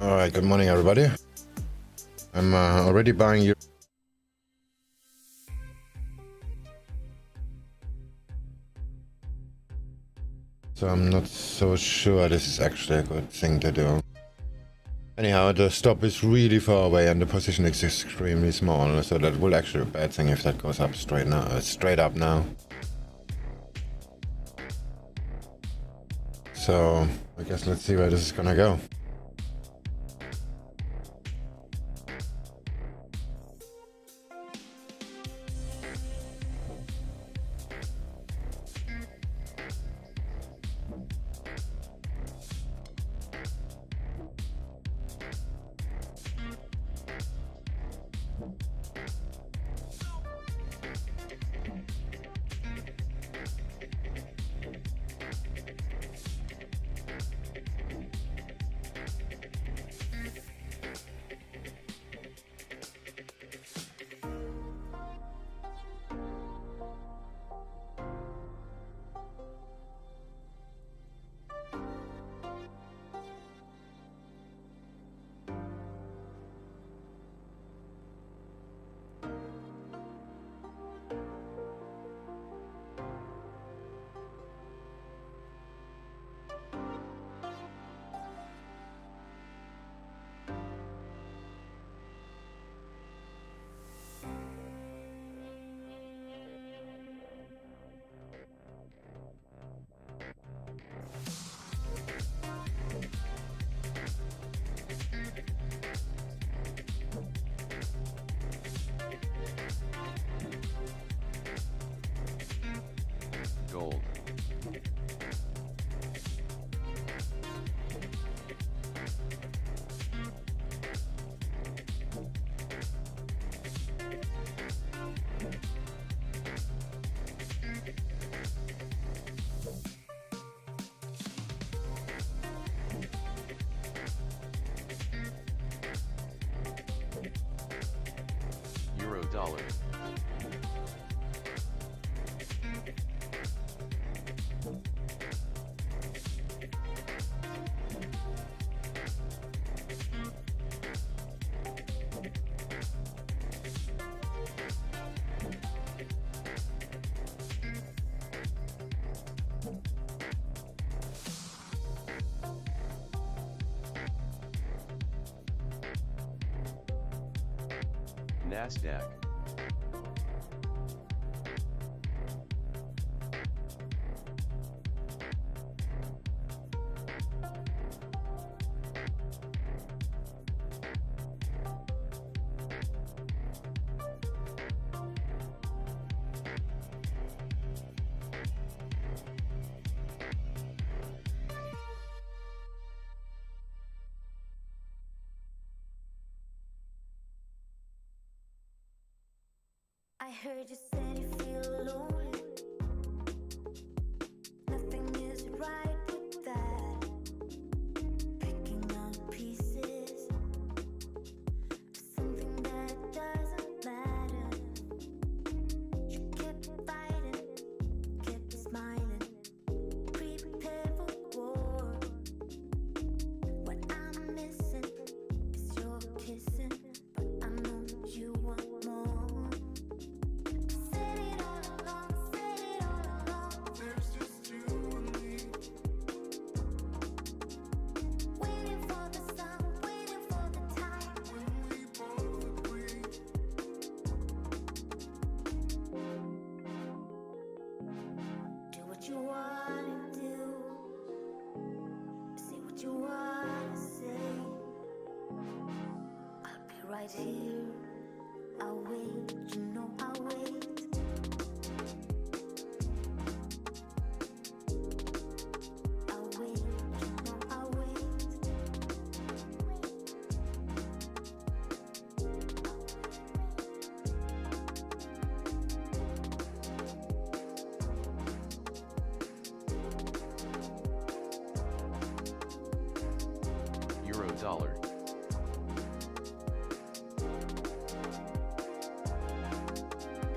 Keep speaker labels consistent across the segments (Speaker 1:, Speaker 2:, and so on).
Speaker 1: Alright, good morning everybody. I'm already buying you. So I'm not so sure this is actually a good thing to do. Anyhow, the stop is really far away and the position is extremely small, so that will actually be a bad thing if that goes up straight up now. So I guess let's see where this is gonna go.
Speaker 2: Gold. Euro dollar. NASDAQ.
Speaker 3: I heard you said you feel lonely. Nothing is right with that. Picking up pieces of something that doesn't matter. You kept fighting, kept smiling. Prepare for war. What I'm missing is your kissing, but I know you want more. You wanna do, say what you wanna say. I'll be right here, I'll wait, you know I'll wait. I'll wait, you know I'll wait.
Speaker 2: Euro dollar.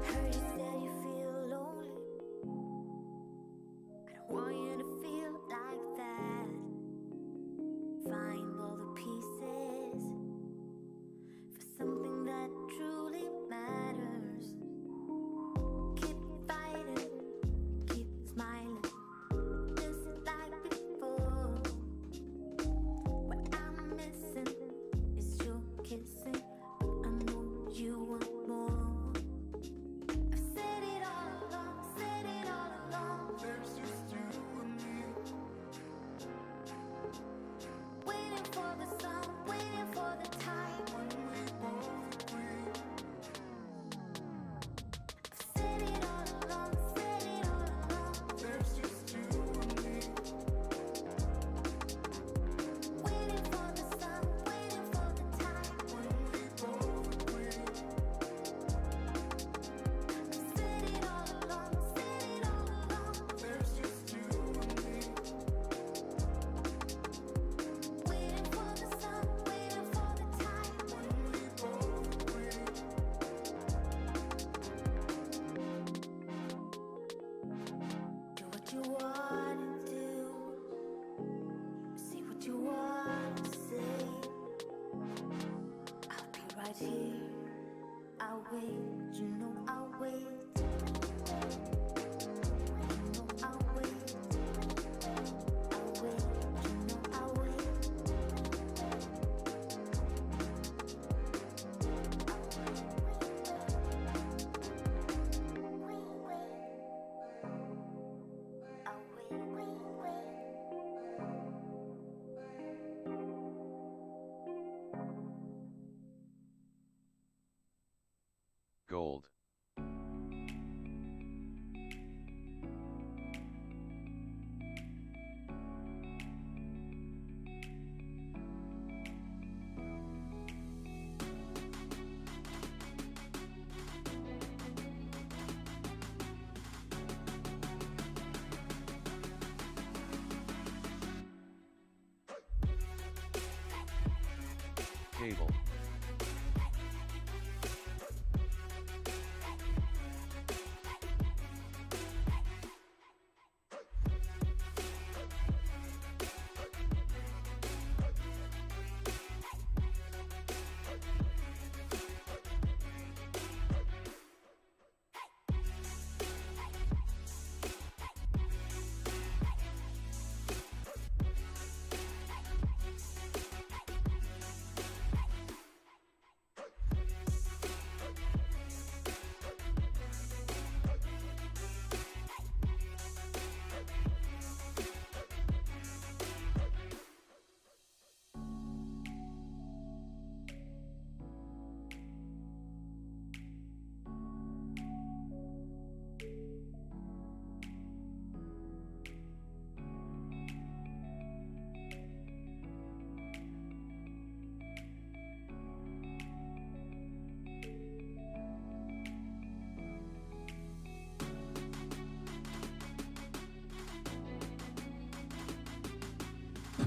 Speaker 3: Heard you said you feel lonely. I don't want you to feel like that. Find all the pieces.
Speaker 2: Cable.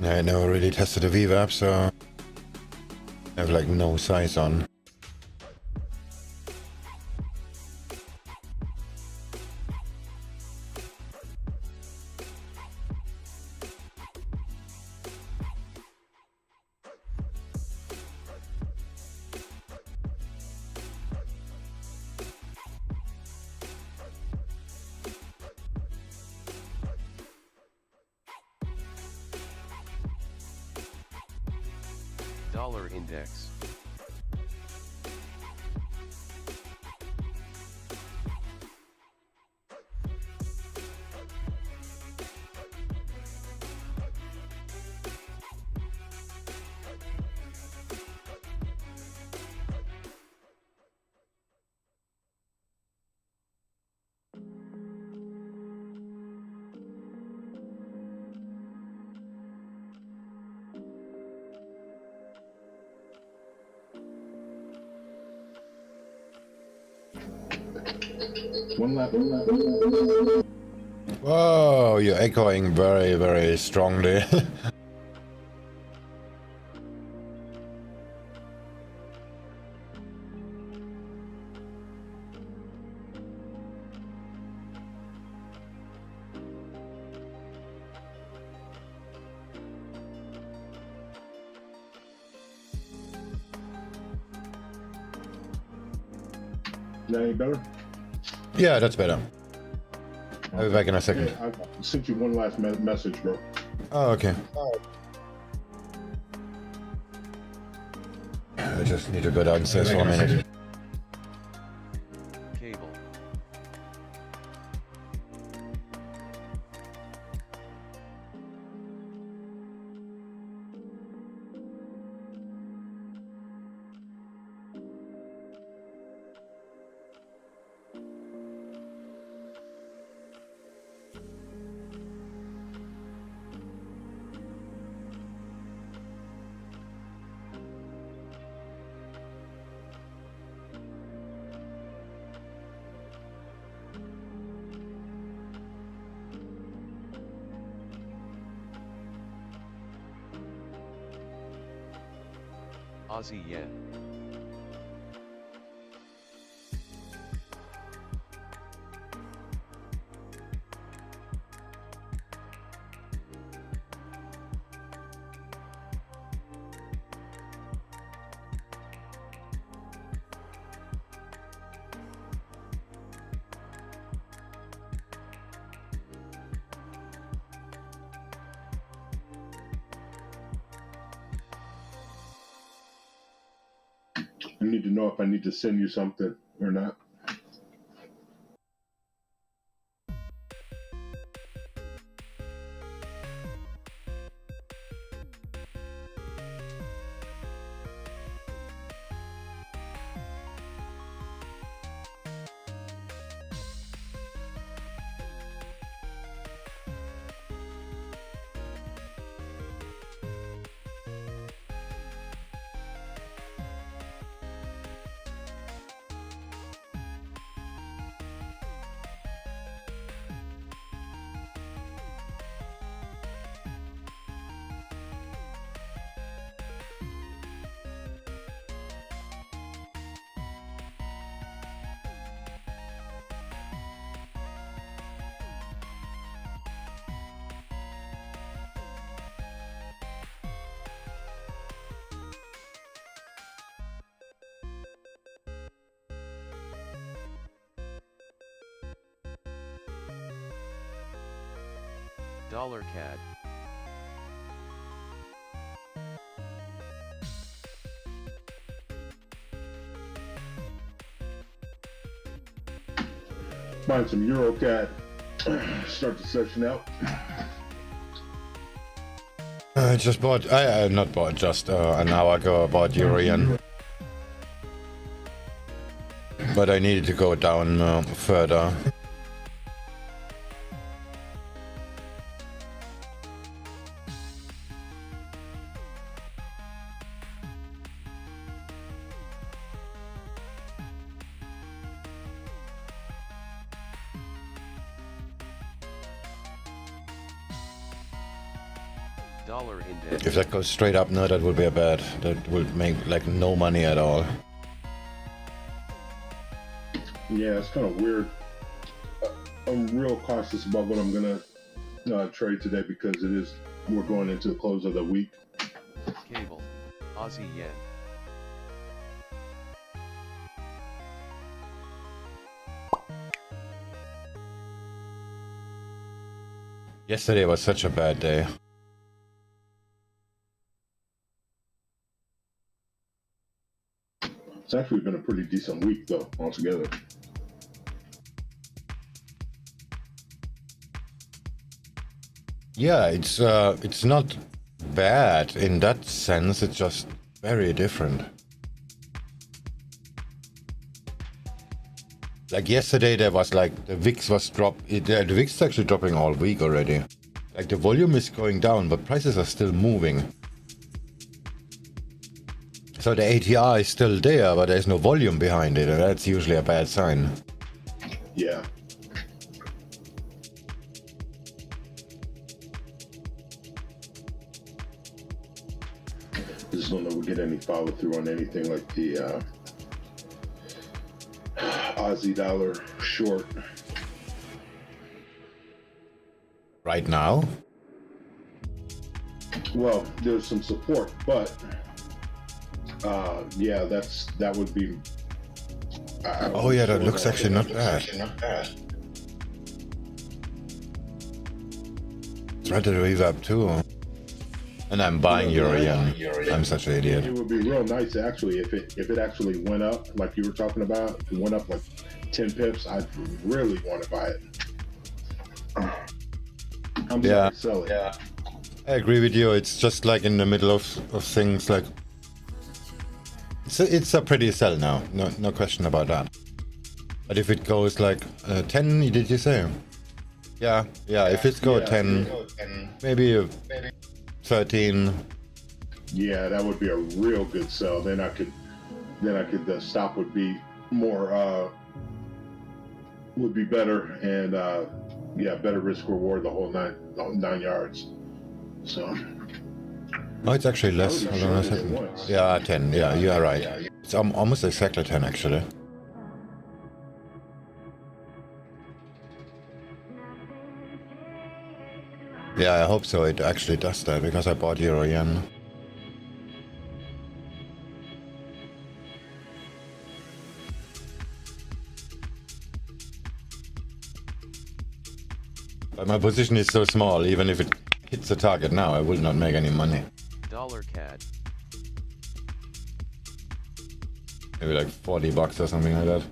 Speaker 1: I never really tested the VWAP, so I have like no size on.
Speaker 2: Dollar index.
Speaker 4: One lap.
Speaker 1: Whoa, you're echoing very, very strongly.
Speaker 4: Is that any better?
Speaker 1: Yeah, that's better. I'll be back in a second.
Speaker 4: Okay, I sent you one last message, bro.
Speaker 1: Oh, okay. I just need to go downstairs for a minute.
Speaker 2: Cable. Aussie yen.
Speaker 4: I need to know if I need to send you something or not.
Speaker 2: $CAD.
Speaker 4: Find some EURJPY. Start the session out.
Speaker 1: I just bought, I not bought, just an hour ago I bought Euro-yen. But I needed to go down further.
Speaker 2: Dollar index.
Speaker 1: If that goes straight up, no, that would be a bad. That would make like no money at all.
Speaker 4: Yeah, it's kind of weird. I'm real cautious about what I'm gonna trade today because we're going into the close of the week.
Speaker 2: Cable. Aussie yen.
Speaker 1: Yesterday was such a bad day.
Speaker 4: It's actually been a pretty decent week though, altogether.
Speaker 1: Yeah, it's not bad in that sense. It's just very different. Like yesterday, there was like the VIX was the VIX is actually dropping all week already. Like the volume is going down, but prices are still moving. So the ATR is still there, but there's no volume behind it, and that's usually a bad sign.
Speaker 4: Yeah. Just don't know if we get any follow through on anything like the Aussie dollar short.
Speaker 1: Right now?
Speaker 4: Well, there's some support, but yeah, that would be.
Speaker 1: Oh yeah, that looks actually not bad. It's right to the reverb too. And I'm buying Euro-yen. I'm such an idiot.
Speaker 4: It would be real nice actually if it actually went up like you were talking about. If it went up like 10 pips, I'd really want to buy it. I'm sorry to sell it.
Speaker 1: Yeah. I agree with you. It's just like in the middle of things. Like it's a pretty sell now. No question about that. But if it goes like 10, did you say? Yeah. If it's go 10, maybe 13.
Speaker 4: Yeah, that would be a real good sell. Then I could the stop would be more would be better, and yeah, better risk reward the whole nine yards. So.
Speaker 1: Oh, it's actually less. Hold on a second. Yeah, 10. Yeah, you are right. It's almost exactly 10 actually. Yeah, I hope so. It actually does that because I bought Euro-yen. But my position is so small, even if it hits the target now, I will not make any money.
Speaker 2: $CAD.
Speaker 1: Maybe like $40 or something like that.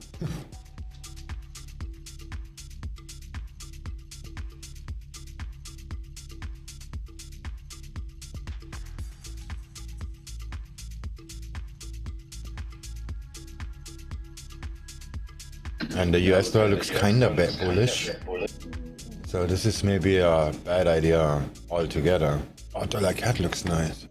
Speaker 1: And the US dollar looks kind of bullish. So this is maybe a bad idea altogether. Oh, dollar CAD looks nice.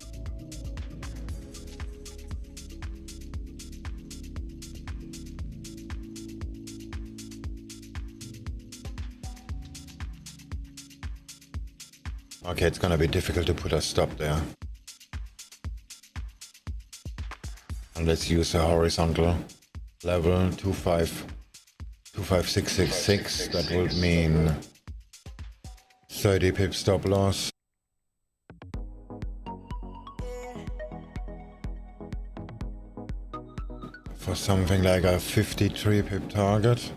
Speaker 1: Okay, it's gonna be difficult to put a stop there. And let's use a horizontal level 25666. That would mean 30 pip stop loss. For something like a 53 pip target.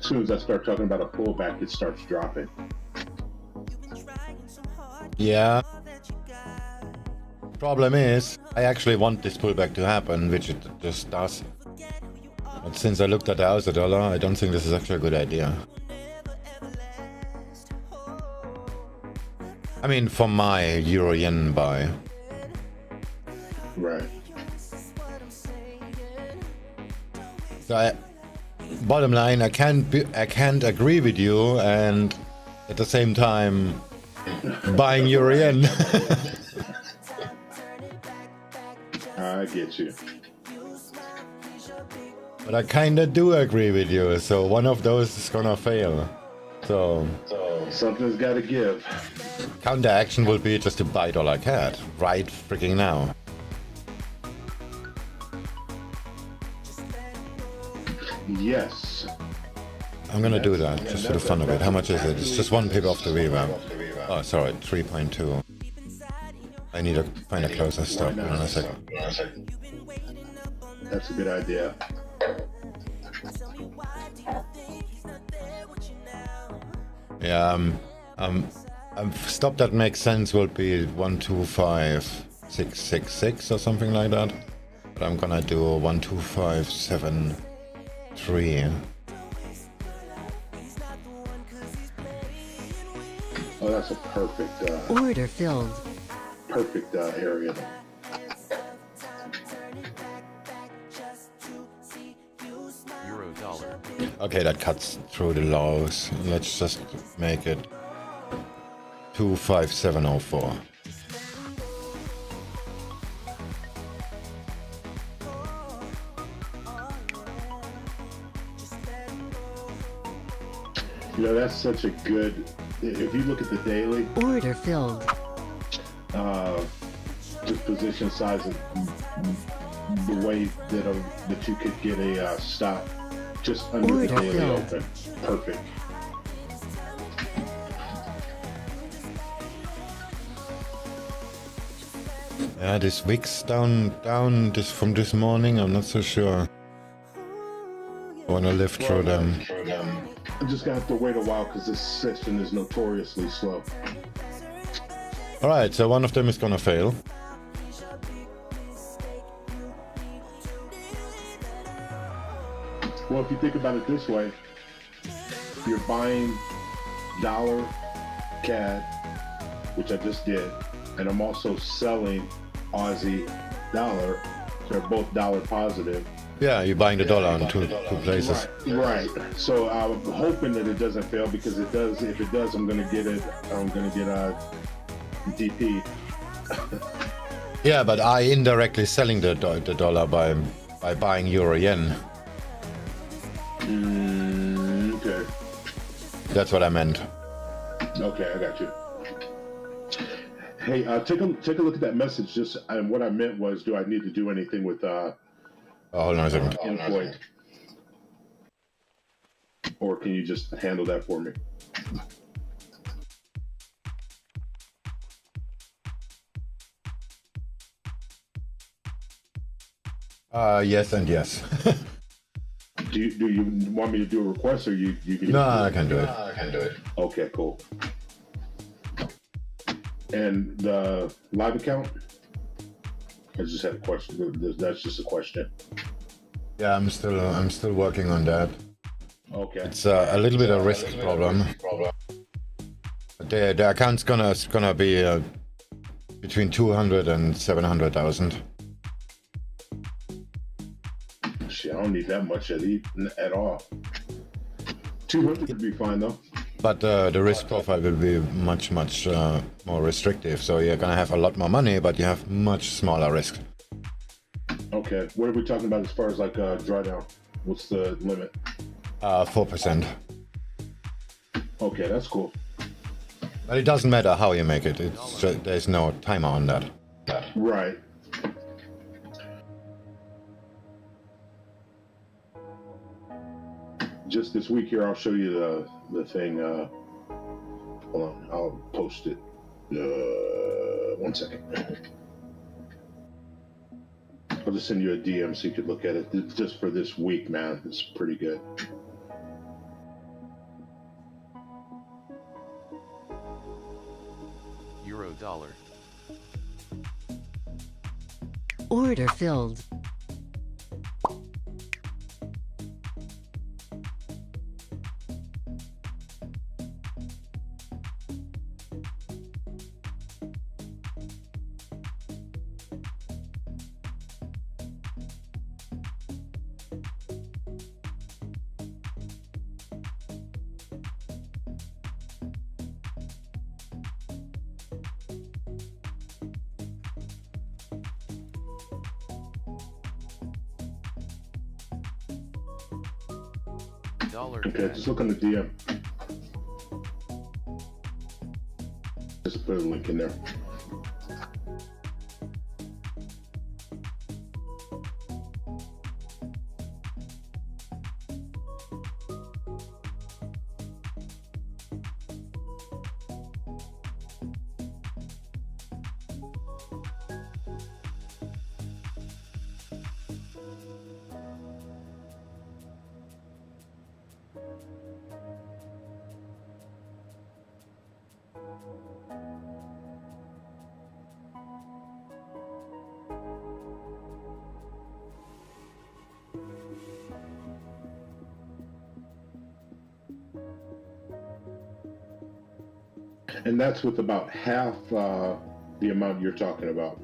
Speaker 4: So soon as I start talking about a pullback, it starts dropping.
Speaker 1: Yeah. Problem is, I actually want this pullback to happen, which it just does. But since I looked at the Aussie dollar, I don't think this is actually a good idea. I mean, for my euro-yen buy.
Speaker 4: Right.
Speaker 1: So bottom line, I can't agree with you, and at the same time, buying euro-yen.
Speaker 4: I get you.
Speaker 1: But I kinda do agree with you, so one of those is gonna fail. So
Speaker 4: Something's got to give.
Speaker 1: counter action will be just to buy dollar CAD right freaking now.
Speaker 4: Yes.
Speaker 1: I'm gonna do that just for the fun of it. How much is it? It's just one pip off the revamp. Oh, sorry, 3.2. I need to find a closer stop. Hold on a second.
Speaker 4: That's a good idea.
Speaker 1: Yeah, stop that makes sense will be 125,666 or something like that. But I'm gonna do 125,730.
Speaker 4: Oh, that's a perfect,
Speaker 5: Order filled.
Speaker 4: perfect area.
Speaker 2: Euro dollar.
Speaker 1: Okay, that cuts through the lows. Let's just make it 25704.
Speaker 4: You know, that's such a good. If you look at the daily,
Speaker 5: Order filled.
Speaker 4: just position size, and the way that you could get a stop just under the
Speaker 5: Order
Speaker 4: daily
Speaker 5: filled.
Speaker 4: open. Perfect.
Speaker 1: Yeah, this wicks down this from this morning. I'm not so sure. I wanna live through them.
Speaker 4: I'm just gonna have to wait a while because this session is notoriously slow.
Speaker 1: All right, so one of them is gonna fail.
Speaker 4: Well, if you think about it this way, you're buying dollar CAD, which I just did, and I'm also selling Aussie dollar. They're both dollar positive.
Speaker 1: Yeah, you're buying the dollar on two places.
Speaker 4: Right. So I'm hoping that it doesn't fail because it does. If it does, I'm gonna get a DP.
Speaker 1: Yeah, but I indirectly selling the dollar by buying euro yen.
Speaker 4: Okay.
Speaker 1: That's what I meant.
Speaker 4: Okay, I got you. Hey, take a look at that message. Just and what I meant was, do I need to do anything with
Speaker 1: Oh, hold on a second.
Speaker 4: employed, or can you just handle that for me?
Speaker 1: Yes and yes.
Speaker 4: Do you want me to do a request, or you can?
Speaker 1: No, I can do it.
Speaker 4: Okay, cool. And the live account? I just had a question. That's just a question.
Speaker 1: Yeah, I'm still working on that.
Speaker 4: Okay.
Speaker 1: It's a little bit of risk problem. The account's gonna be between 200 and 700,000.
Speaker 4: Shit, I don't need that much at all. 200 would be fine though.
Speaker 1: But the risk profile will be much more restrictive. So you're gonna have a lot more money, but you have much smaller risk.
Speaker 4: Okay. What are we talking about as far as like drawdown? What's the limit?
Speaker 1: 4%.
Speaker 4: Okay, that's cool.
Speaker 1: But it doesn't matter how you make it. It's there's no timer on that.
Speaker 4: Right. Just this week here, I'll show you the thing. Hold on, I'll post it. 1 second. I'll just send you a DM so you could look at it. It's just for this week, man. It's pretty good.
Speaker 2: Euro dollar.
Speaker 5: Order filled.
Speaker 2: Dollar
Speaker 4: Okay,
Speaker 2: CAD.
Speaker 4: just look on the DM. Just put a link in there. And that's with about half the amount you're talking about.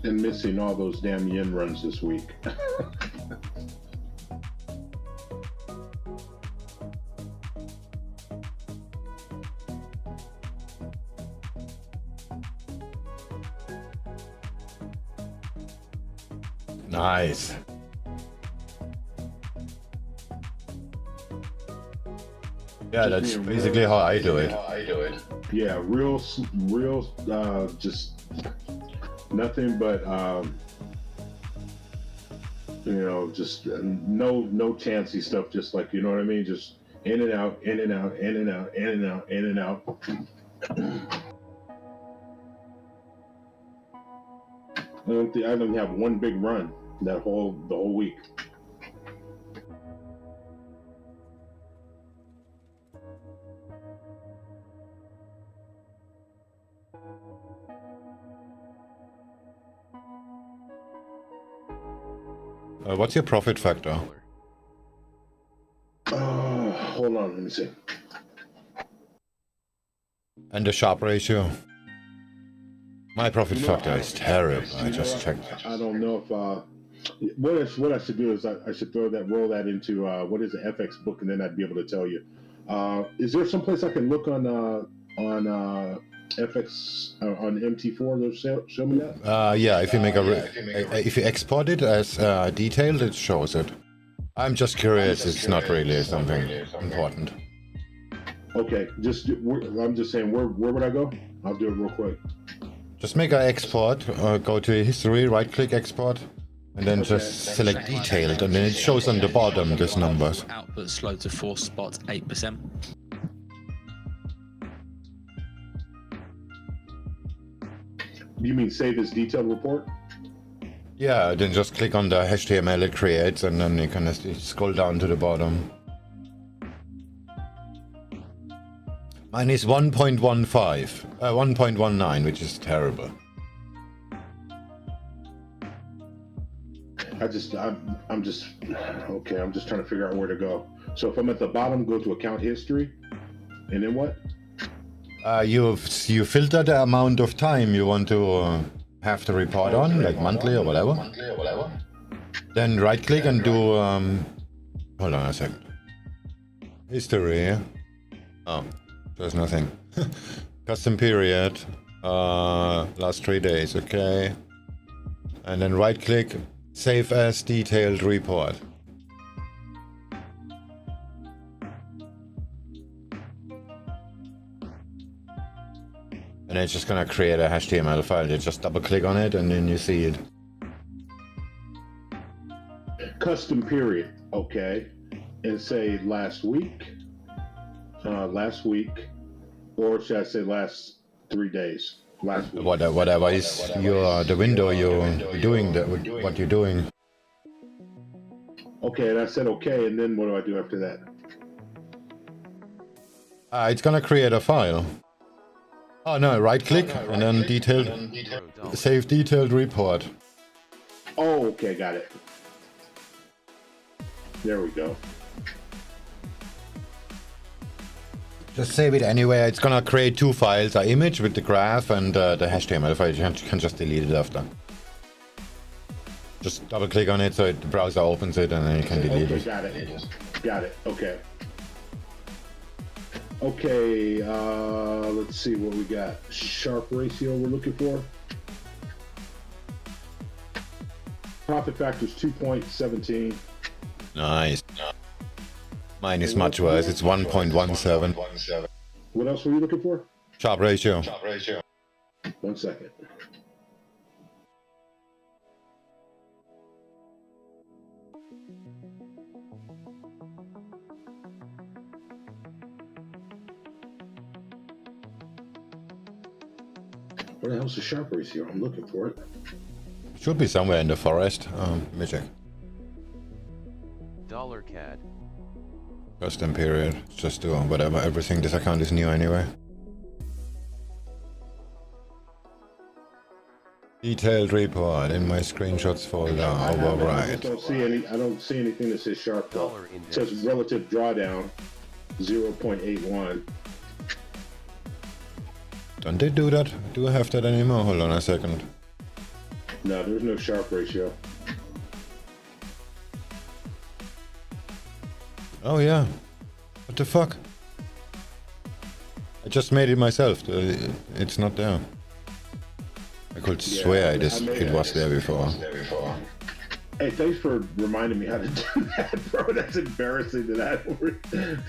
Speaker 4: And missing all those damn yen runs this week.
Speaker 1: Nice. Yeah, that's basically how I do it.
Speaker 4: Yeah, real, just nothing but, just no chancy stuff. Just like, you know what I mean? Just in and out, in and out, in and out, in and out, in and out. I don't have one big run the whole week.
Speaker 1: What's your profit factor?
Speaker 4: Hold on, let me see.
Speaker 1: And the Sharp ratio? My profit factor is terrible. I just checked.
Speaker 4: I don't know if what I should do is I should roll that into what is the FX book, and then I'd be able to tell you. Is there some place I can look on FX on MT4? They'll show me that.
Speaker 1: Yeah, if you make if you export it as detailed, it shows it. I'm just curious. It's not really something important.
Speaker 4: Okay, I'm just saying, where would I go? I'll do it real quick.
Speaker 1: Just make an export, go to history, right-click export, and then just select detailed, and then it shows on the bottom these numbers.
Speaker 6: Output slow to 4 spot 8%.
Speaker 4: You mean save as detailed report?
Speaker 1: Yeah, then just click on the HTML it creates, and then you can just scroll down to the bottom. Mine is 1.19, which is terrible.
Speaker 4: I'm just okay. I'm just trying to figure out where to go. So if I'm at the bottom, go to account history, and then what?
Speaker 1: You filter the amount of time you want to have the report on, like monthly or whatever. Then right click and do hold on a second. History. Oh, there's nothing. Custom period. Last 3 days, okay. And then right click, save as detailed report. And it's just gonna create a HTML file. You just double click on it and then you see it.
Speaker 4: Custom period, okay, and say last week, or should I say last 3 days? Last week.
Speaker 1: Whatever is the window you're doing, what you're doing.
Speaker 4: Okay, and I said okay, and then what do I do after that?
Speaker 1: It's gonna create a file. Oh no, right click and then detailed, save detailed report.
Speaker 4: Oh, okay, got it. There we go.
Speaker 1: Just save it anywhere. It's gonna create 2 files, an image with the graph and the HTML file. You can just delete it after. Just double click on it so the browser opens it and then you can delete it.
Speaker 4: Got it. Got it. Okay. Okay, let's see what we got. Sharp ratio we're looking for. Profit factor is 2.17.
Speaker 1: Nice. Mine is much worse. It's 1.17.
Speaker 4: What else were you looking for?
Speaker 1: Sharp ratio.
Speaker 4: 1 second. Where the hell's the sharp ratio? I'm looking for it.
Speaker 1: Should be somewhere in the forest. Let me check.
Speaker 2: $CAD.
Speaker 1: Custom period. Just do whatever. Everything. This account is new anyway. Detailed report in my screenshots folder.
Speaker 4: I
Speaker 1: Override.
Speaker 4: don't see any. I don't see anything that says sharp though.
Speaker 2: Dollar
Speaker 4: It
Speaker 2: index.
Speaker 4: says relative drawdown 0.81.
Speaker 1: Don't they do that? Do I have that anymore? Hold on a second.
Speaker 4: No, there's no sharp ratio.
Speaker 1: Oh yeah. What the fuck? I just made it myself. It's not there. I could swear it was there before.
Speaker 4: Hey, thanks for reminding me how to do that, bro. That's embarrassing that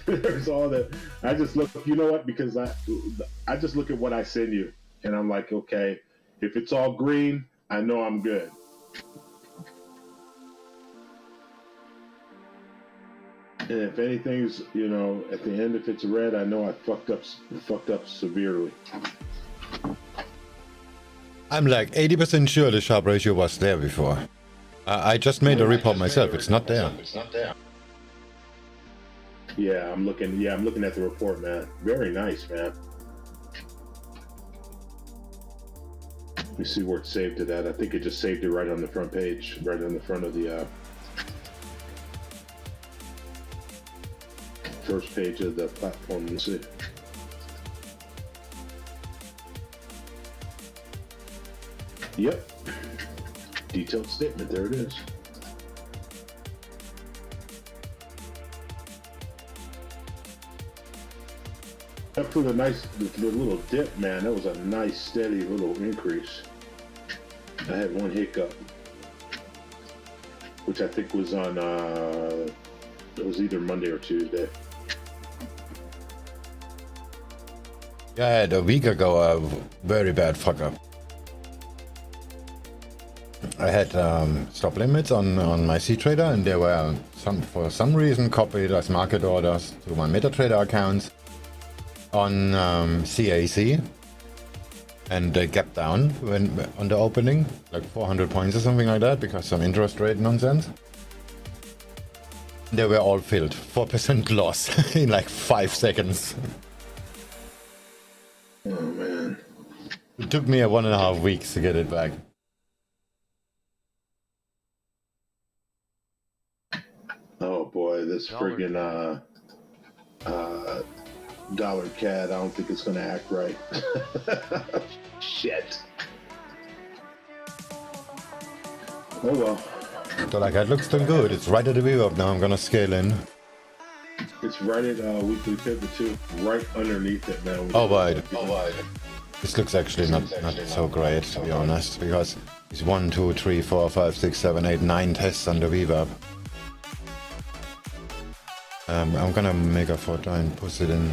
Speaker 4: there's all that. I just look, you know what? Because I just look at what I send you, and I'm like, okay, if it's all green, I know I'm good. And if anything's, you know, at the end, if it's red, I know I fucked up severely.
Speaker 1: I'm like 80% sure the sharp ratio was there before. I just made a report myself. It's not there.
Speaker 4: Yeah, I'm looking at the report, man. Very nice, man. Let me see where it saved it at. I think it just saved it right on the front page, right on the front of the first page of the platform. Let's see. Yep. Detailed statement. There it is. After the little dip, man, that was a nice, steady little increase. I had one hiccup, which I think was on, it was either Monday or Tuesday.
Speaker 1: Yeah, I had a week ago a very bad fuck up. I had stop limits on my C-Trader, and they were for some reason copied as market orders to my MetaTrader accounts on CAC, and they gapped down when on the opening, like 400 points or something like that, because some interest rate nonsense. They were all filled, 4% loss in like 5 seconds.
Speaker 4: Oh man.
Speaker 1: It took me 1.5 weeks to get it back.
Speaker 4: Oh boy, this friggin' dollar CAD, I don't think it's gonna act right. Shit. Oh well.
Speaker 1: Dollar CAD looks still good. It's right at the view up now. I'm gonna scale in.
Speaker 4: It's right at weekly pivot too, right underneath it, man.
Speaker 1: Oh wide. This looks actually not so great, to be honest, because it's 1, 2, 3, 4, 5, 6, 7, 8, 9 tests on the VWAP. I'm gonna make a photo and post it in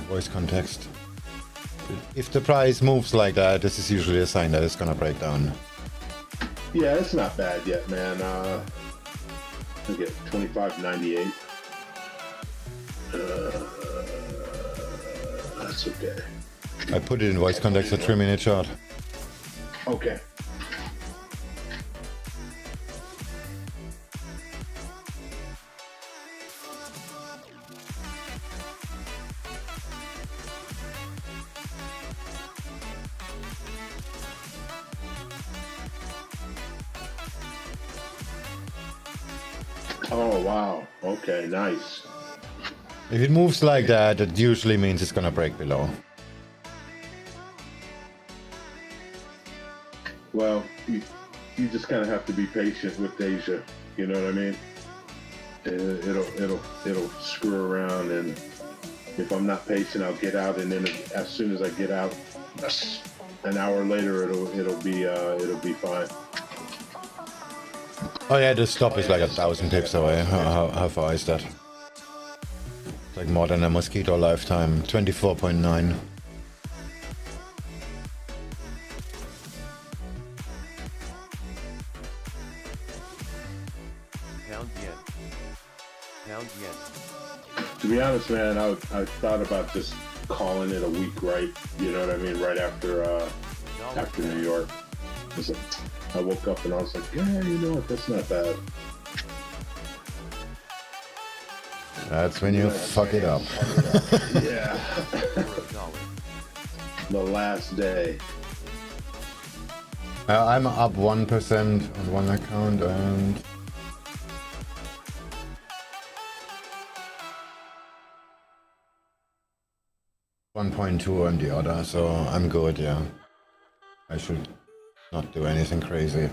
Speaker 1: voice context. if the price moves like that, this is usually a sign that it's gonna break down.
Speaker 4: Yeah, it's not bad yet, man. I get 25.98. That's okay.
Speaker 1: I put it in voice context a 3-minute chart.
Speaker 4: Okay. Oh, wow. Okay, nice.
Speaker 1: If it moves like that, it usually means it's gonna break below.
Speaker 4: Well, you just kind of have to be patient with Asia. You know what I mean? It'll screw around, and if I'm not patient, I'll get out, and then as soon as I get out, an hour later, it'll be fine.
Speaker 1: Oh yeah, the stop is like 1,000 pips away. How far is that? It's like more than a mosquito lifetime. 24.9.
Speaker 2: Pound yen. Pound yen.
Speaker 4: To be honest, man, I thought about just calling it a week, right? You know what I mean? Right after New York. I woke up and I was like, yeah, you know what? That's not bad.
Speaker 1: That's when you fuck it up.
Speaker 4: Yeah.
Speaker 2: $1.
Speaker 4: The last day.
Speaker 1: I'm up 1% on one account and... $1.2 on the other, so I'm good, yeah. I should not do anything crazy.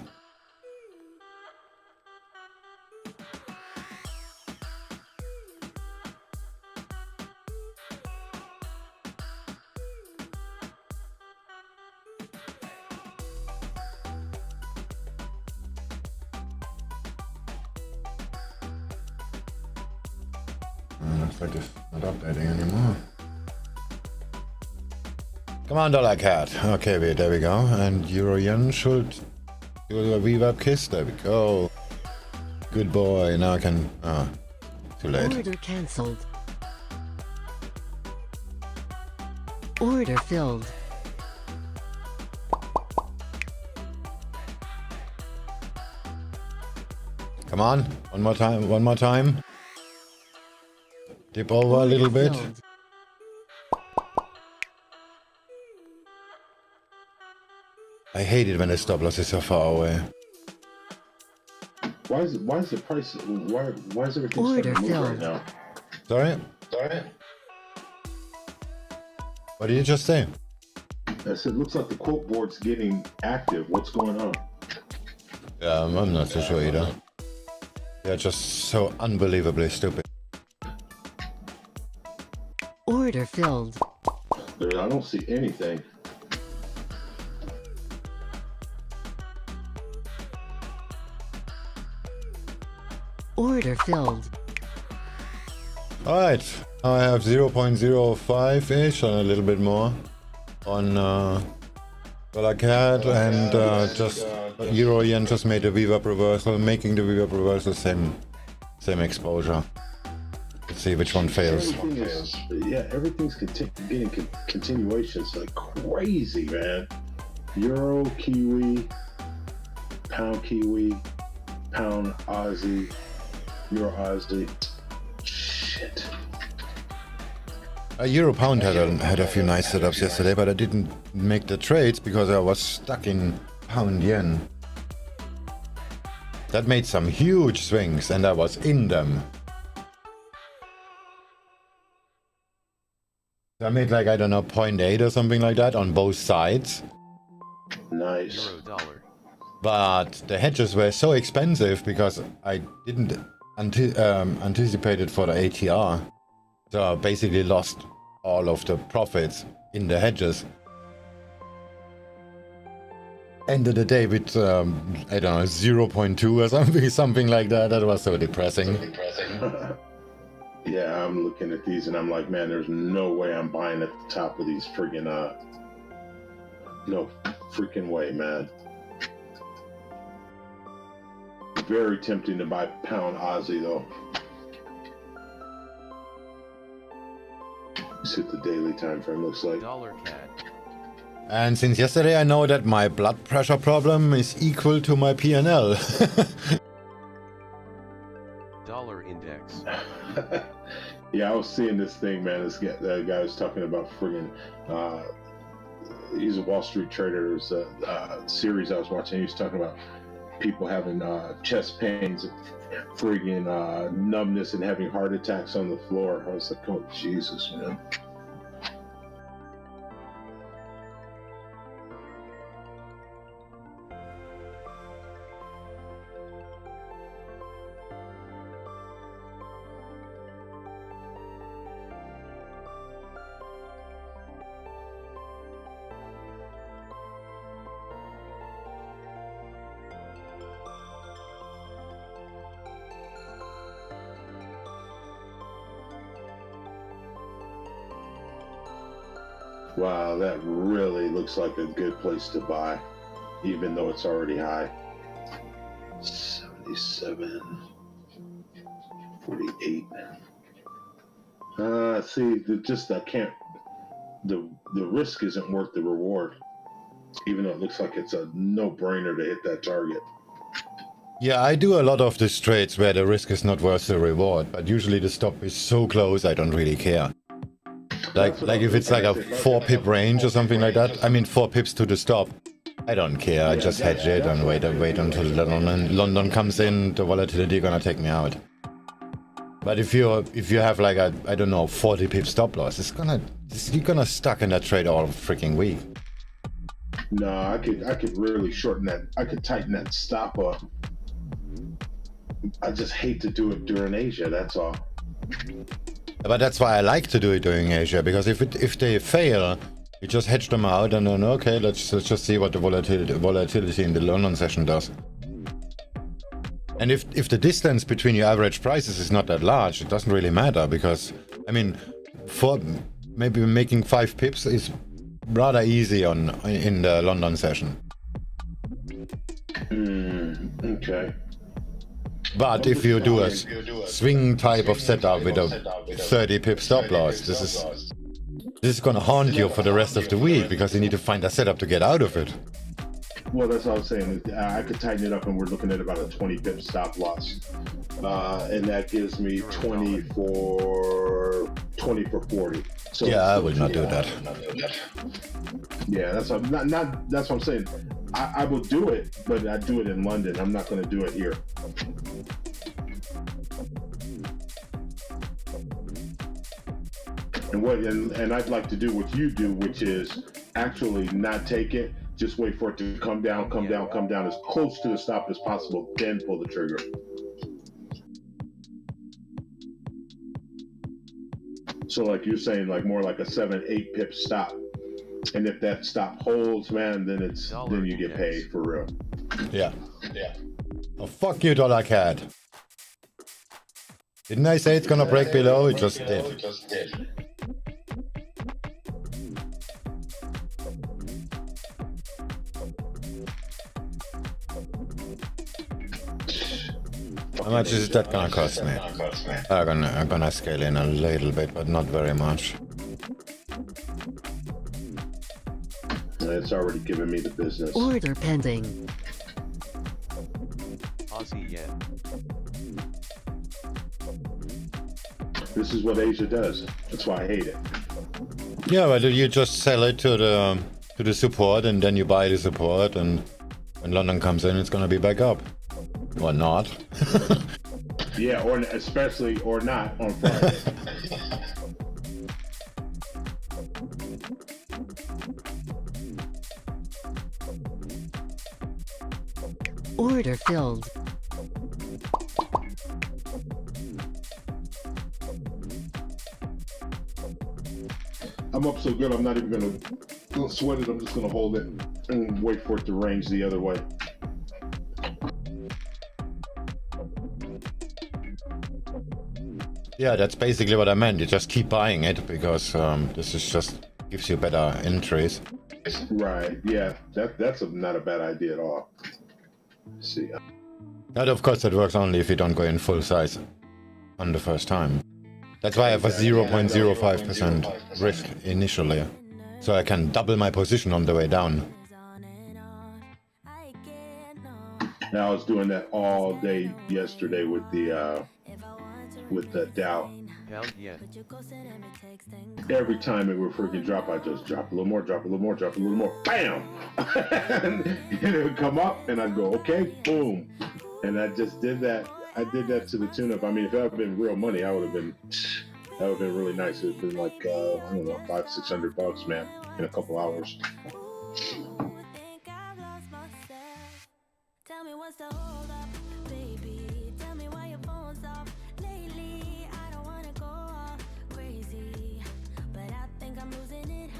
Speaker 1: Looks like it's not updating anymore. Come on, dollar cat. Okay, there we go. And Euro Yen should do a reverb kiss. There we go. Good boy. Now I can. Ah, too late.
Speaker 5: Order cancelled. Order filled.
Speaker 1: Come on. One more time. One more time. Dip over a little bit.
Speaker 5: Filled.
Speaker 1: I hate it when the stop loss is so far away.
Speaker 4: Why is the price? Why is everything
Speaker 5: Order
Speaker 4: starting to move right
Speaker 5: filled.
Speaker 4: now?
Speaker 1: Sorry? What did you just say?
Speaker 4: I said, looks like the quote board's getting active. What's going on?
Speaker 1: Yeah, I'm not so sure either. They're just so unbelievably stupid.
Speaker 5: Order filled.
Speaker 4: Dude, I don't see anything.
Speaker 5: Order filled.
Speaker 1: Alright, I have 0.05-ish and a little bit more on dollar CAD, and just Euro Yen just made a VWAP reversal, making the VWAP reversal same exposure. Let's see which one fails.
Speaker 4: Everything's getting continuations like crazy, man. Euro, Kiwi, Pound Kiwi, Pound Aussie, Euro Aussie. Shit.
Speaker 1: Euro Pound had a few nice setups yesterday, but I didn't make the trades because I was stuck in Pound Yen. That made some huge swings, and I was in them. I made like, I don't know, 0.8 or something like that on both sides.
Speaker 4: Nice.
Speaker 2: $1.
Speaker 1: But the hedges were so expensive because I didn't anticipate it for the ATR. So I basically lost all of the profits in the hedges. Ended the day with, I don't know, 0.2 or something like that. That was so depressing.
Speaker 4: Yeah, I'm looking at these and I'm like, man, there's no way I'm buying at the top of these friggin' no freaking way, man. Very tempting to buy pound Aussie though. Let's hit the daily time frame, looks like.
Speaker 2: Dollar CAD.
Speaker 1: And since yesterday, I know that my blood pressure problem is equal to my P&L.
Speaker 2: Dollar index.
Speaker 4: Yeah, I was seeing this thing, man. This guy was talking about friggin' he's a Wall Street trader. It was a series I was watching. He was talking about people having chest pains, friggin' numbness, and having heart attacks on the floor. I was like, oh, Jesus, man. Wow, that really looks like a good place to buy, even though it's already high. 77, 48. See, I can't. The risk isn't worth the reward, even though it looks like it's a no-brainer to hit that target.
Speaker 1: Yeah, I do a lot of these trades where the risk is not worth the reward, but usually the stop is so close I don't really care. Like if it's like a 4 pip range or something like that, I mean 4 pips to the stop, I don't care, I just hedge it and wait until London comes in, the volatility gonna take me out. But if you have like a, I don't know, 40 pip stop loss, you're gonna stuck in that trade all freaking week.
Speaker 4: No, I could really shorten that. I could tighten that stop up. I just hate to do it during Asia, that's all.
Speaker 1: But that's why I like to do it during Asia, because if they fail, you just hedge them out and then okay, let's just see what the volatility in the London session does. And if the distance between your average prices is not that large, it doesn't really matter, because I mean, for maybe making 5 pips is rather easy in the London session.
Speaker 4: Okay.
Speaker 1: But if you do a swing type of setup with a 30 pip stop loss, this is gonna haunt you for the rest of the week, because you need to find a setup to get out of it.
Speaker 4: Well, that's what I was saying. I could tighten it up, and we're looking at about a 20 pip stop loss, and that gives me 20 for 40. So,
Speaker 1: yeah, I will not do that.
Speaker 4: Yeah, that's what, that's what I'm saying. I will do it, but I do it in London. I'm not going to do it here. And I'd like to do what you do, which is actually not take it. Just wait for it to come down as close to the stop as possible, then pull the trigger. So like you're saying, like more like a 7-8 pip stop. And if that stop holds, man, then you get paid for real.
Speaker 1: Yeah. Oh, fuck you, dollar CAD. Didn't I say it's gonna break below? It just did. How much is that gonna cost me? I'm gonna scale in a little bit, but not very much.
Speaker 4: It's already given me the business.
Speaker 5: Order pending.
Speaker 2: Aussie yen.
Speaker 4: This is what Asia does. That's why I hate it.
Speaker 1: Yeah, but you just sell it to the support, and then you buy the support, and when London comes in, it's gonna be back up. Or not.
Speaker 4: Yeah, or especially or not on Friday.
Speaker 5: Order filled.
Speaker 4: I'm up so good, I'm not even gonna sweat it. I'm just gonna hold it and wait for it to range the other way.
Speaker 1: Yeah, that's basically what I meant. You just keep buying it because this is just gives you better entries.
Speaker 4: Right. Yeah. That's not a bad idea at all. Let's see.
Speaker 1: But of course, that works only if you don't go in full size on the first time. That's why I have a 0.05% risk initially, so I can double my position on the way down.
Speaker 4: Now I was doing that all day yesterday with the Dow.
Speaker 2: Hell yeah.
Speaker 4: Every time it would freaking drop, I just drop a little more, drop a little more, drop a little more, bam! And it would come up, and I'd go, okay, boom. And I just did that. I did that to the tune of, I mean, if that had been real money, that would have been really nice. It would have been like, I don't know, $500-600, man, in a couple hours.
Speaker 3: Tell me what's the hold up, baby. Tell me why your phone's off lately. I don't wanna go all crazy, but I think I'm losing it.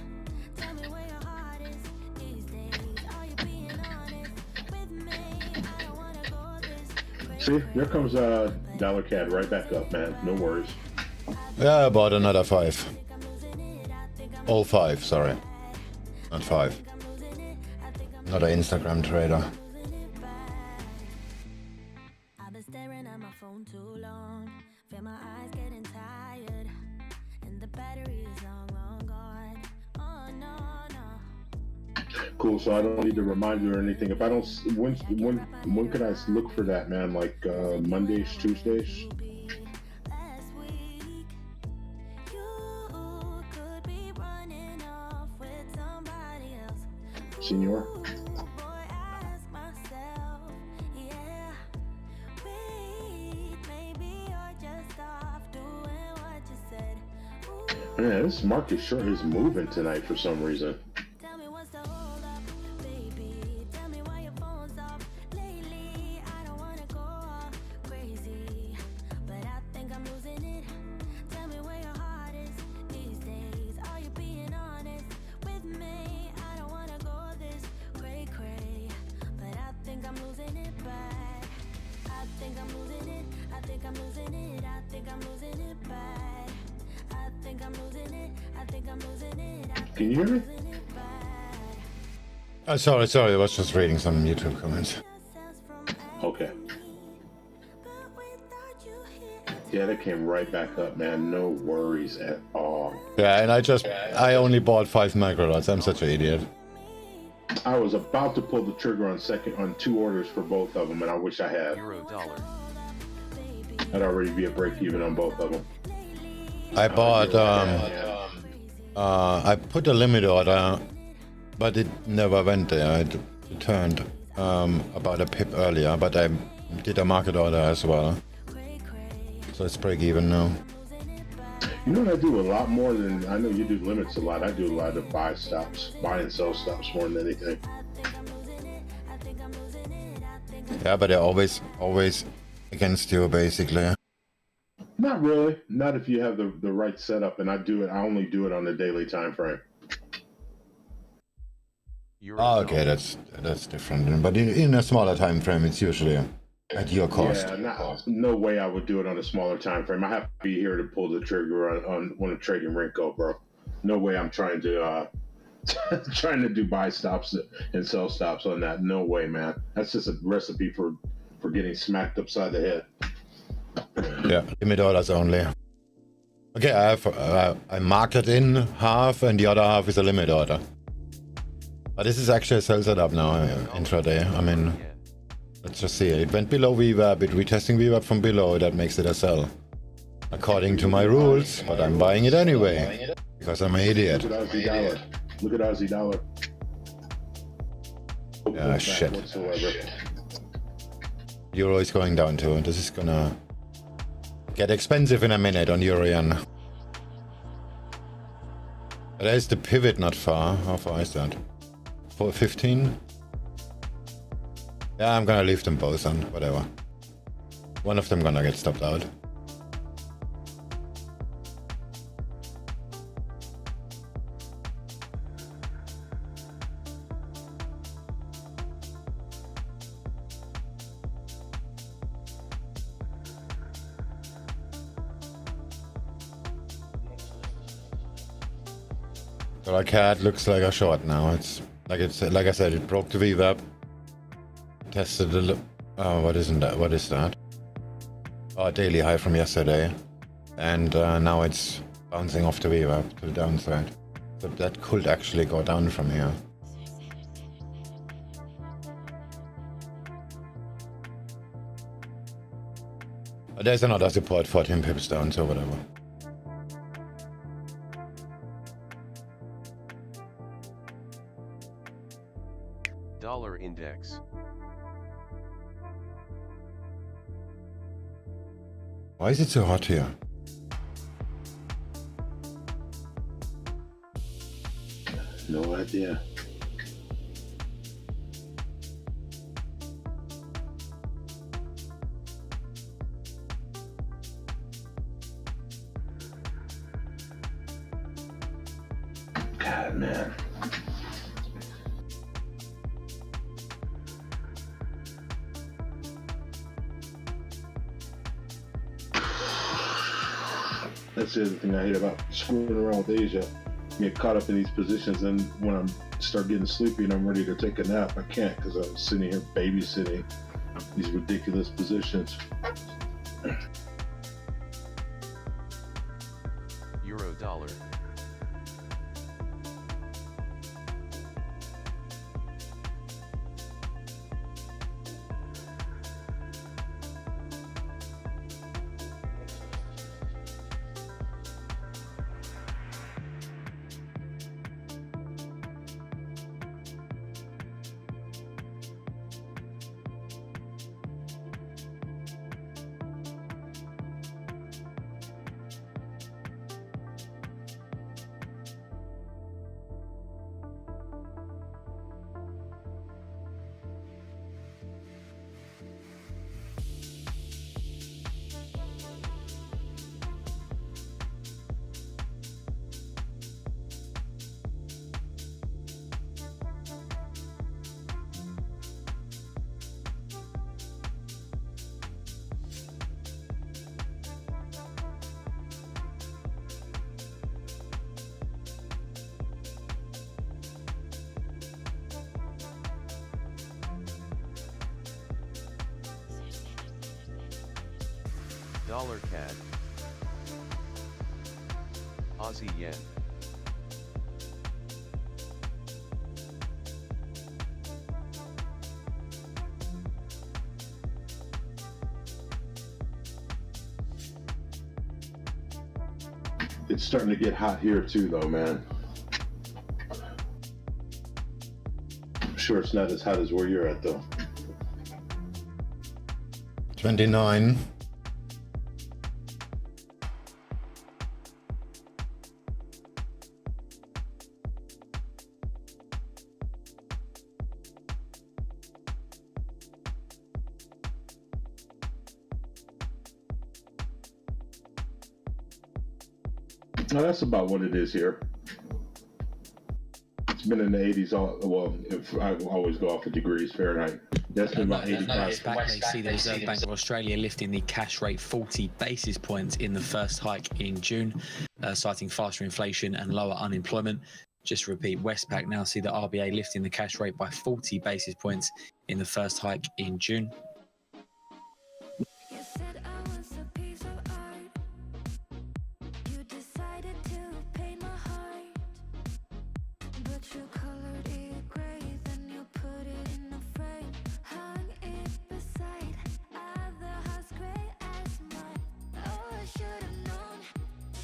Speaker 3: Tell me where your heart is these days. Are you being honest with me? I don't wanna go this crazy.
Speaker 4: See, there comes dollar CAD right back up, man. No worries.
Speaker 1: Yeah, I bought another 5. Oh, 5, sorry. Not 5. Not an Instagram trader.
Speaker 3: I've been staring at my phone too long. Feel my eyes getting tired, and the battery is long gone. Oh no, no.
Speaker 4: Cool. So I don't need to remind you or anything. If I don't, when could I look for that, man? Like Mondays, Tuesdays?
Speaker 3: Last week, you could be running off with somebody else.
Speaker 4: Senior?
Speaker 3: Boy, ask myself, yeah. Wait, maybe you're just off doing what you said. Ooh,
Speaker 4: Man, this market sure is moving tonight for some reason.
Speaker 3: tell me what's the hold up, baby. Tell me why your phone's off lately. I don't wanna go all crazy, but I think I'm losing it. Tell me where your heart is these days. Are you being honest with me? I don't wanna go this cray, but I think I'm losing it bad. I think I'm losing it. I think I'm losing it. I think I'm losing it bad. I think I'm losing it. I think I'm losing it. I
Speaker 4: Can you hear me?
Speaker 3: losing it bad.
Speaker 1: Oh, sorry, I was just reading some YouTube comments.
Speaker 4: Okay. Yeah, that came right back up, man. No worries at all.
Speaker 1: Yeah, and I only bought 5 microlots. I'm such an idiot.
Speaker 4: I was about to pull the trigger on 2 orders for both of them, and I wish I had.
Speaker 2: Euro dollar.
Speaker 4: I'd already be a break even on both of them.
Speaker 1: I bought, I put a limit order, but it never went there. It turned about a pip earlier, but I did a market order as well. So it's break even now.
Speaker 4: You know what I do a lot more than, I know you do limits a lot. I do a lot of buy and sell stops more than anything.
Speaker 1: Yeah, but they're always against you, basically.
Speaker 4: Not really. Not if you have the right setup, and I only do it on the daily time frame.
Speaker 2: Euro
Speaker 1: Oh, okay,
Speaker 2: dollar.
Speaker 1: that's different. But in a smaller time frame, it's usually at your cost.
Speaker 4: Yeah, no way I would do it on a smaller time frame. I have to be here to pull the trigger on when a trading Renko, bro. No way I'm trying to do buy stops and sell stops on that. No way, man. That's just a recipe for getting smacked upside the head.
Speaker 1: Yeah, limit orders only. Okay, I marked it in half, and the other half is a limit order. But this is actually a sell setup now, intraday. I mean,
Speaker 2: Yeah.
Speaker 1: let's just see. It went below VWAP, it retesting VWAP from below, that makes it a sell. According to my rules, but I'm buying it anyway. Because I'm an idiot.
Speaker 4: Look at Aussie dollar. Look at Aussie dollar. No
Speaker 1: Yeah,
Speaker 4: pullback
Speaker 1: shit.
Speaker 4: whatsoever.
Speaker 1: Euro is going down too, and this is gonna get expensive in a minute on Euro-yen. There's the pivot not far. How far is that? 415? Yeah, I'm gonna leave them both on, whatever. One of them gonna get stopped out. So our CAD looks like a short now. It's like I said, it broke the VWAP. Tested a what is that? Daily high from yesterday, and now it's bouncing off the VWAP to the downside. So that could actually go down from here. But there's another support 14 pips down, so whatever.
Speaker 2: Dollar index.
Speaker 1: Why is it so hot here?
Speaker 4: No idea. God, man. That's the other thing I hate about screwing around with Asia. You get caught up in these positions, and when I start getting sleepy and I'm ready to take a nap, I can't because I'm sitting here babysitting these ridiculous positions.
Speaker 2: Euro dollar. Dollar CAD. Aussie yen.
Speaker 4: It's starting to get hot here too, though, man. I'm sure it's not as hot as where you're at, though.
Speaker 1: 29.
Speaker 4: No, that's about what it is here. It's been in the 80s all, well, if I always go off of degrees Fahrenheit. That's been about 85.
Speaker 6: Back, they see the Reserve Bank of Australia lifting the cash rate 40 basis points in the first hike in June, citing faster inflation and lower unemployment. Just to repeat, Westpac now see the RBA lifting the cash rate by 40 basis points in the first hike in June.
Speaker 3: You said I was a piece of art. You decided to paint my heart, but you colored it gray, then you put it in a frame, hung it beside other house gray as mine. Oh, I should have known.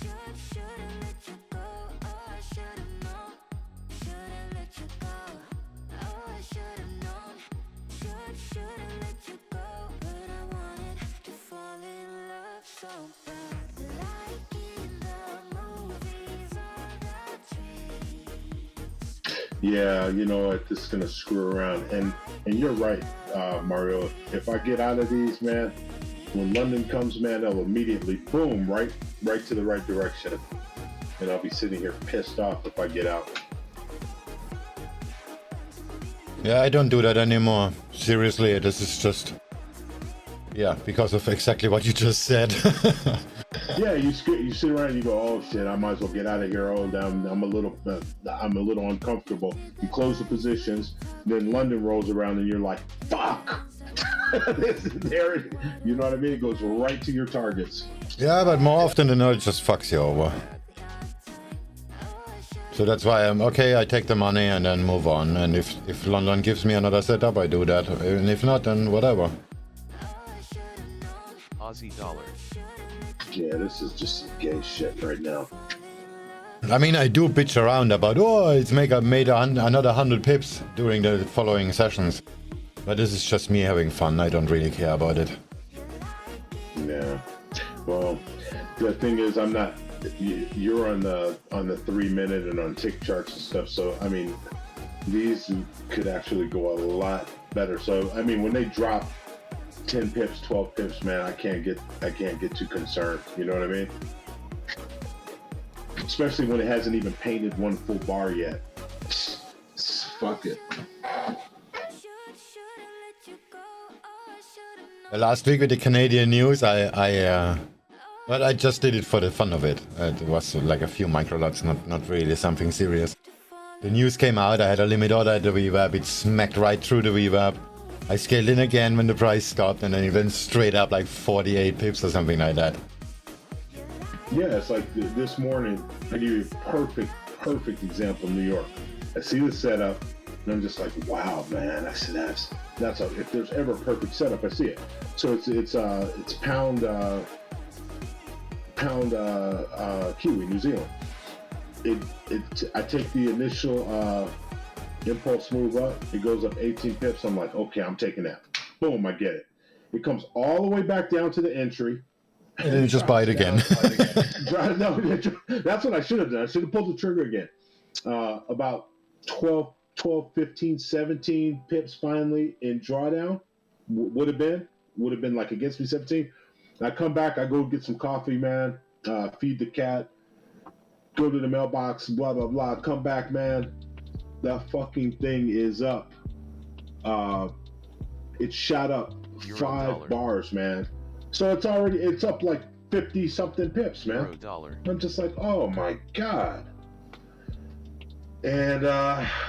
Speaker 3: Should have let you go. Oh, I should have known. Should have let you go. Oh, I should have known. Should have let you go. But I wanted to fall in love so bad. Like in the movies or the trees.
Speaker 4: Yeah, you know what? This is gonna screw around, and you're right, Mario. If I get out of these, man, when London comes, man, they'll immediately boom right to the right direction, and I'll be sitting here pissed off if I get out.
Speaker 1: Yeah, I don't do that anymore. Seriously, this is just... Yeah, because of exactly what you just said.
Speaker 4: Yeah, you sit around and you go, oh shit, I might as well get out of here. Oh, I'm a little uncomfortable. You close the positions, then London rolls around and you're like, fuck. There, you know what I mean? It goes right to your targets.
Speaker 1: Yeah, but more often than not, it just fucks you over. So that's why I'm okay. I take the money and then move on. And if London gives me another setup, I do that. And if not, then whatever.
Speaker 2: Aussie dollar.
Speaker 4: Yeah, this is just some gay shit right now.
Speaker 1: I mean, I do bitch around about, oh, it's made another 100 pips during the following sessions. But this is just me having fun. I don't really care about it.
Speaker 4: Yeah. Well, the thing is, I'm not. You're on the 3 minute and on tick charts and stuff. So I mean, these could actually go a lot better. So I mean, when they drop 10 pips, 12 pips, man, I can't get too concerned. You know what I mean? Especially when it hasn't even painted one full bar yet. Fuck it.
Speaker 1: Last week with the Canadian news, but I just did it for the fun of it. It was like a few micro lots, not really something serious. The news came out, I had a limit order at the reverb, it smacked right through the reverb. I scaled in again when the price stopped, and then it went straight up like 48 pips or something like that.
Speaker 4: Yeah, it's like this morning, I give you a perfect example, New York. I see the setup, and I'm just like, wow, man. I said, that's if there's ever a perfect setup, I see it. So it's pound Kiwi, New Zealand. I take the initial impulse move up. It goes up 18 pips. I'm like, okay, I'm taking that. Boom, I get it. It comes all the way back down to the entry.
Speaker 1: And then you just buy it again.
Speaker 4: No, that's what I should have done. I should have pulled the trigger again. About 12, 15, 17 pips finally in drawdown would have been like against me 17. I come back, I go get some coffee, man, feed the cat, go to the mailbox, blah, blah, blah. Come back, man. That fucking thing is up. It shot up $5 bars, man. So it's up like 50 something pips, man. I'm just like, oh my God. And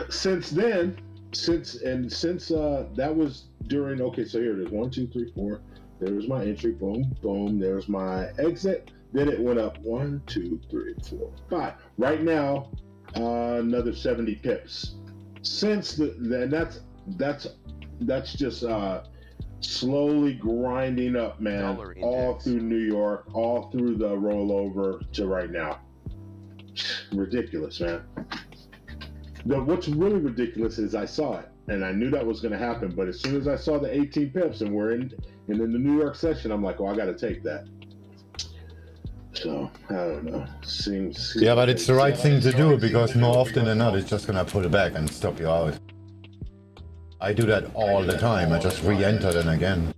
Speaker 4: since then, since that was during, okay, so here it is, 1, 2, 3, 4. There's my entry, boom, boom. There's my exit. Then it went up 1, 2, 3, 4, 5. Right now, another 70 pips. Since then, that's just slowly grinding up, man. All through New York, all through the rollover to right now. Ridiculous, man. What's really ridiculous is I saw it, and I knew that was going to happen. But as soon as I saw the 18 pips, and we're in the New York session, I'm like, oh, I got to take that. So I don't know. Seems
Speaker 1: yeah, but it's the right thing to do, because more often than not, it's just going to pull it back and stop you out. I do that all the time. I just re-enter then again.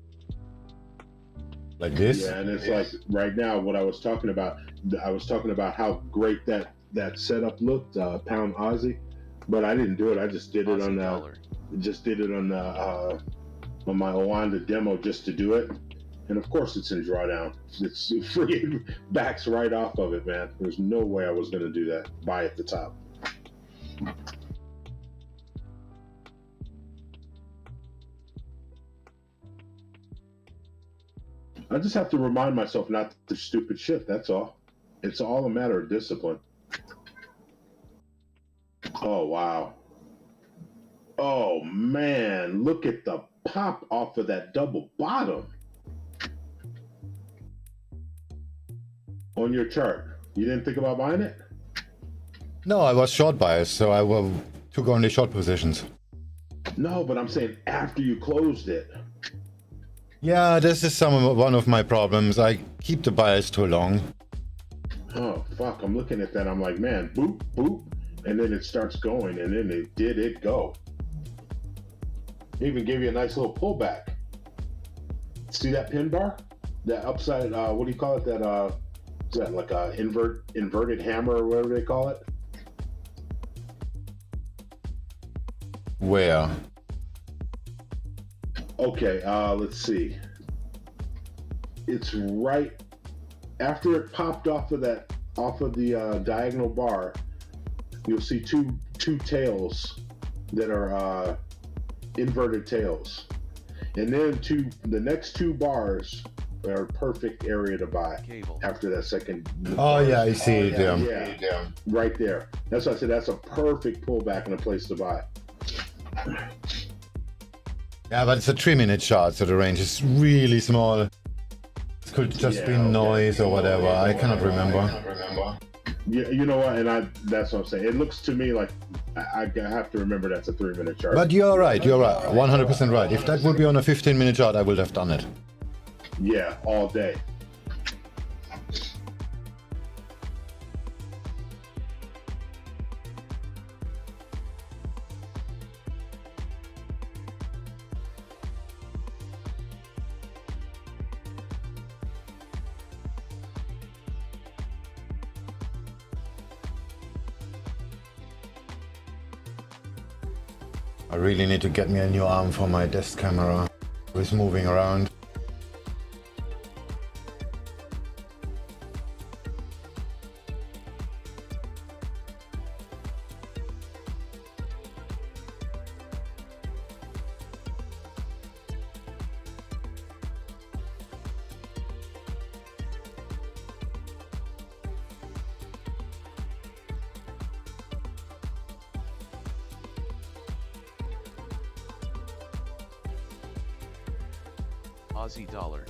Speaker 1: Like this.
Speaker 4: Yeah, and it's like right now what I was talking about how great that setup looked, pound Aussie, but I didn't do it. I just did it on my Oanda demo just to do it. And of course it's in drawdown. It's free, backs right off of it, man. There's no way I was going to do that. Buy at the top. I just have to remind myself not to do stupid shit. That's all. It's all a matter of discipline. Oh, wow. Oh, man. Look at the pop off of that double bottom. On your chart. You didn't think about buying it?
Speaker 1: No, I was short biased, so I took only short positions.
Speaker 4: No, but I'm saying after you closed it.
Speaker 1: Yeah, this is one of my problems. I keep the bias too long.
Speaker 4: Oh, fuck. I'm looking at that. I'm like, man, boop, boop. And then it starts going, and then it go. It even gave you a nice little pullback. See that pin bar? That upside, what do you call it? That, is that like a inverted hammer or whatever they call it?
Speaker 1: Where?
Speaker 4: Okay, let's see. It's right after it popped off of the diagonal bar, you'll see two tails that are inverted tails, and then the next two bars are perfect area to buy
Speaker 2: Cable.
Speaker 4: after that second.
Speaker 1: Oh yeah, I see it. Yeah.
Speaker 4: Yeah, right there. That's why I said that's a perfect pullback and a place to buy.
Speaker 1: Yeah, but it's a 3-minute shot, so the range is really small. It could just be noise or whatever. I cannot remember.
Speaker 4: Yeah, you know what? And that's what I'm saying. It looks to me like I have to remember that's a 3-minute chart.
Speaker 1: But you're right. 100% right. If that would be on a 15-minute chart, I would have done it.
Speaker 4: Yeah, all day.
Speaker 1: I really need to get me a new arm for my desk camera. It's moving around.
Speaker 2: Aussie dollar.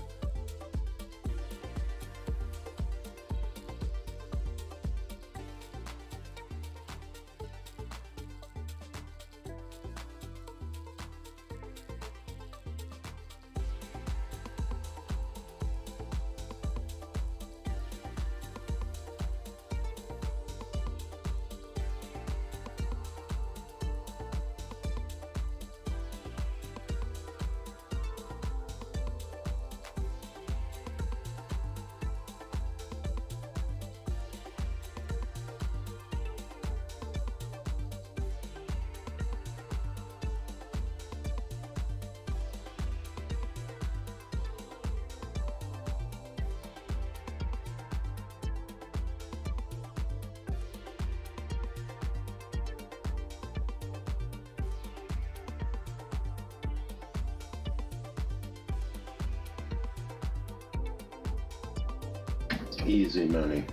Speaker 4: Easy money.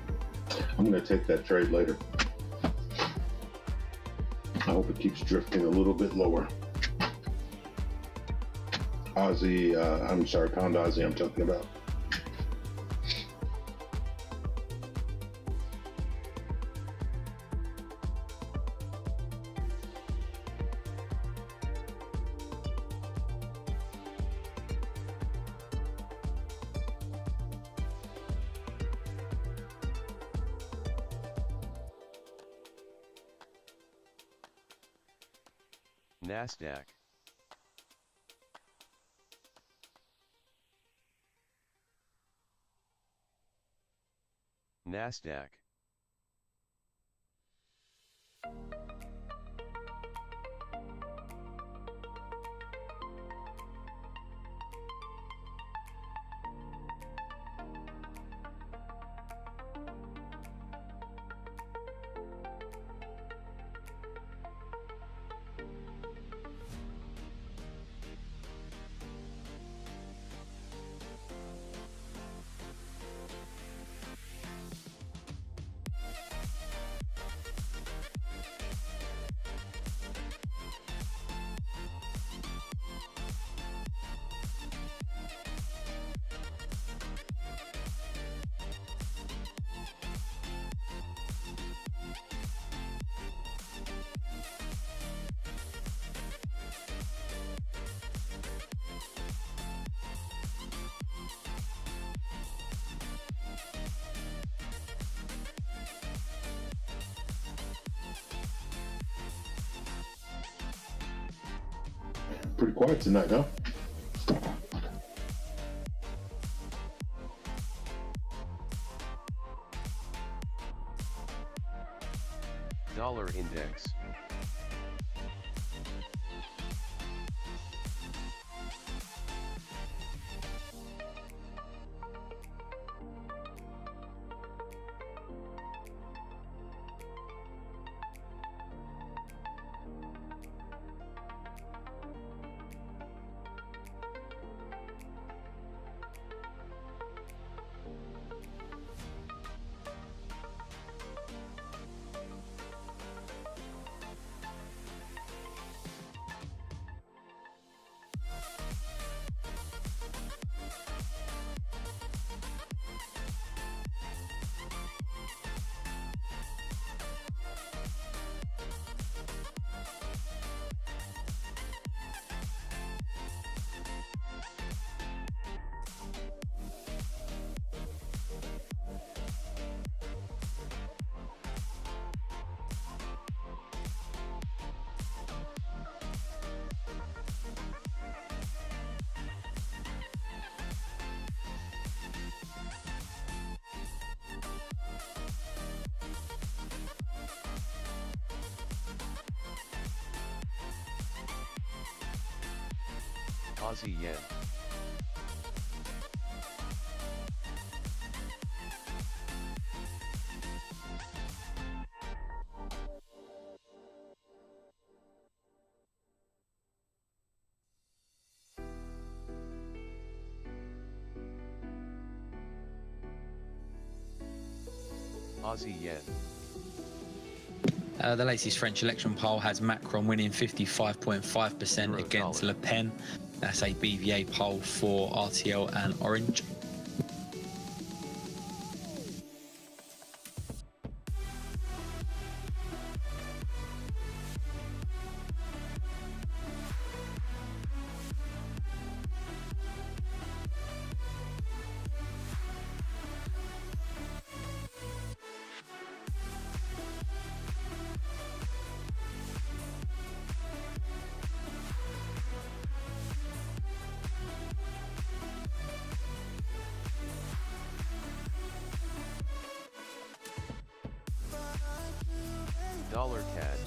Speaker 4: I'm gonna take that trade later. I hope it keeps drifting a little bit lower. Pound Aussie I'm talking about.
Speaker 2: NASDAQ. NASDAQ.
Speaker 4: Pretty quiet tonight, huh?
Speaker 2: Dollar index. Aussie yen. Aussie yen.
Speaker 6: The latest French election poll has Macron winning 55.5% against Le Pen. That's a BVA poll for RTL and Orange.
Speaker 2: Dollar CAD.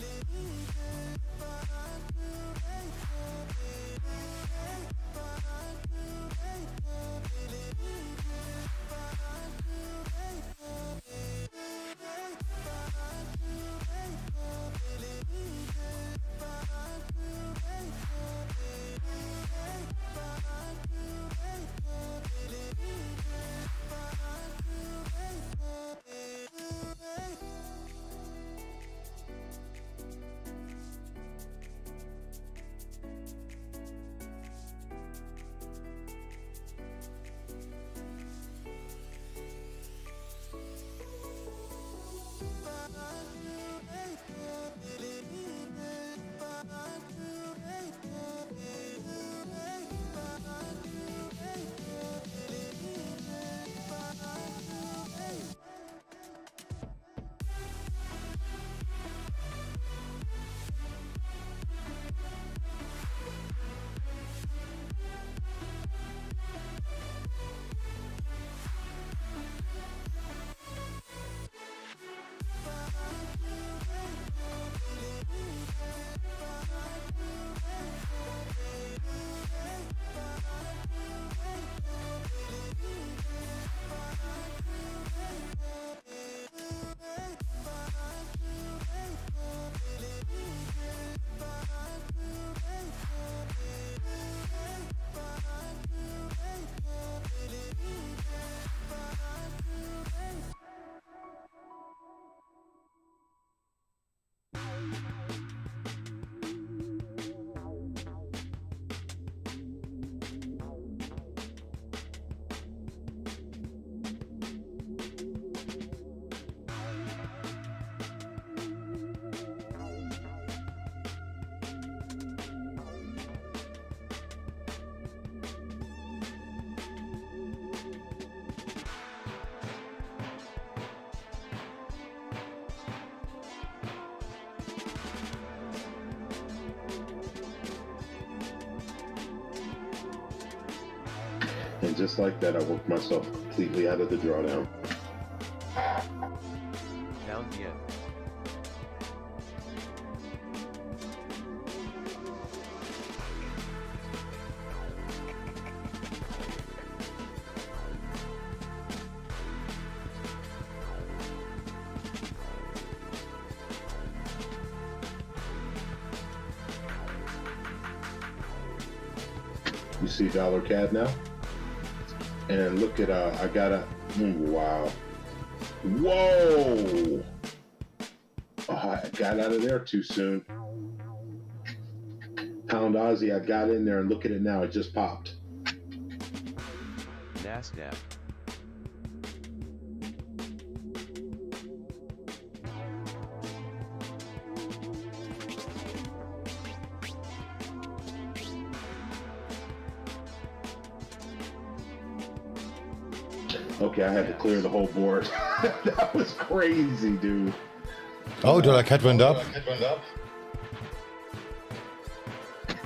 Speaker 4: And just like that, I worked myself completely out of the drawdown.
Speaker 2: Pound yen.
Speaker 4: You see dollar CAD now? And look at, I got a, wow. Whoa! Oh, I got out of there too soon. Pound Aussie, I got in there and look at it now, it just popped.
Speaker 2: NASDAQ.
Speaker 4: Okay, I had to clear the whole board. That was crazy, dude.
Speaker 1: Oh, dollar CAD went up.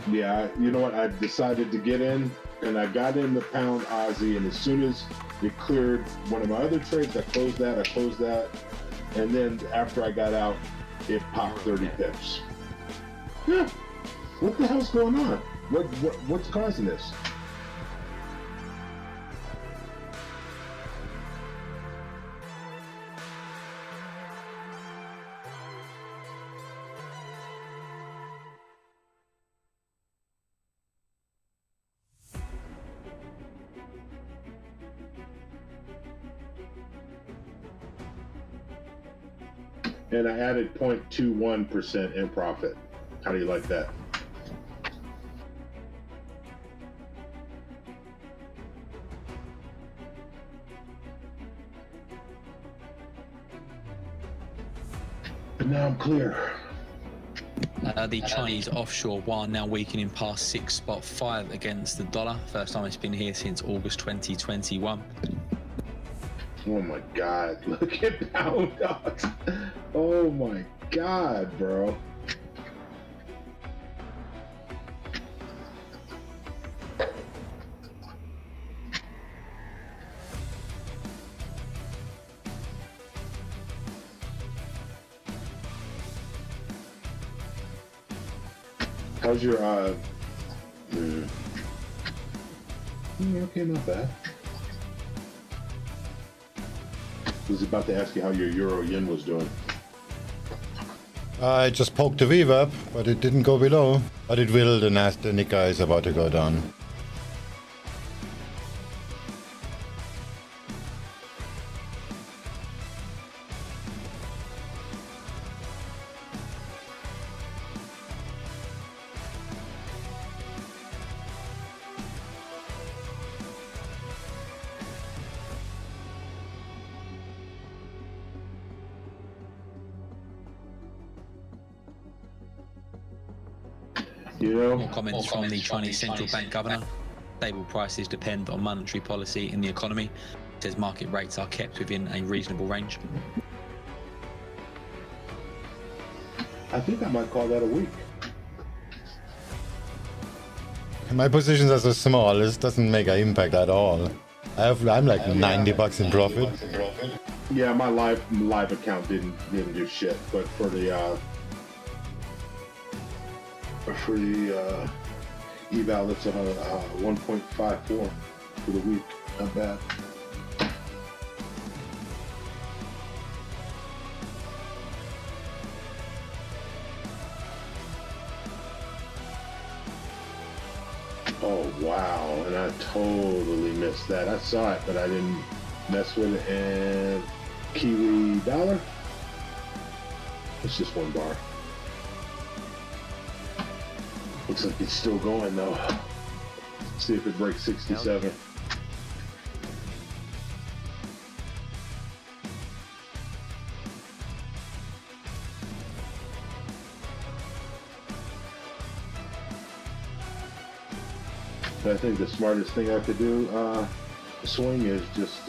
Speaker 4: Yeah, you know what? I decided to get in, and I got in the pound Aussie, and as soon as it cleared one of my other trades, I closed that, and then after I got out, it popped 30 pips. Yeah, what the hell's going on? What's causing this? And I added 0.21% in profit. How do you like that? And now I'm clear.
Speaker 6: The Chinese offshore yuan now weakening past 6.5 against the dollar. First time it's been here since August 2021.
Speaker 4: Oh my God, look at pound dogs. Oh my God, bro. How's your, okay, not bad. I was about to ask you how your euro yen was doing.
Speaker 1: I just poked the weave up, but it didn't go below. But it will, the Nikkei is about to go down.
Speaker 4: You know,
Speaker 6: More comments from the Chinese central bank governor. Stable prices depend on monetary policy in the economy. It says market rates are kept within a reasonable range.
Speaker 4: I think I might call that a week.
Speaker 1: My positions are so small, this doesn't make an impact at all. I'm like 90 bucks in profit.
Speaker 4: Yeah, my live account didn't do shit, but for the eval, it's 1.54 for the week. Not bad. Oh wow, and I totally missed that. I saw it, but I didn't mess with it. And Kiwi dollar, it's just one bar. Looks like it's still going though. See if it breaks 67. But I think the smartest thing I could do, swing, is just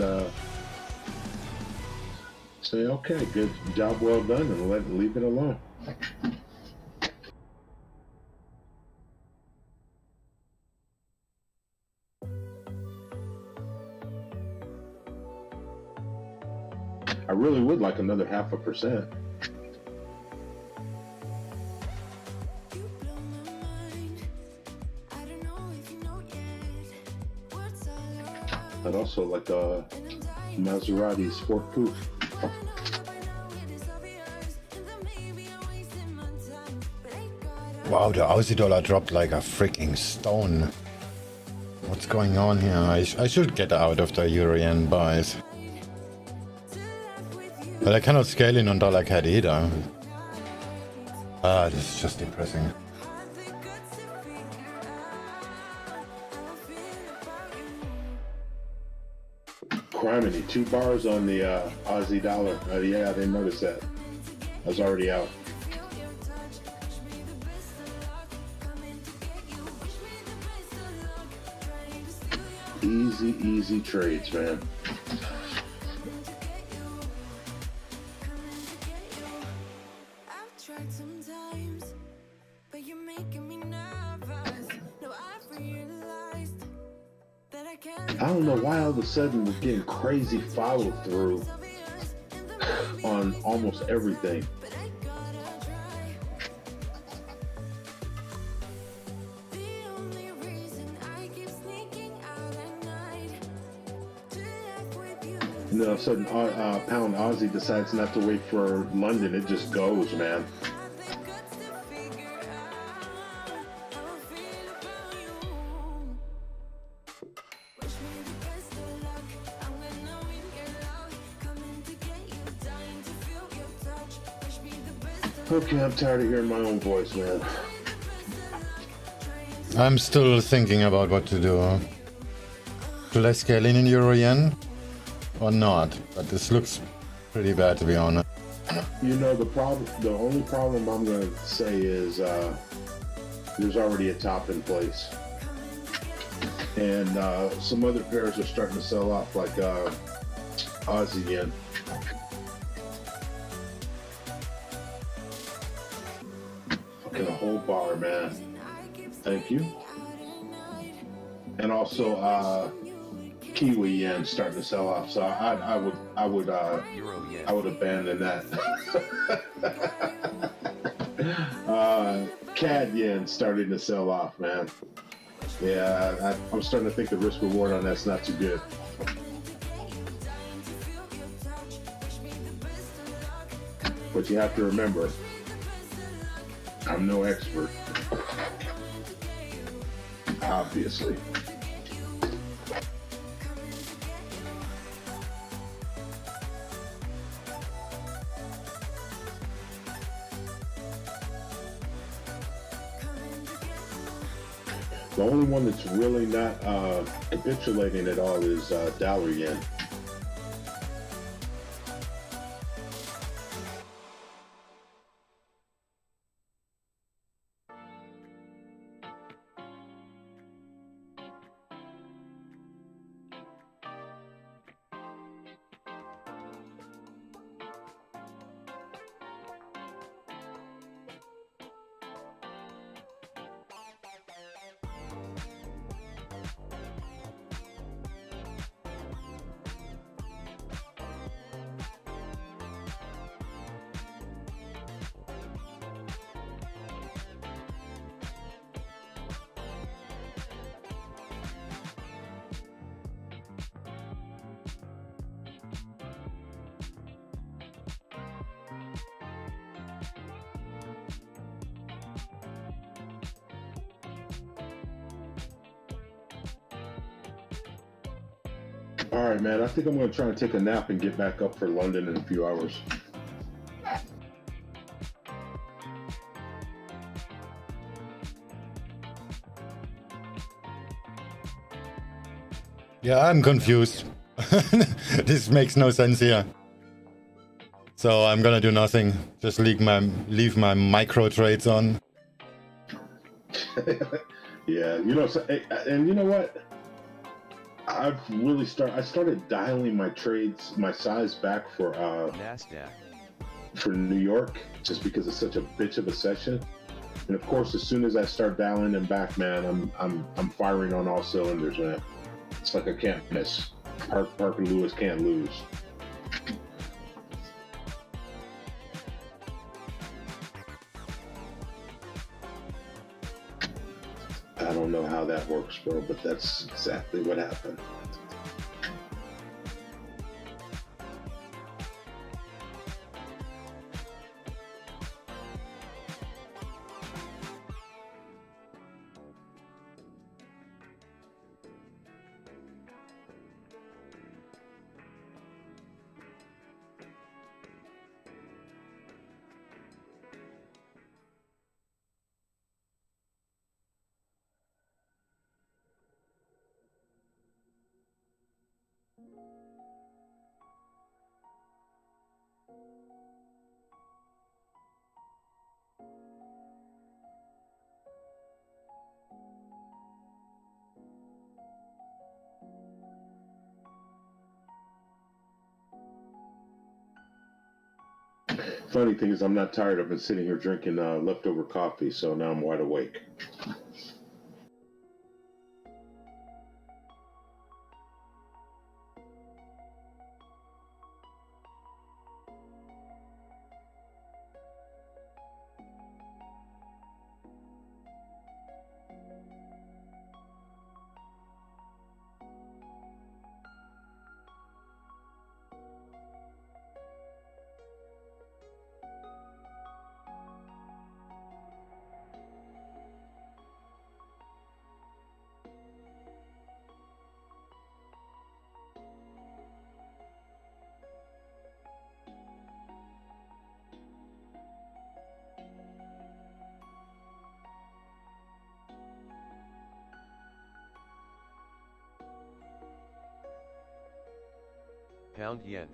Speaker 4: say, okay, good job, well done, and leave it alone. I really would like another 0.5%.
Speaker 3: You blow my mind. I don't know if you know yet. What's all around?
Speaker 4: I'd also like a
Speaker 3: And I'm dying.
Speaker 4: Maserati Sport Coupe.
Speaker 3: I know by now it is obvious. And then maybe I'm wasting my time. But I gotta
Speaker 1: Wow, the Aussie dollar dropped like a freaking stone. What's going on here? I should get out of the euro yen buys. But I cannot scale in on dollar CAD either. Ah, this is just depressing.
Speaker 4: Criminy, 2 bars on the Aussie dollar. Yeah, I didn't notice that. I was already out. Easy trades, man.
Speaker 3: I've tried sometimes, but you're making me nervous. No, I've realized that I can't.
Speaker 4: I don't know why all of a sudden we're getting crazy follow through on almost everything.
Speaker 3: But I gotta try. The only
Speaker 4: all of a sudden, pound Aussie decides not to wait for London. It just goes, man. Okay, I'm tired of hearing my own voice, man.
Speaker 1: I'm still thinking about what to do. Should I scale in Euro Yen or not? But this looks pretty bad, to be honest.
Speaker 4: You know, the only problem I'm going to say is there's already a top in place. And some other pairs are starting to sell off, like Aussie Yen. Fucking a whole bar, man. Thank you. And also Kiwi Yen starting to sell off, so I would
Speaker 2: Euro yen.
Speaker 4: I would abandon that. CAD Yen starting to sell off, man. Yeah, I'm starting to think the risk reward on that's not too good. But you have to remember, I'm no expert. Obviously. The only one that's really not capitulating at all is dollar yen. All right, man. I think I'm going to try and take a nap and get back up for London in a few hours.
Speaker 1: Yeah, I'm confused. This makes no sense here. So I'm gonna do nothing. Just leave my micro trades on.
Speaker 4: Yeah, you know, and you know what? I started dialing my trades, my size back for
Speaker 2: NASDAQ.
Speaker 4: New York, just because it's such a bitch of a session. And of course, as soon as I start dialing them back, man, I'm firing on all cylinders, man. It's like I can't miss. Parker Lewis can't lose. I don't know how that works, bro, but that's exactly what happened. Funny thing is, I'm not tired. I've been sitting here drinking leftover coffee, so now I'm wide awake.
Speaker 2: Pound yen.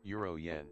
Speaker 2: Euro yen.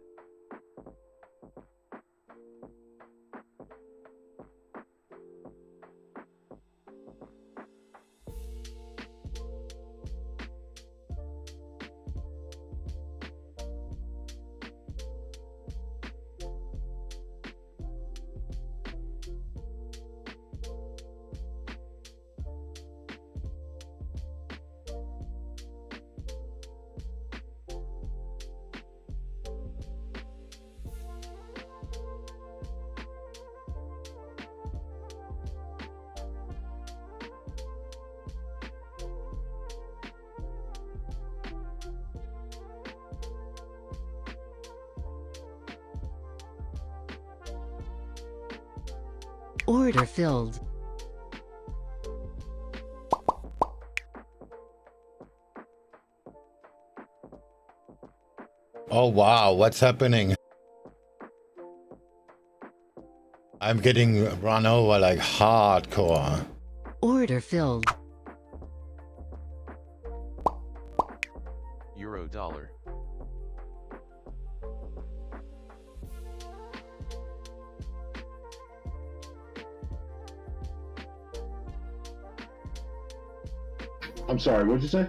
Speaker 5: Order filled.
Speaker 1: Oh wow, what's happening? I'm getting run over like hardcore.
Speaker 5: Order filled.
Speaker 2: Euro dollar.
Speaker 4: I'm sorry, what'd you say?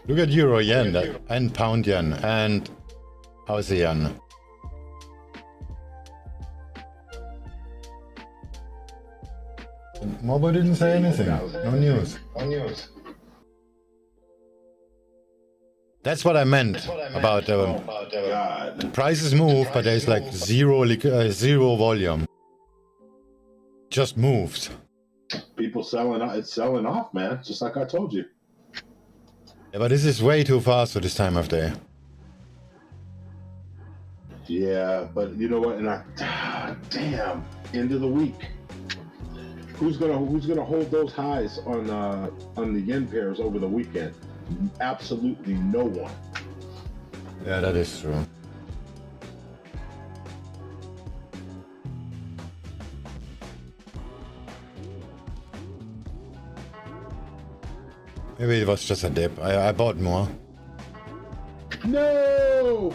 Speaker 1: Look at Euro yen and pound yen and Aussie yen. Mobo didn't say anything. No news. That's what I meant about
Speaker 4: God.
Speaker 1: the prices move, but there's like zero volume. just moved.
Speaker 4: People selling, it's selling off, man. Just like I told you.
Speaker 1: Yeah, but this is way too fast for this time of day.
Speaker 4: Yeah, but you know what? And damn, end of the week. Who's gonna hold those highs on the yen pairs over the weekend? Absolutely no one.
Speaker 1: Yeah, that is true. Maybe it was just a dip. I bought more.
Speaker 4: No.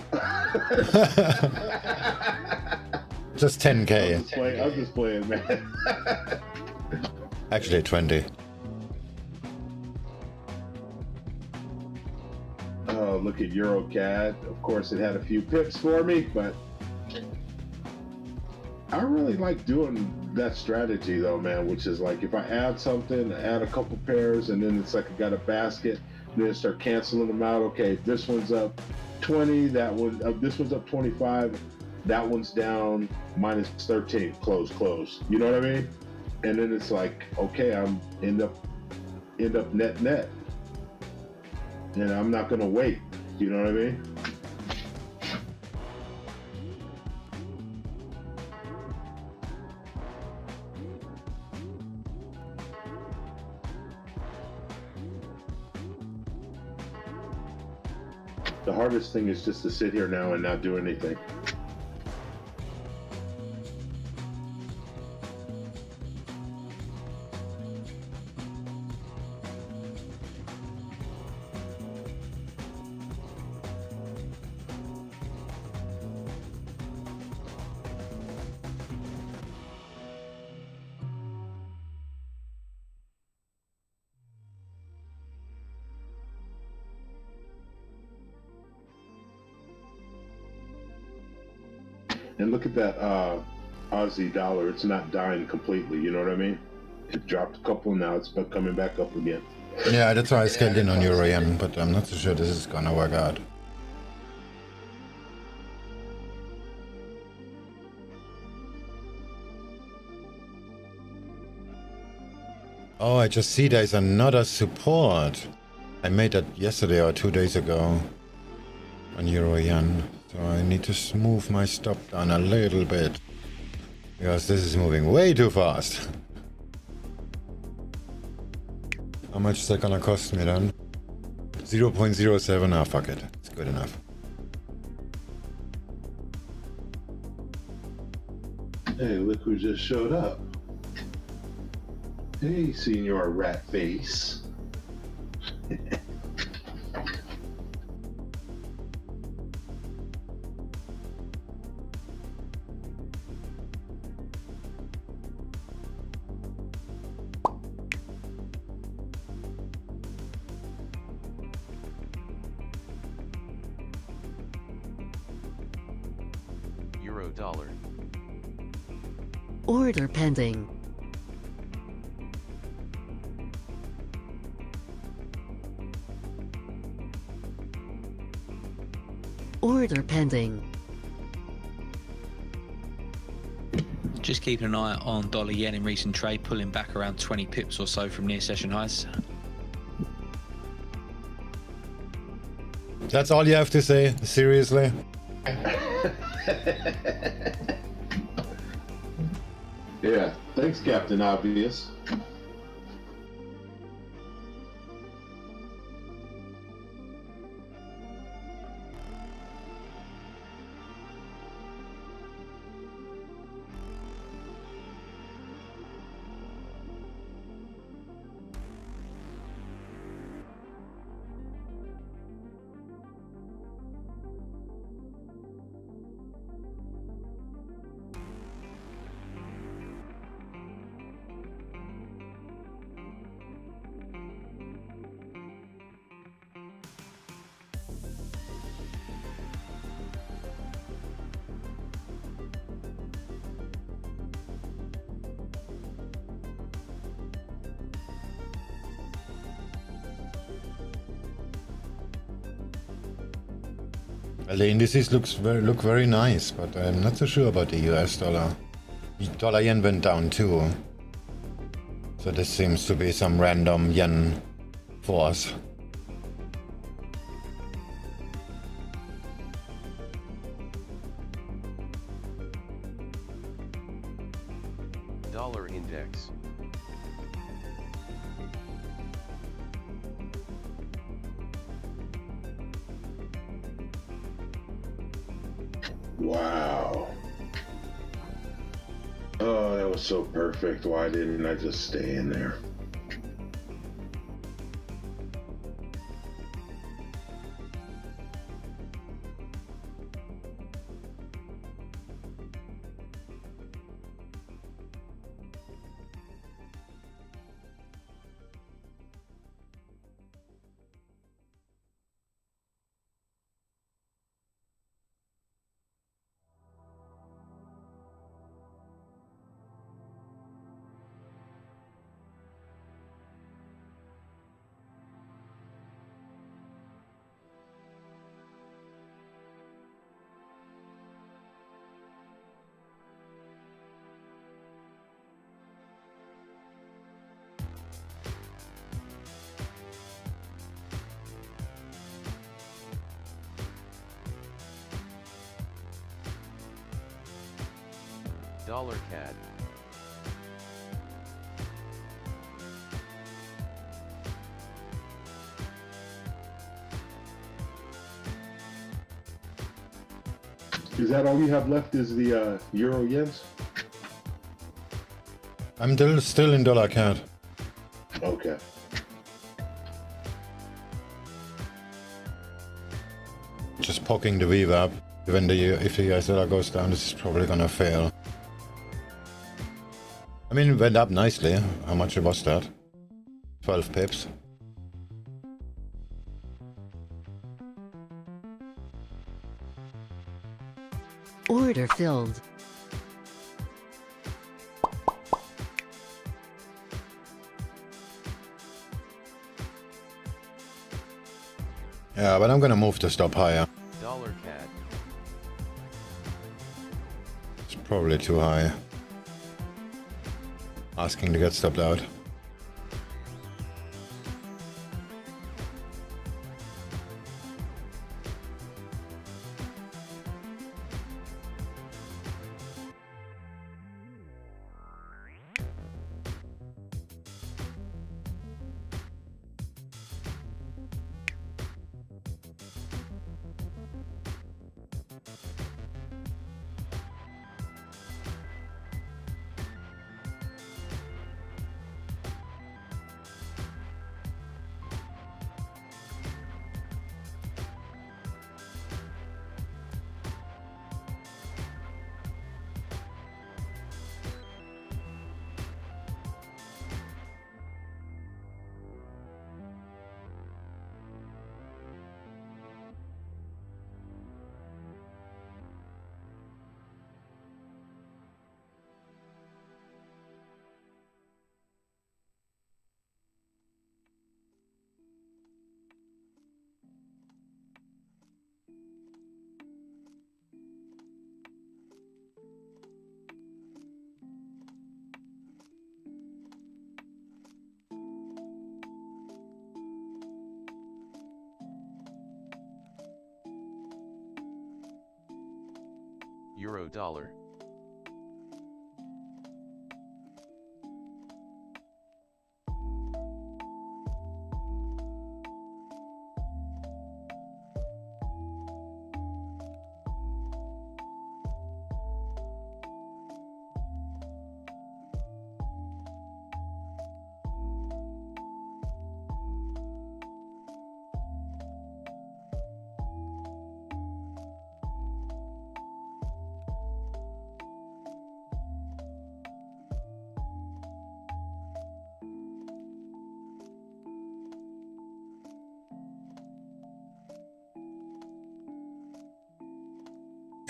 Speaker 1: Just 10k.
Speaker 4: I'm just playing, man.
Speaker 1: Actually 20.
Speaker 4: Oh, look at EURJPY. Of course, it had a few pips for me, but I really like doing that strategy though, man, which is like if I add something, add a couple pairs, and then it's like I got a basket, and then start canceling them out. Okay, this one's up 20, that one, this one's up 25, that one's down minus 13, close. You know what I mean? And then it's like, okay, I'm end up net, and I'm not gonna wait. You know what I mean? The hardest thing is just to sit here now and not do anything. And look at that Aussie dollar. It's not dying completely. You know what I mean? It dropped a couple, now it's coming back up again.
Speaker 1: Yeah, that's why I scaled in on EURJPY, but I'm not so sure this is gonna work out. Oh, I just see there's another support. I made that yesterday or 2 days ago on EURJPY. So I need to smooth my stop down a little bit, because this is moving way too fast. How much is that gonna cost me then? 0.07, ah, fuck it, it's good enough.
Speaker 4: Hey, look who just showed up. Hey, Senor Rat Face.
Speaker 2: Euro dollar.
Speaker 5: Order pending. Order pending.
Speaker 6: Just keeping an eye on dollar yen in recent trade, pulling back around 20 pips or so from near session highs.
Speaker 1: That's all you have to say? Seriously?
Speaker 4: Yeah, thanks, Captain Obvious.
Speaker 1: Well, the indices look very nice, but I'm not so sure about the US dollar. Dollar yen went down too. So this seems to be some random yen force.
Speaker 2: Dollar index.
Speaker 4: Wow. Oh, that was so perfect. Why didn't I just stay in there?
Speaker 2: Dollar CAD.
Speaker 4: Is that all we have left is the Euro Yens?
Speaker 1: I'm still in dollar CAD.
Speaker 4: Okay.
Speaker 1: Just poking the weave up. Even if the US dollar goes down, this is probably gonna fail. I mean, it went up nicely. How much was that? 12 pips.
Speaker 5: Order filled.
Speaker 1: Yeah, but I'm gonna move the stop higher.
Speaker 2: Dollar CAD.
Speaker 1: It's probably too high. Asking to get stopped out.
Speaker 2: Euro dollar.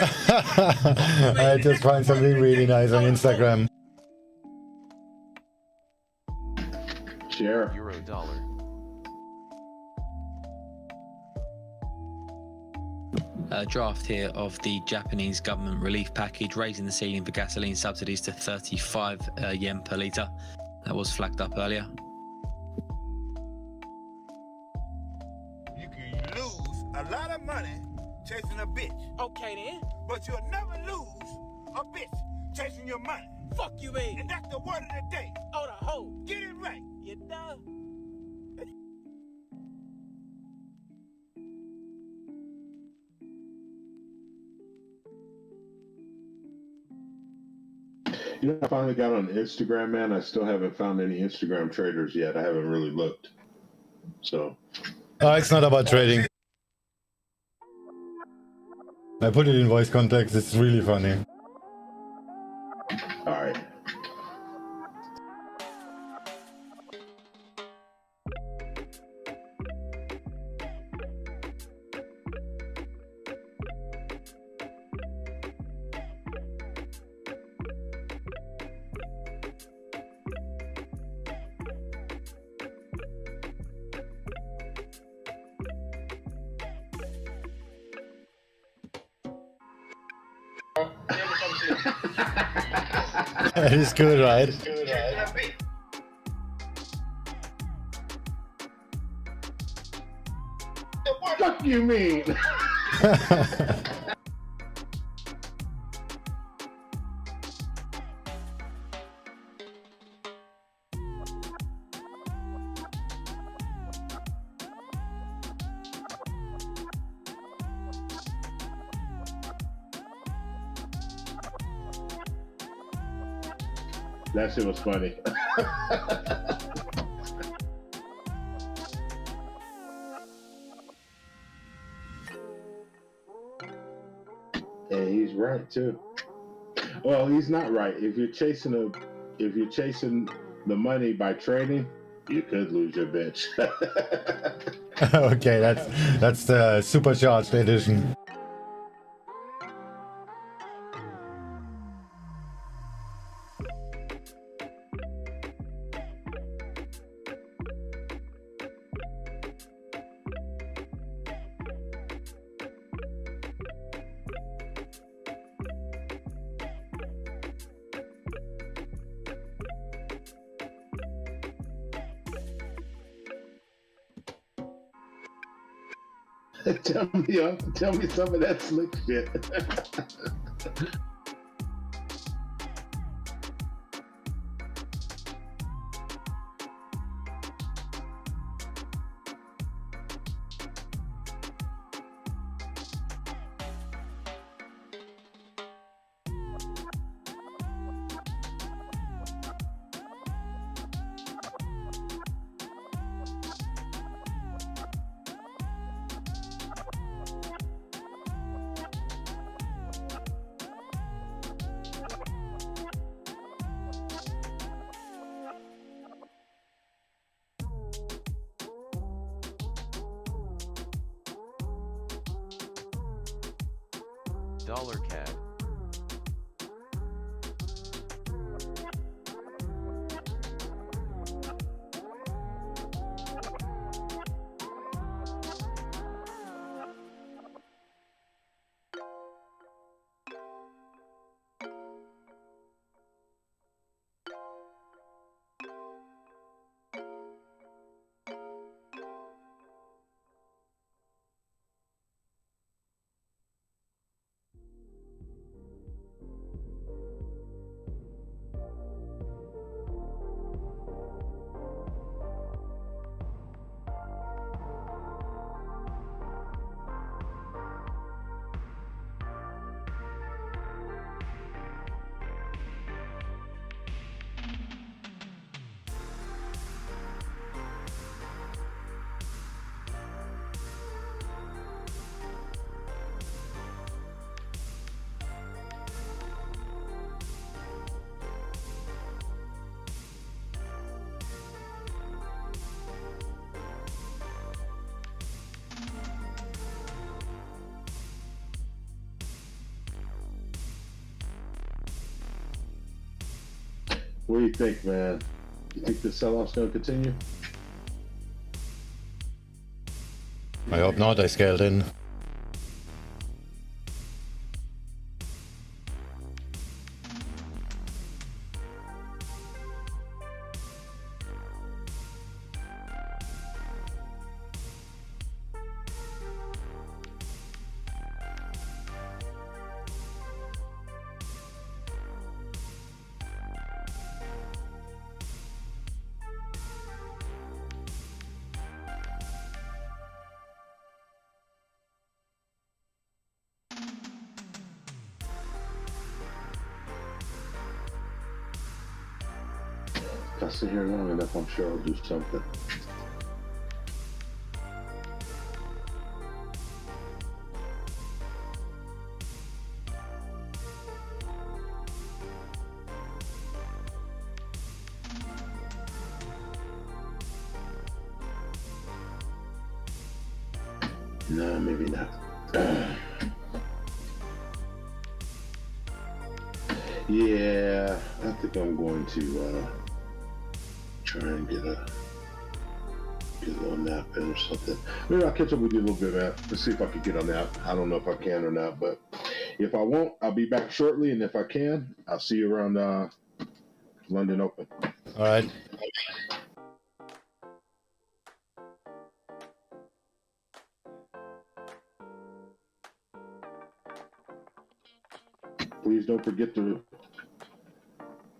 Speaker 1: I just find something really nice on Instagram.
Speaker 4: Share.
Speaker 2: Euro dollar.
Speaker 6: Draft here of the Japanese government relief package, raising the ceiling for gasoline subsidies to 35 yen per litre. That was flagged up earlier.
Speaker 7: You can lose a lot of money chasing a bitch. Okay then. But you'll never lose a bitch chasing your money. Fuck you, man. And that's the word of the day. Oh, the hoe. Get it right. You done.
Speaker 4: You know, I finally got on Instagram, man. I still haven't found any Instagram traders yet. I haven't really looked. So.
Speaker 1: It's not about trading. I put it in voice context. It's really funny.
Speaker 4: All right.
Speaker 1: That is good, right?
Speaker 4: What the fuck you mean? That shit was funny. And he's right too. Well, he's not right. If you're chasing the money by trading, you could lose your bitch.
Speaker 1: Okay, that's the supercharged edition.
Speaker 4: Tell me some of that slick shit.
Speaker 2: $CAD.
Speaker 4: What do you think, man? You think the sell-off's going to continue?
Speaker 1: I hope not. I scaled in.
Speaker 4: If I sit here long enough, I'm sure I'll do something. No, maybe not. Yeah, I think I'm going to try and get a little nap in or something. Maybe I'll catch up with you a little bit, man. Let's see if I can get a nap. I don't know if I can or not, but if I won't, I'll be back shortly. And if I can, I'll see you around London Open.
Speaker 1: All right.
Speaker 4: Please don't forget to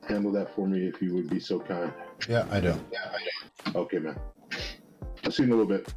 Speaker 4: handle that for me if you would be so kind.
Speaker 1: Yeah, I do.
Speaker 4: Okay, man. I'll see you in a little bit.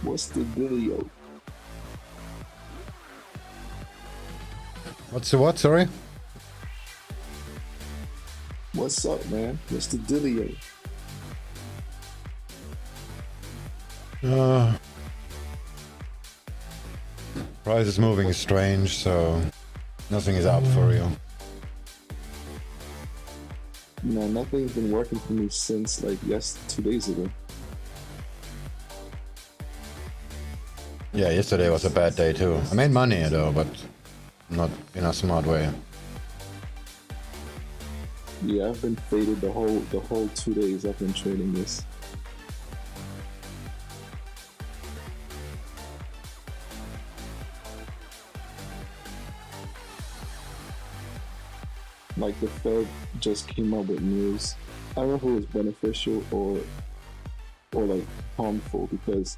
Speaker 8: What's the dealio?
Speaker 1: What's the what? Sorry.
Speaker 8: What's up, man? What's the dealio?
Speaker 1: Price is moving strange, so nothing is up for you.
Speaker 8: No, nothing's been working for me since like 2 days ago.
Speaker 1: Yeah, yesterday was a bad day too. I made money though, but not in a smart way.
Speaker 8: Yeah, I've been faded the whole 2 days I've been trading this. Like the Fed just came up with news. I don't know if it was beneficial or like harmful, because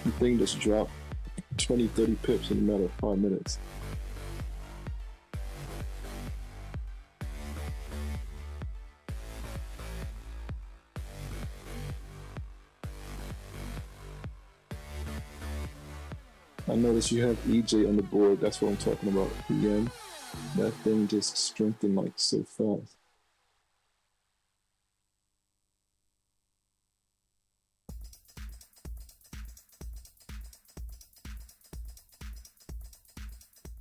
Speaker 8: the thing just dropped 20-30 pips in a matter of 5 minutes. I noticed you have EJ on the board. That's what I'm talking about. The yen. That thing just strengthened like so fast.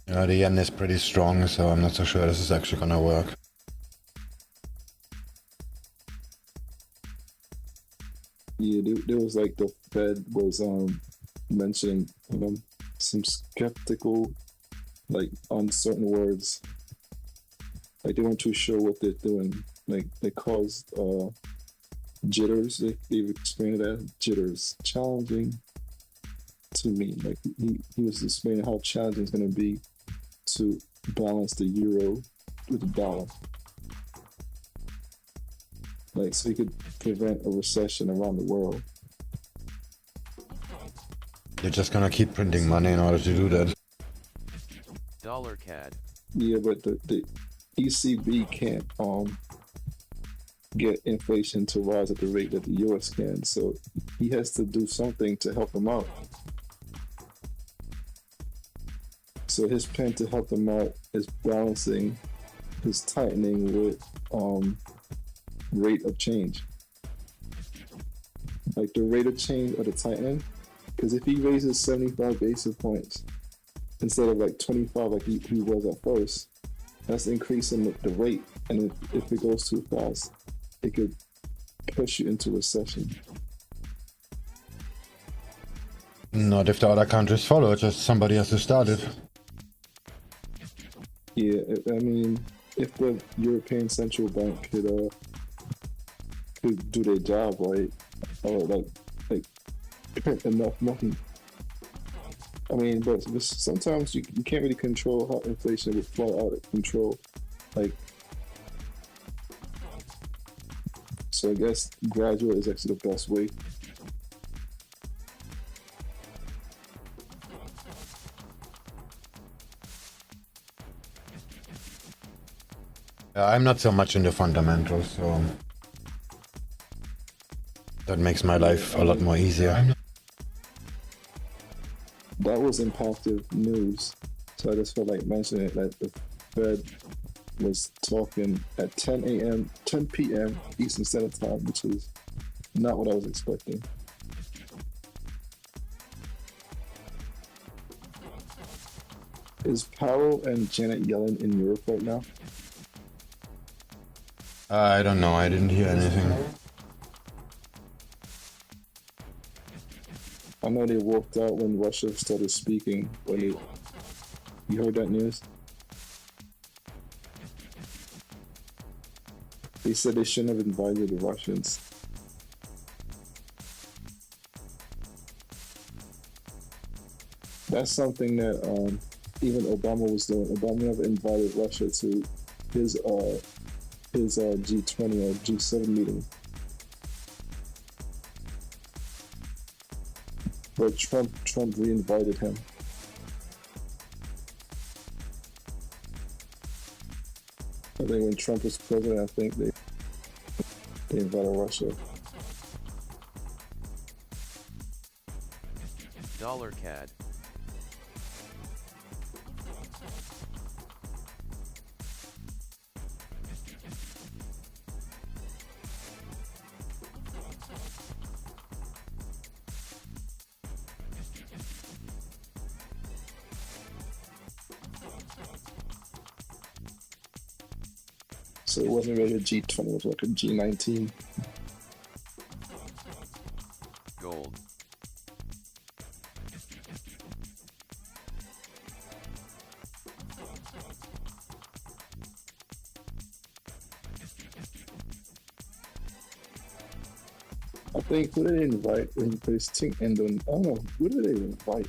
Speaker 1: The yen is pretty strong, so I'm not so sure this is actually gonna work.
Speaker 8: Yeah, there was like the Fed was mentioning some skeptical, like uncertain words. Like they weren't too sure what they're doing. Like they caused jitters. They've explained it as jitters. Challenging to me. Like he was explaining how challenging it's going to be to balance the euro with the dollar. Like so he could prevent a recession around the world.
Speaker 1: They're just gonna keep printing money in order to do that.
Speaker 2: Dollar CAD.
Speaker 8: Yeah, but the ECB can't get inflation to rise at the rate that the US can, so he has to do something to help them out. So his plan to help them out is balancing his tightening with rate of change. Like the rate of change of the tightening, because if he raises 75 basis points instead of like 25 like he was at first, that's increasing the rate, and if it goes too fast, it could push you into recession.
Speaker 1: Not if the other countries follow, just somebody has to start it.
Speaker 8: Yeah, I mean, if the European Central Bank could do their job right, or like print enough money. I mean, but sometimes you can't really control how inflation would fly out of control. Like, so I guess gradual is actually the best way.
Speaker 1: I'm not so much into fundamentals, so that makes my life a lot more easier.
Speaker 8: That was impactful news, so I just felt like mentioning it. That the Fed was talking at 10 p.m. Eastern Standard Time, which is not what I was expecting. Is Powell and Janet Yellen in Europe right now?
Speaker 1: I don't know, I didn't hear anything.
Speaker 8: I know they walked out when Russia started speaking. You heard that news? They said they shouldn't have invited the Russians. That's something that even Obama was doing. Obama never invited Russia to his G20 or G7 meeting. But Trump re-invited him. I think when Trump was president, I think they invited Russia.
Speaker 2: Dollar CAD.
Speaker 8: So it wasn't really a G20, it was like a G19.
Speaker 2: Gold.
Speaker 8: think who did they invite in this thing? And then I don't know who did they invite.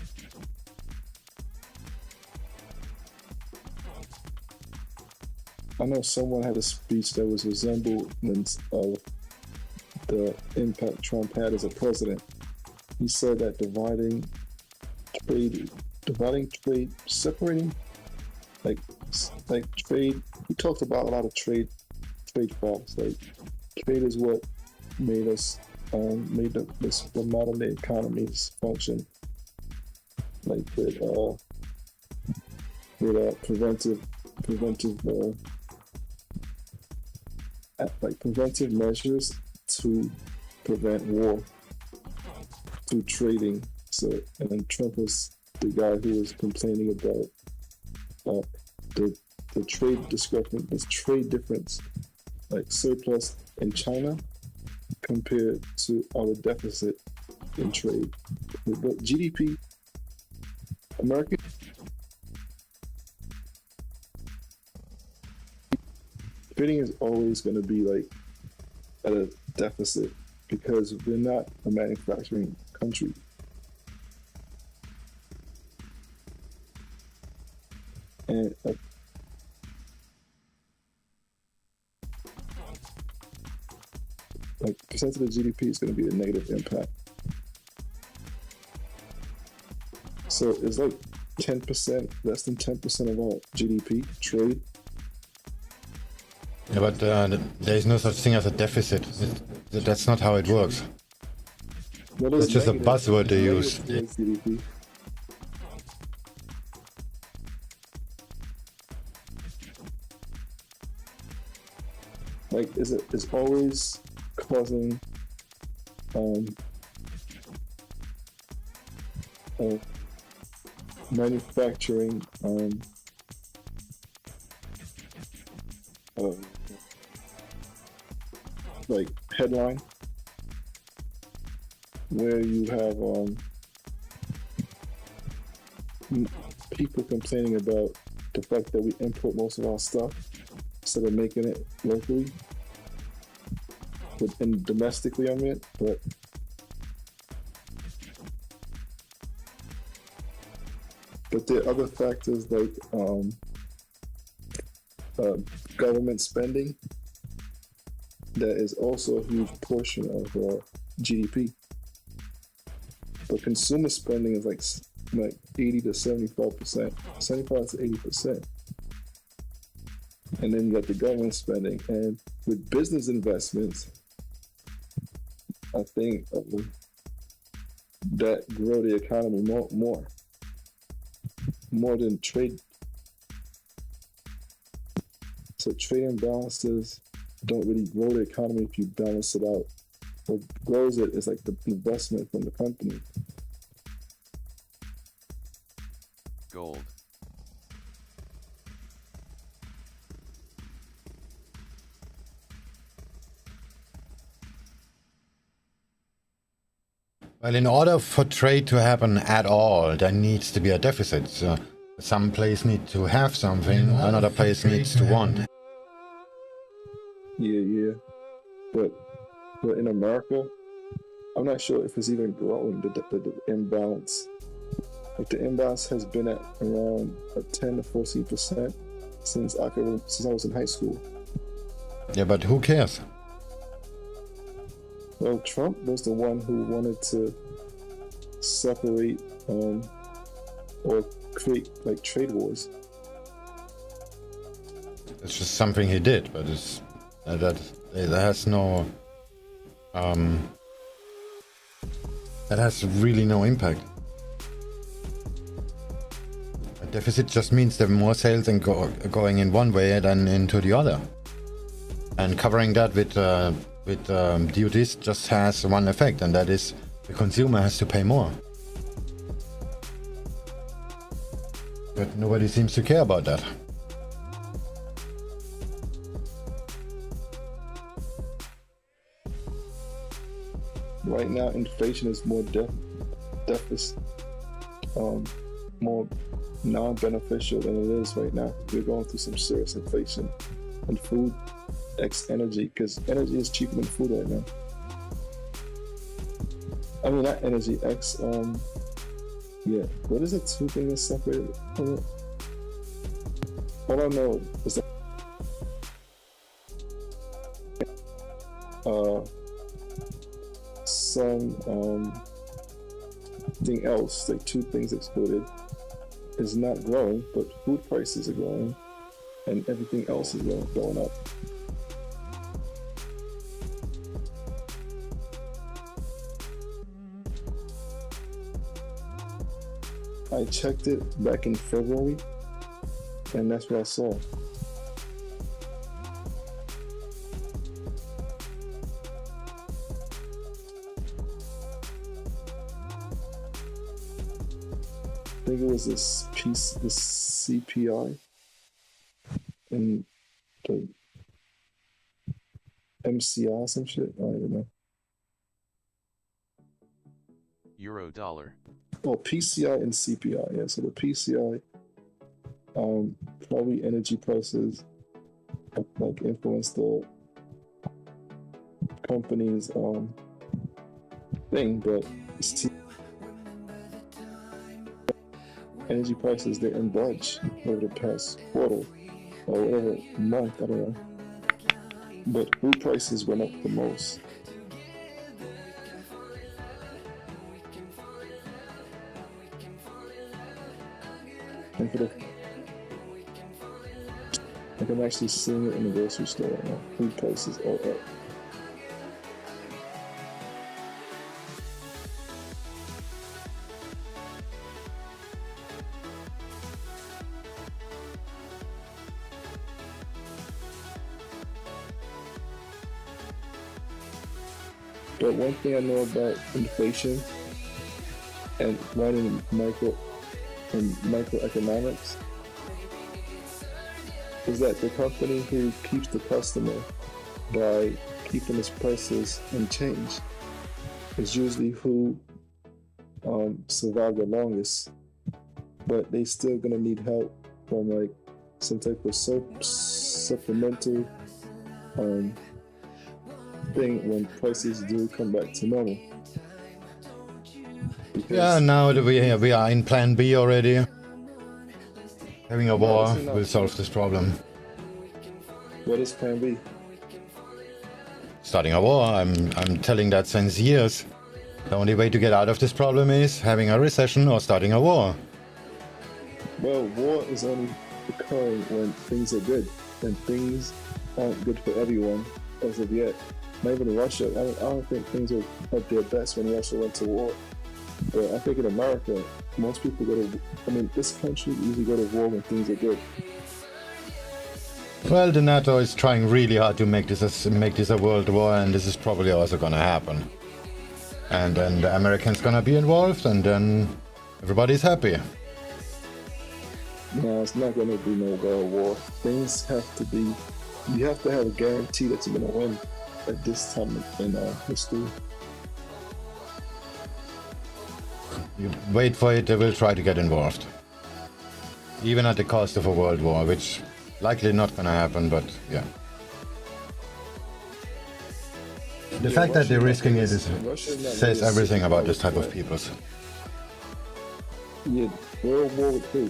Speaker 8: I know someone had a speech that was resemblance of the impact Trump had as a president. He said that dividing trade, separating, like trade. He talked about a lot of trade facts. Like trade is what made us, made the modern day economies function. Like with preventive measures to prevent war through trading. So, and then Trump was the guy who was complaining about the trade discrepancy, this trade difference, like surplus in China compared to our deficit in trade. But GDP, American trading is always going to be like at a deficit because we're not a manufacturing country. And like percentage of GDP is going to be a negative impact. So it's like 10%, less than 10% of our GDP trade.
Speaker 1: Yeah, but there is no such thing as a deficit. That's not how it works. That's just a buzzword they use.
Speaker 8: GDP. Like, it's always causing manufacturing like headline where you have people complaining about the fact that we import most of our stuff instead of making it locally and domestically, I mean, but there are other factors like government spending that is also a huge portion of GDP. But consumer spending is like 80 to 75%, 75 to 80%. And then you got the government spending. And with business investments, I think that grow the economy more than trade. So trade imbalances don't really grow the economy if you balance it out. What grows it is like the investment from the company.
Speaker 2: Gold.
Speaker 1: Well, in order for trade to happen at all, there needs to be a deficit. So some place needs to have something, another place needs to want.
Speaker 8: Yeah. But in America, I'm not sure if it's even growing, the imbalance. Like the imbalance has been at around 10 to 14% since I was in high school.
Speaker 1: Yeah, but who cares?
Speaker 8: Well, Trump was the one who wanted to separate or create like trade wars.
Speaker 1: It's just something he did, but it's that has no that has really no impact. A deficit just means there are more sales and going in one way than into the other, and covering that with duties just has one effect, and that is the consumer has to pay more. But nobody seems to care about that.
Speaker 8: Right now, inflation is more deficit, more non-beneficial than it is right now. We're going through some serious inflation in food, energy, because energy is cheaper than food right now. I mean, not Energy X. Yeah. What is the two things that's separated from it? All I know is that some thing else, like two things excluded, is not growing, but food prices are growing, and everything else is going up. I checked it back in February, and that's what I saw. I think it was this piece, the CPI, and the MCI, some shit. I don't even know.
Speaker 2: Euro dollar.
Speaker 8: Well, PCI and CPI. Yeah, so the PCI, probably energy prices, like influence the company's thing, but it's energy prices didn't budge over the past quarter or whatever month, I don't know. But food prices went up the most. And for the, like I'm actually seeing it in the grocery store right now. Food prices are up. But one thing I know about inflation and learning microeconomics is that the company who keeps the customer by keeping its prices unchanged is usually who survive the longest, but they still gonna need help from like some type of supplemental thing when prices do come back to normal.
Speaker 1: Yeah, now that we are in Plan B already. Having a war will solve this problem.
Speaker 8: What is Plan B?
Speaker 1: Starting a war. I'm telling that since years. The only way to get out of this problem is having a recession or starting a war.
Speaker 8: Well, war is only occurring when things are good, and things aren't good for everyone as of yet. Not even Russia. I don't think things were at their best when Russia went to war. But I think in America, most people go to, this country usually go to war when things are good.
Speaker 1: Well, the NATO is trying really hard to make this a world war, and this is probably also gonna happen. And then the Americans gonna be involved, and then everybody's happy.
Speaker 8: No, it's not gonna be no world war. Things have to be, you have to have a guarantee that you're gonna win at this time in history.
Speaker 1: You wait for it, they will try to get involved. Even at the cost of a world war, which likely not gonna happen, but yeah. The fact that they're risking it says everything about this type of peoples.
Speaker 8: Yeah, World War with who?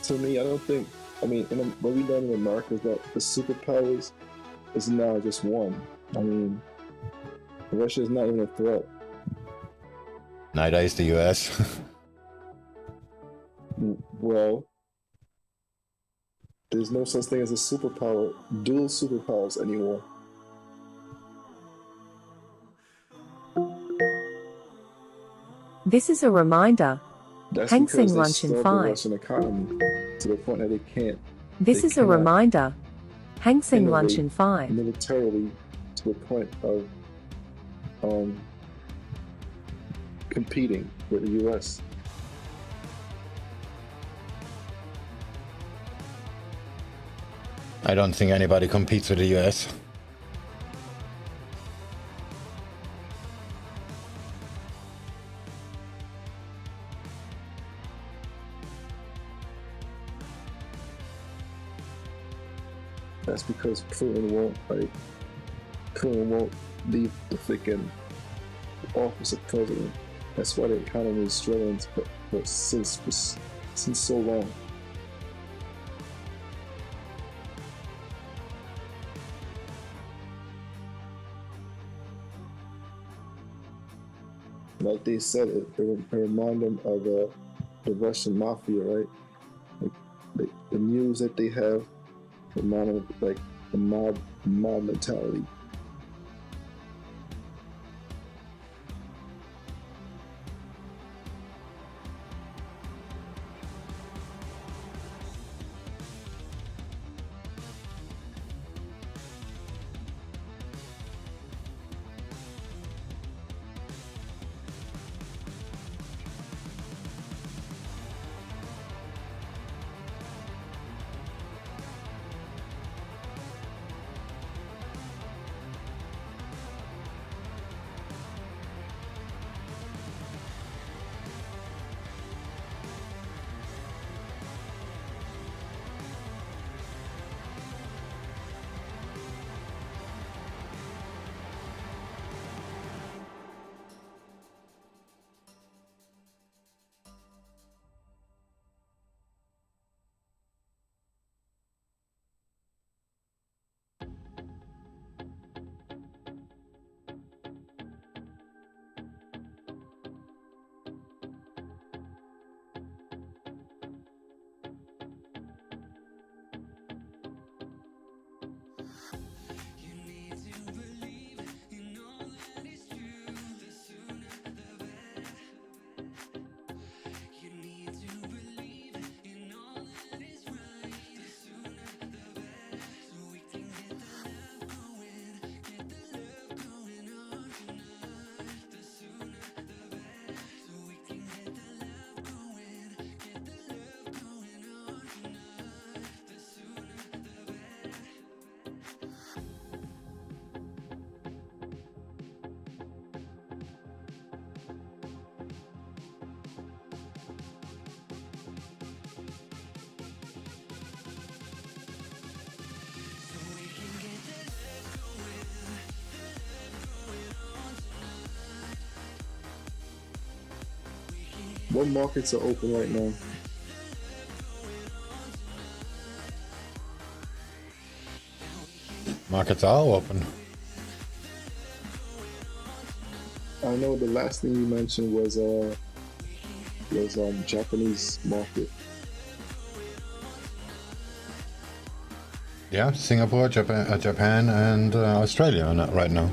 Speaker 8: To me, I don't think, what we learn in America is that the superpowers is now just one. Russia is not even a threat.
Speaker 1: Neither is the US.
Speaker 8: Well, there's no such thing as a superpower, dual superpowers anymore.
Speaker 9: This is a reminder.
Speaker 8: That's
Speaker 9: Hang
Speaker 8: because
Speaker 9: Sing
Speaker 8: they
Speaker 9: Lunch in
Speaker 8: starved the
Speaker 9: 5.
Speaker 8: Russian economy to the point that they can't.
Speaker 9: This is a reminder. Hang Sing Lunch in 5.
Speaker 8: Militarily to the point of competing with the US.
Speaker 1: I don't think anybody competes with the US.
Speaker 8: That's because Putin won't Clinton won't leave the freaking office of president. That's why the economy is struggling since so long. Like they said, it reminded them of the Russian mafia, right? Like the news that they have, remind them of like the mob mentality. What markets are open right now?
Speaker 1: Markets are open.
Speaker 8: I know the last thing you mentioned was Japanese market.
Speaker 1: Yeah, Singapore, Japan and Australia are not right now.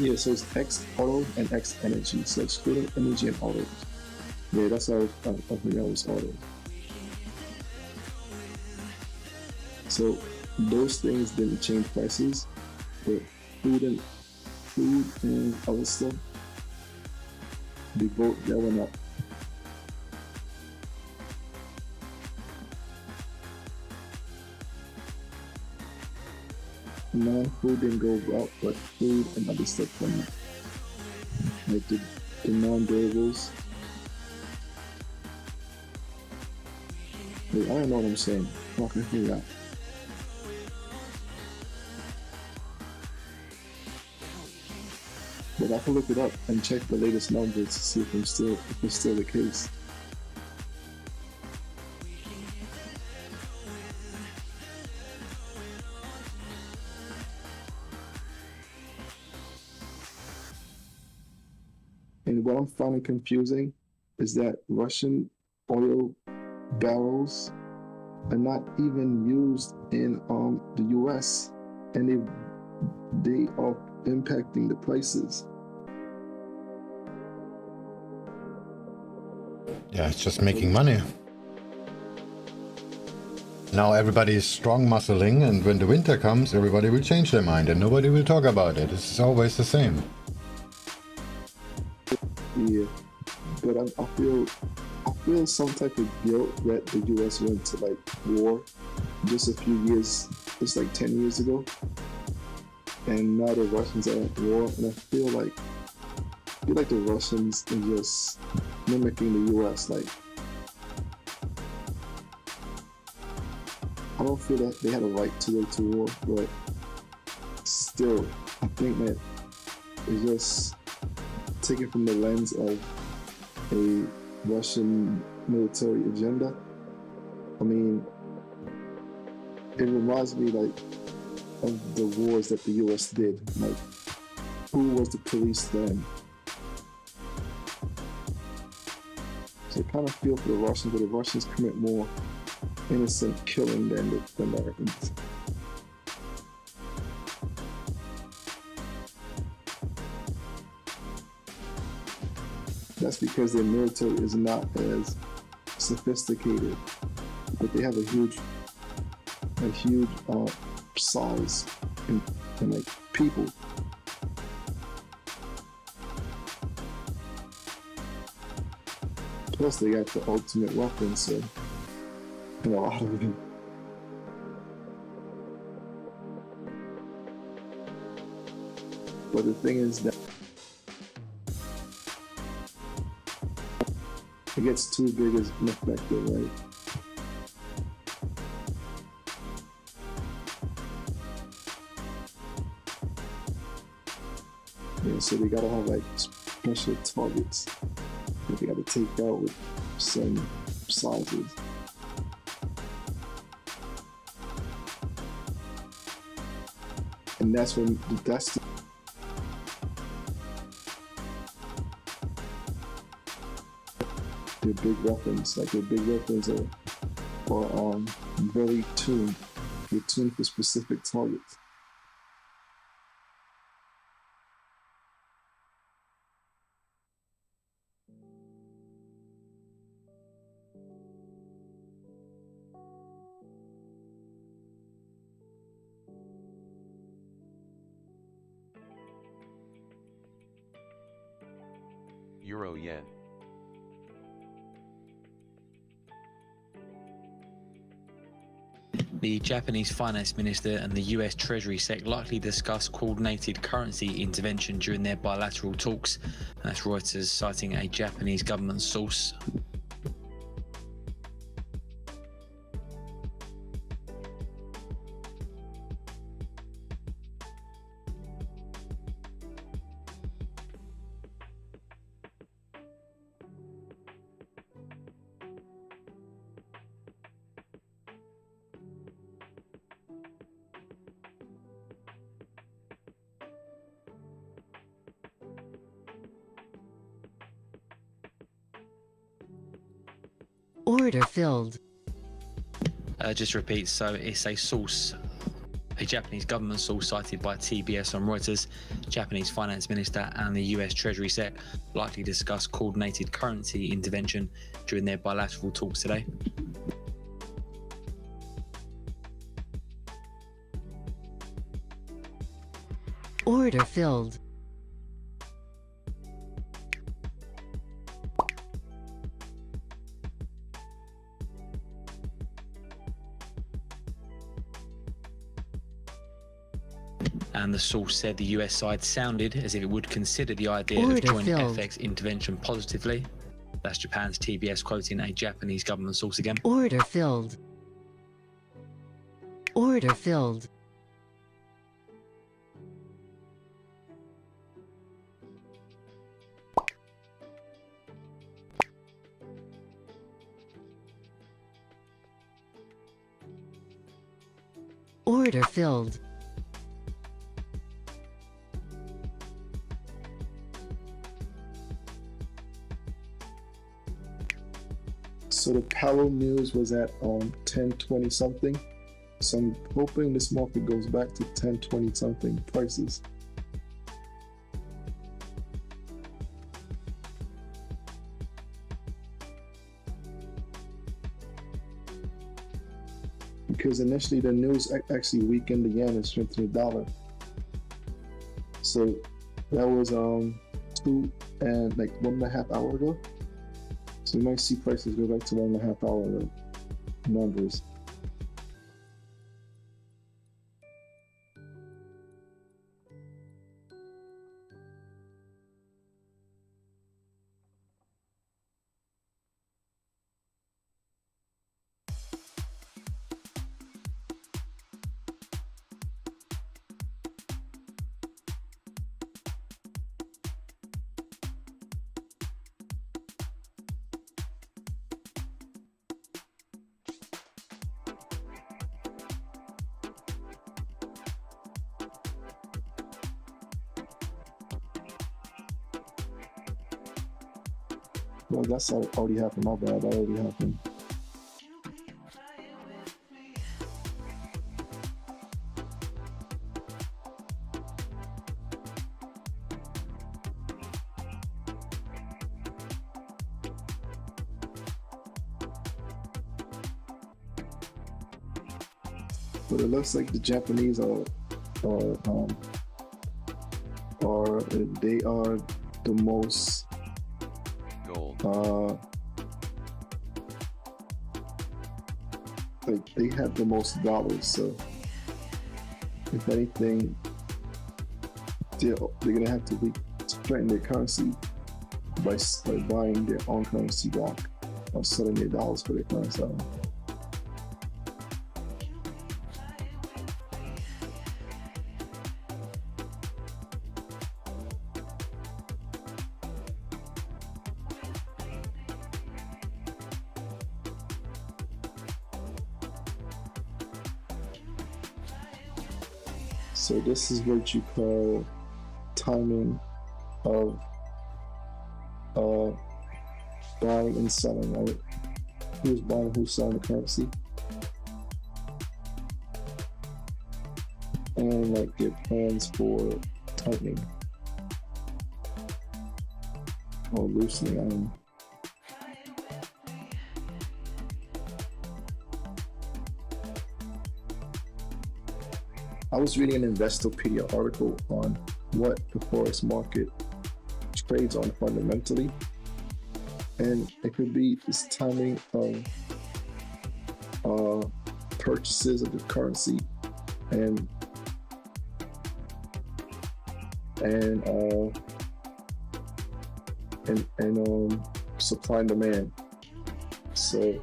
Speaker 8: Yeah, so it's X auto and X energy. So excluding energy and autos. Yeah, that's how I think that was auto. So those things didn't change prices, but food and other stuff, that went up. Non-food didn't go up, but food and other stuff went up. Like the non-durables. Wait, I don't know what I'm saying. I can figure it out. But I can look it up and check the latest numbers to see if it's still the case. And what I'm finding confusing is that Russian oil barrels are not even used in the US, and they are impacting the prices.
Speaker 1: Yeah, it's just making money. Now everybody is strong muscling, and when the winter comes, everybody will change their mind and nobody will talk about it. It's always the same.
Speaker 8: Yeah, but I feel some type of guilt that the U.S. went to like war just a few years, just like 10 years ago, and now the Russians are at war, and I feel like the Russians are just mimicking the U.S. Like, I don't feel that they had a right to go to war, but still, I think that it's just taken from the lens of a Russian military agenda. I mean, it reminds me like of the wars that the U.S. did. Like, who was the police then? So I kind of feel for the Russians, but the Russians commit more innocent killing than the Americans. That's because their military is not as sophisticated, but they have a huge size and like people. Plus, they got the ultimate weapon, so a lot of them. But the thing is that it gets too big as an effective, right? Yeah, so they gotta have like special targets that they gotta take out with some sizes. And that's when their big weapons, like their big weapons are very tuned. They're tuned for specific targets.
Speaker 2: Euro yen.
Speaker 6: The Japanese finance minister and the US Treasury Sec likely discuss coordinated currency intervention during their bilateral talks. That's Reuters citing a Japanese government source.
Speaker 5: Order filled.
Speaker 6: Just repeat, so it's a source, a Japanese government source cited by TBS on Reuters. Japanese finance minister and the US Treasury Sec likely discuss coordinated currency intervention during their bilateral talks today.
Speaker 5: Order filled.
Speaker 6: And the source said the US side sounded as if it would consider the idea
Speaker 5: Order
Speaker 6: of joint
Speaker 5: filled.
Speaker 6: FX intervention positively. That's Japan's TBS quoting a Japanese government source again.
Speaker 5: Order filled. Order filled. Order filled.
Speaker 8: So the Powell news was at 1020 something. So I'm hoping this market goes back to 1020 something prices. Because initially the news actually weakened the yen and strengthened the dollar. So that was 2 and like 1.5 hours ago. So you might see prices go back to 1.5 hour numbers. Well, that's already happened. My bad. That already happened. But it looks like the Japanese are they are the most
Speaker 2: gold.
Speaker 8: Like they have the most dollars, so if anything, they're gonna have to strengthen their currency by buying their own currency back or selling their dollars for their currency. So this is what you call timing of buying and selling, right? Who's buying, who's selling the currency, and like their plans for tightening or loosening. I don't know. I was reading an Investopedia article on what the Forex market trades on fundamentally, and it could be this timing of purchases of the currency and supply and demand. So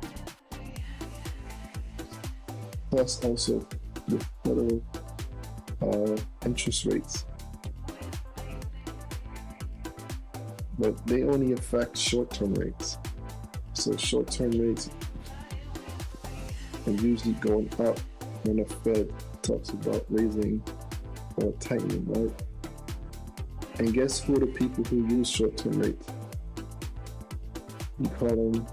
Speaker 8: plus also the federal interest rates, but they only affect short-term rates. So short-term rates are usually going up when the Fed talks about raising or tightening, right? And guess who are the people who use short-term rates? You call them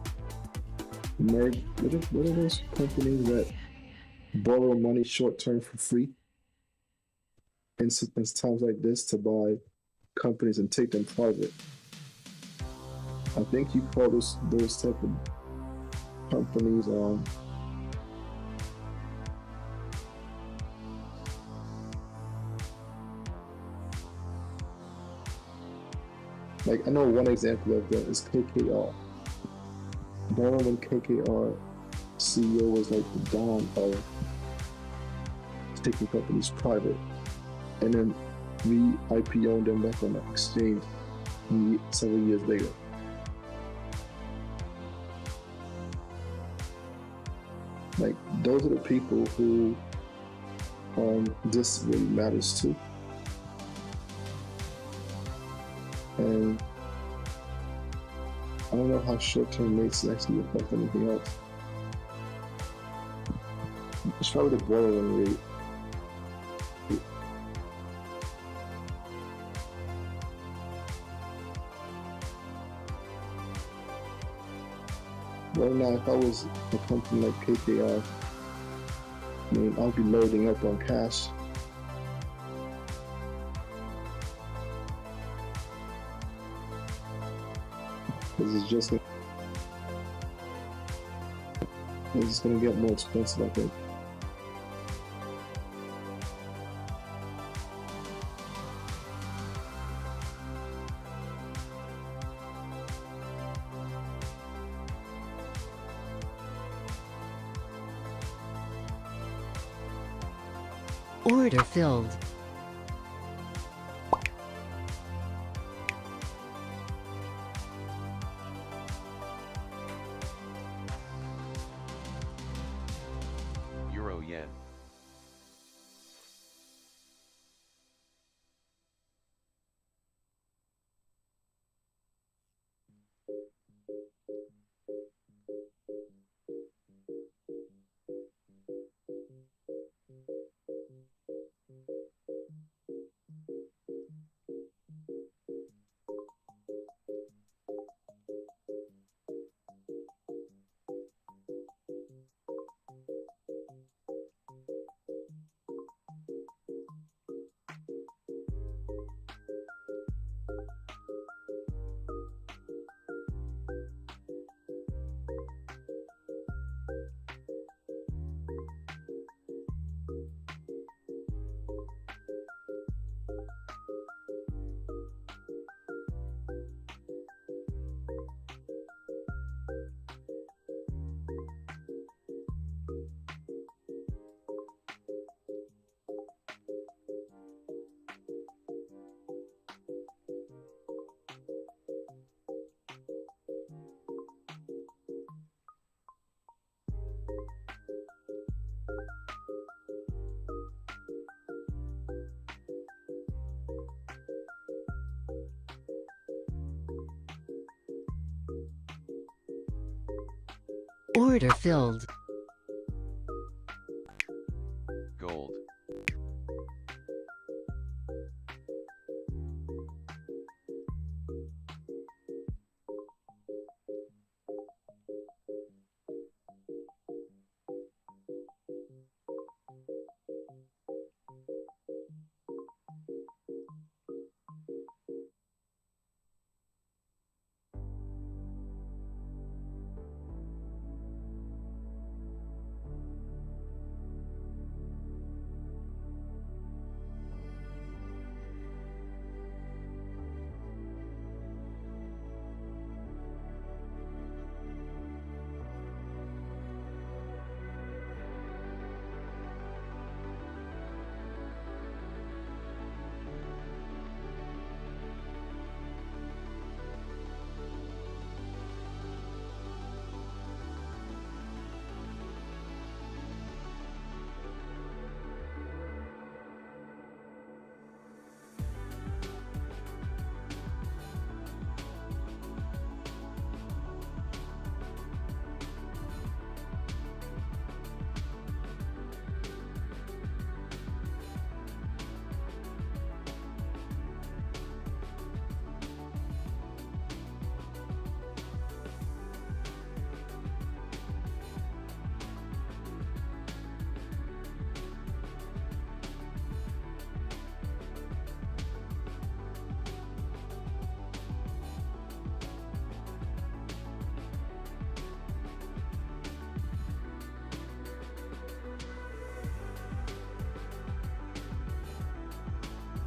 Speaker 8: what are those companies that borrow money short-term for free in times like this to buy companies and take them private? I think you call those type of companies like I know one example of that is KKR. Remember when KKR CEO was like the dawn of taking companies private, and then we IPO'd them back on the exchange several years later. Like those are the people who this really matters to. And I don't know how short-term rates actually affect anything else. It's probably the borrowing rate. Right now, if I was a company like KKR, I mean, I'll be loading up on cash. Because it's gonna get more expensive, I think.
Speaker 5: Order filled.
Speaker 2: Euro yen.
Speaker 5: Order filled.
Speaker 2: Gold.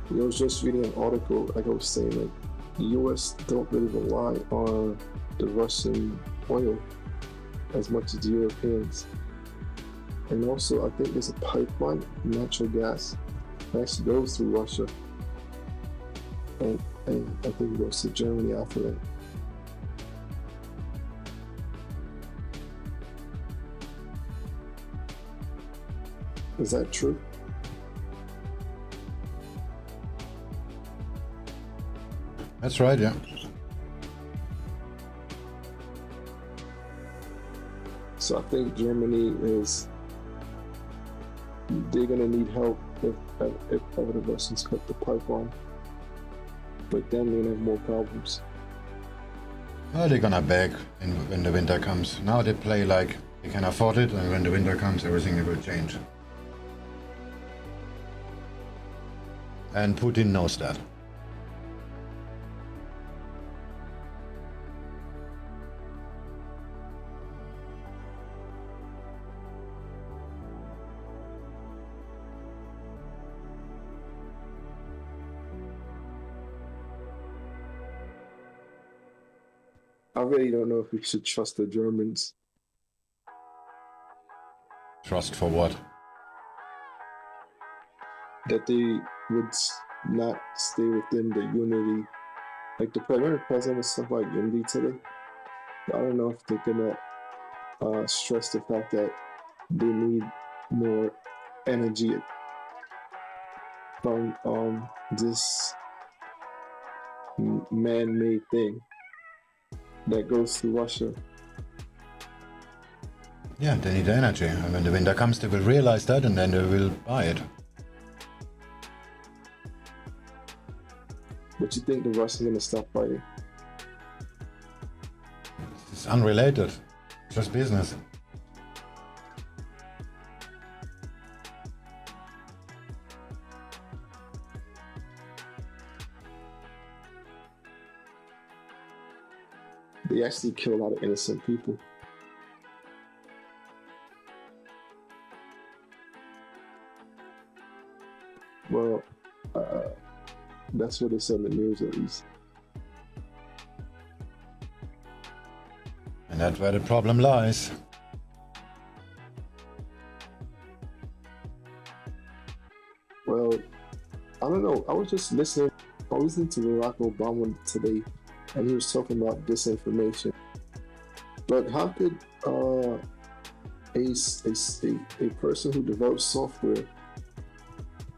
Speaker 8: I was just reading an article, like I was saying, like the US don't really rely on the Russian oil as much as the Europeans. And also, I think there's a pipeline, natural gas, that actually goes through Russia. And I think it goes to Germany after that. Is that true?
Speaker 1: That's right, yeah.
Speaker 8: So I think Germany they're gonna need help if ever the Russians cut the pipeline. But then they're gonna have more problems.
Speaker 1: Well, they're gonna beg when the winter comes. Now they play like they can afford it, and when the winter comes, everything will change. And Putin knows that.
Speaker 8: I really don't know if we should trust the Germans.
Speaker 1: Trust for what?
Speaker 8: That they would not stay within the unity. Like the president was stuff like unity today. But I don't know if they're gonna stress the fact that they need more energy from this man-made thing that goes through Russia.
Speaker 1: Yeah, they need energy, and when the winter comes, they will realize that, and then they will buy it.
Speaker 8: But you think the Russians are gonna stop fighting?
Speaker 1: It's unrelated, just business.
Speaker 8: They actually kill a lot of innocent people. Well, that's what they said in the news, at least.
Speaker 1: And that's where the problem lies.
Speaker 8: Well, I don't know. I was just listening. I was listening to Barack Obama today, and he was talking about disinformation. But how could a person who develops software,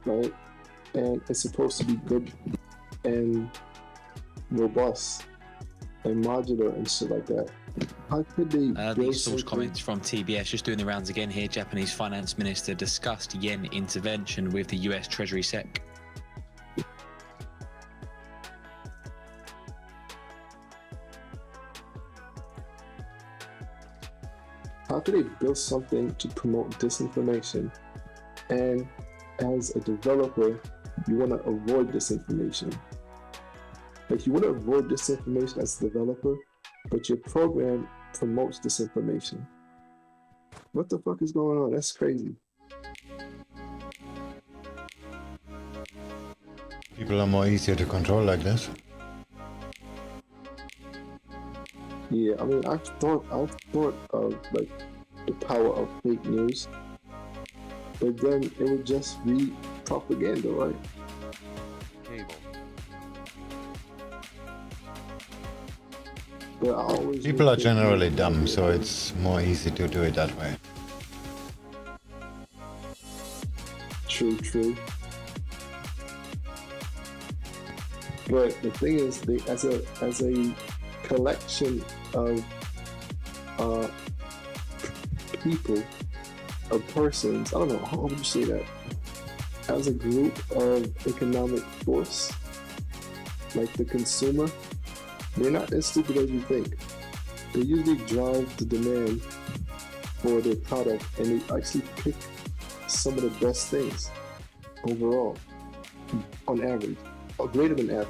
Speaker 8: right, and it's supposed to be good and robust and modular and shit like that, how could they
Speaker 6: These source comments from TBS just doing the rounds again here. Japanese finance minister discussed yen intervention with the US Treasury Sec.
Speaker 8: How could they build something to promote disinformation? And as a developer, you want to avoid disinformation. Like, you want to avoid disinformation as a developer, but your program promotes disinformation. What the fuck is going on? That's crazy.
Speaker 1: People are more easier to control like this.
Speaker 8: Yeah, I mean, I've thought of like the power of fake news, but then it would just be propaganda, right?
Speaker 2: Cable.
Speaker 8: But I always
Speaker 1: People are generally dumb, so it's more easy to do it that way.
Speaker 8: True. But the thing is, they as a collection of people, of persons, I don't know, how would you say that? As a group of economic force, like the consumer, they're not as stupid as you think. They usually drive the demand for their product, and they actually pick some of the best things overall, on average, or greater than average.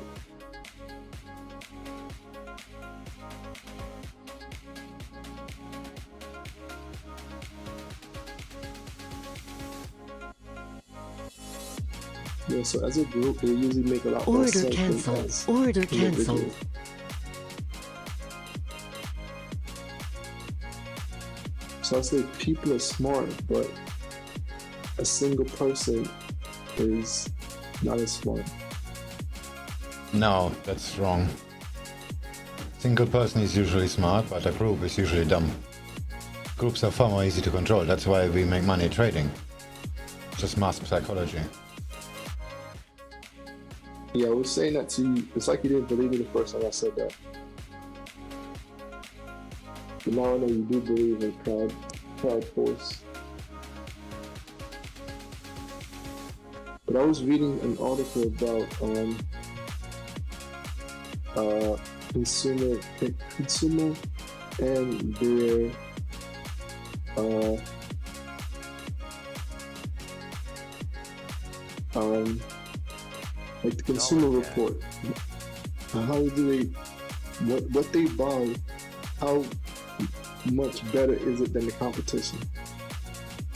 Speaker 8: Yeah, so as a group, they usually make a lot more
Speaker 5: Order
Speaker 8: sense than
Speaker 5: cancelled.
Speaker 8: as
Speaker 5: Order
Speaker 8: individuals.
Speaker 5: cancelled.
Speaker 8: So I say people are smart, but a single person is not as smart.
Speaker 1: No, that's wrong. Single person is usually smart, but a group is usually dumb. Groups are far more easy to control. That's why we make money trading. Just mass psychology.
Speaker 8: Yeah, I was saying that to you. It's like you didn't believe me the first time I said that. But now I know you do believe in crowd force. But I was reading an article about consumer and their like the consumer report. How do they, what they buy, how much better is it than the competition?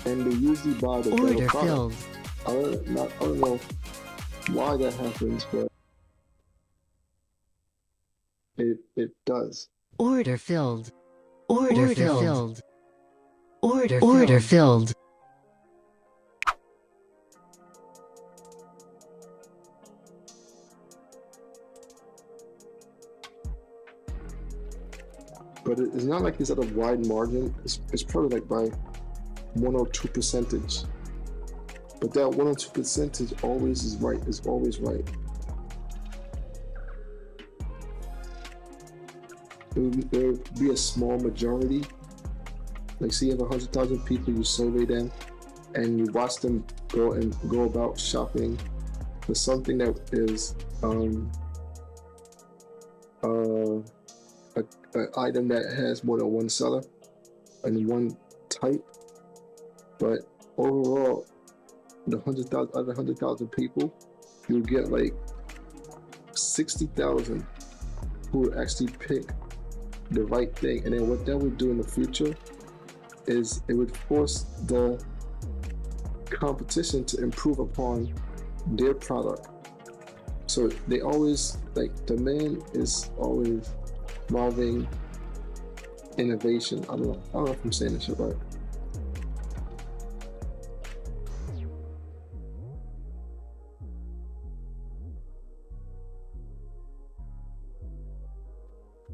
Speaker 8: And they usually buy the better
Speaker 5: Order
Speaker 8: product.
Speaker 5: filled.
Speaker 8: I don't know why that happens, but it does.
Speaker 5: Order filled. Order filled. Order filled.
Speaker 8: But it's not like it's at a wide margin. It's probably like by 1 or 2 percentage. But that 1 or 2 percentage always is right. Is always right. There would be a small majority. Like, say you have 100,000 people, you survey them, and you watch them go about shopping for something that is an item that has more than one seller and one type. But overall, out of 100,000 people, you'll get like 60,000 who would actually pick the right thing. And then what that would do in the future is it would force the competition to improve upon their product. So they always, like, demand is always driving innovation. I don't know if I'm saying this shit right.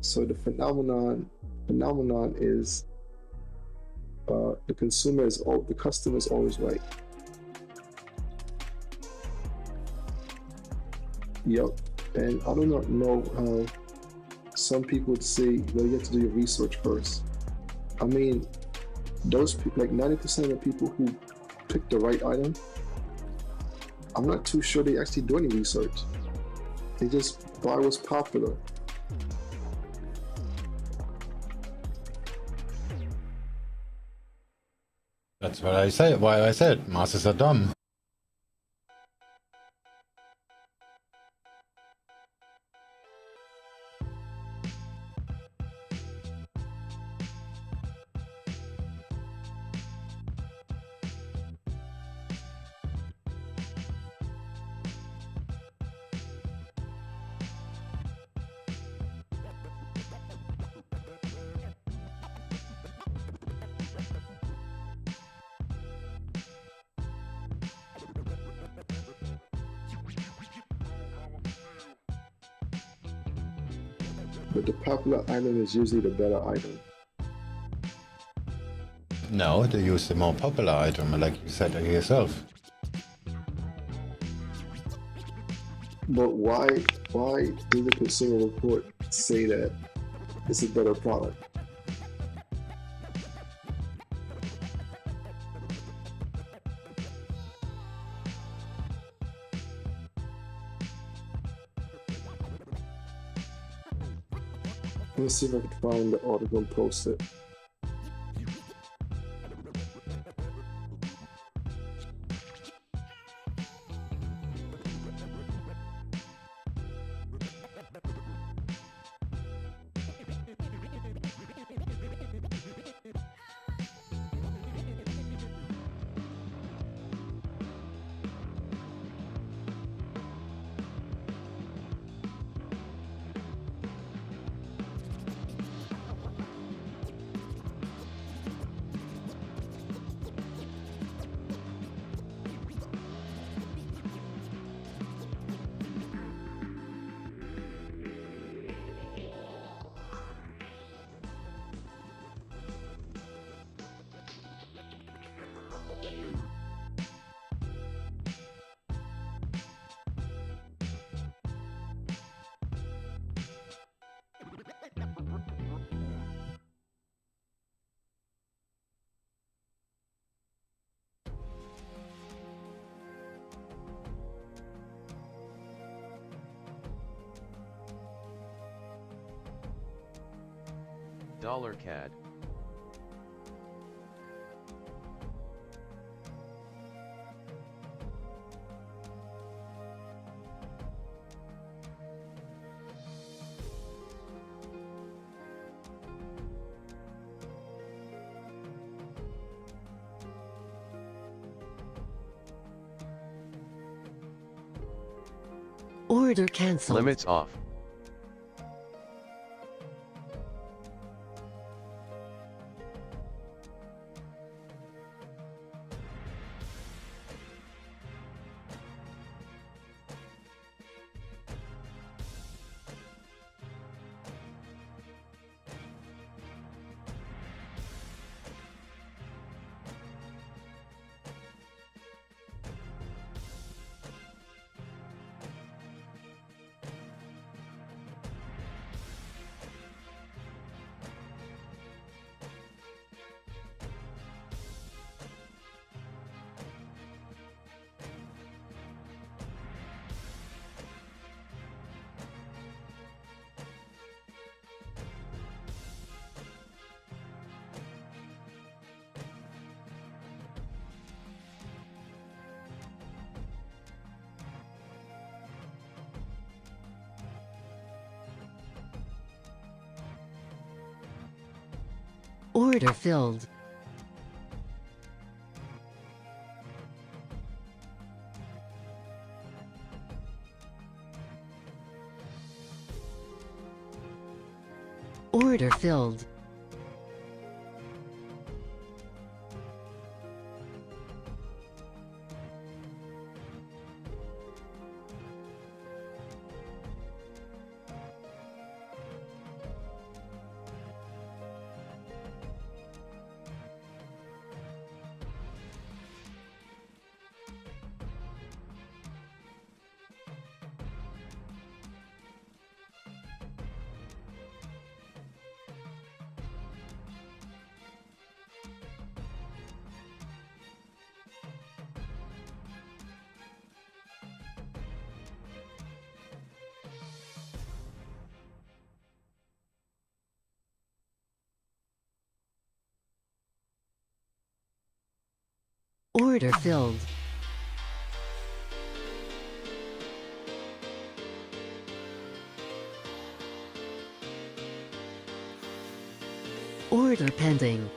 Speaker 8: So the phenomenon is the customer is always right. Yep. And I do not know how some people would say, well, you have to do your research first. I mean, those people, like 90% of the people who pick the right item, I'm not too sure they actually do any research. They just buy what's popular.
Speaker 1: That's what I say. Why I said masses are dumb.
Speaker 8: But the popular item is usually the better item.
Speaker 1: No, they use the more popular item, like you said yourself.
Speaker 8: But why does the consumer report say that it's a better product? Let's see if I can find the article and post it.
Speaker 2: $CAD.
Speaker 5: Order cancelled.
Speaker 2: Limits off.
Speaker 5: Order filled. Order filled. Order filled. Order pending.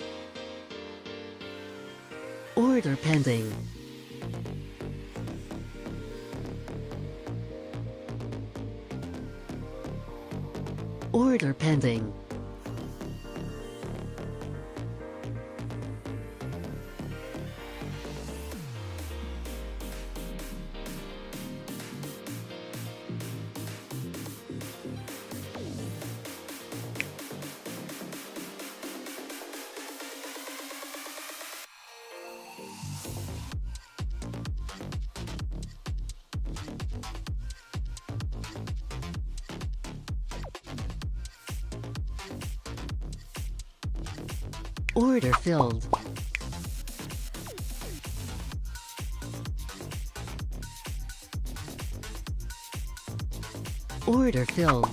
Speaker 5: Order pending. Order pending. Order filled. Order filled.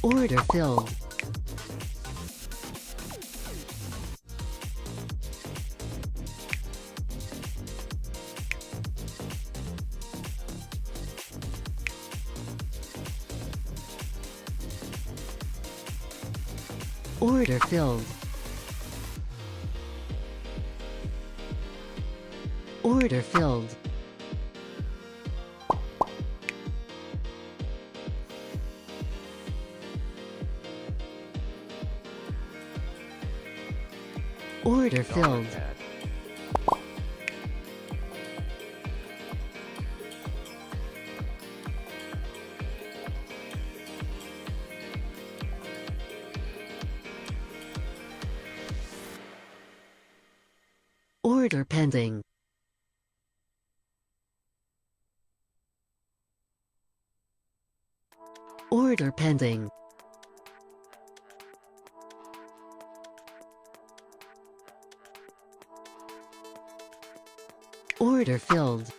Speaker 5: Order filled. Order filled. Order filled. Order filled.
Speaker 2: $CAD.
Speaker 5: Order pending. Order pending. Order filled.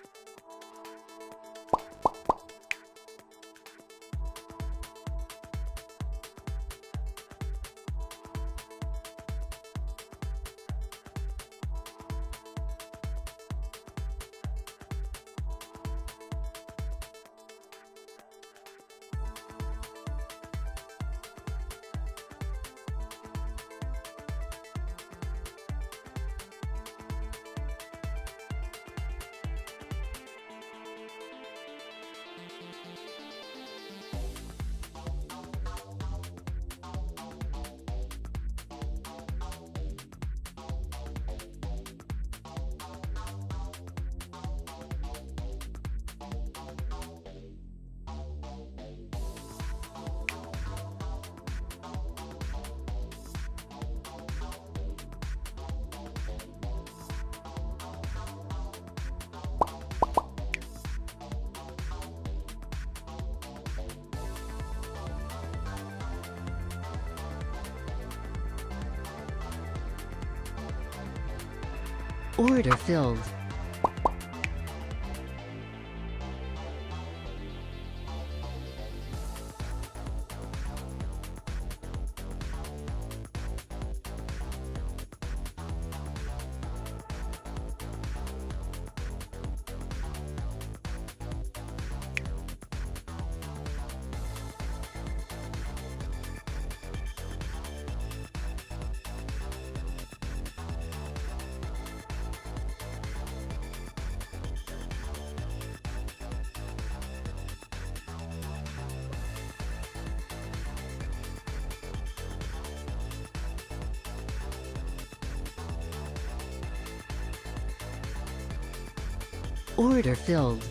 Speaker 5: Order filled. Order filled.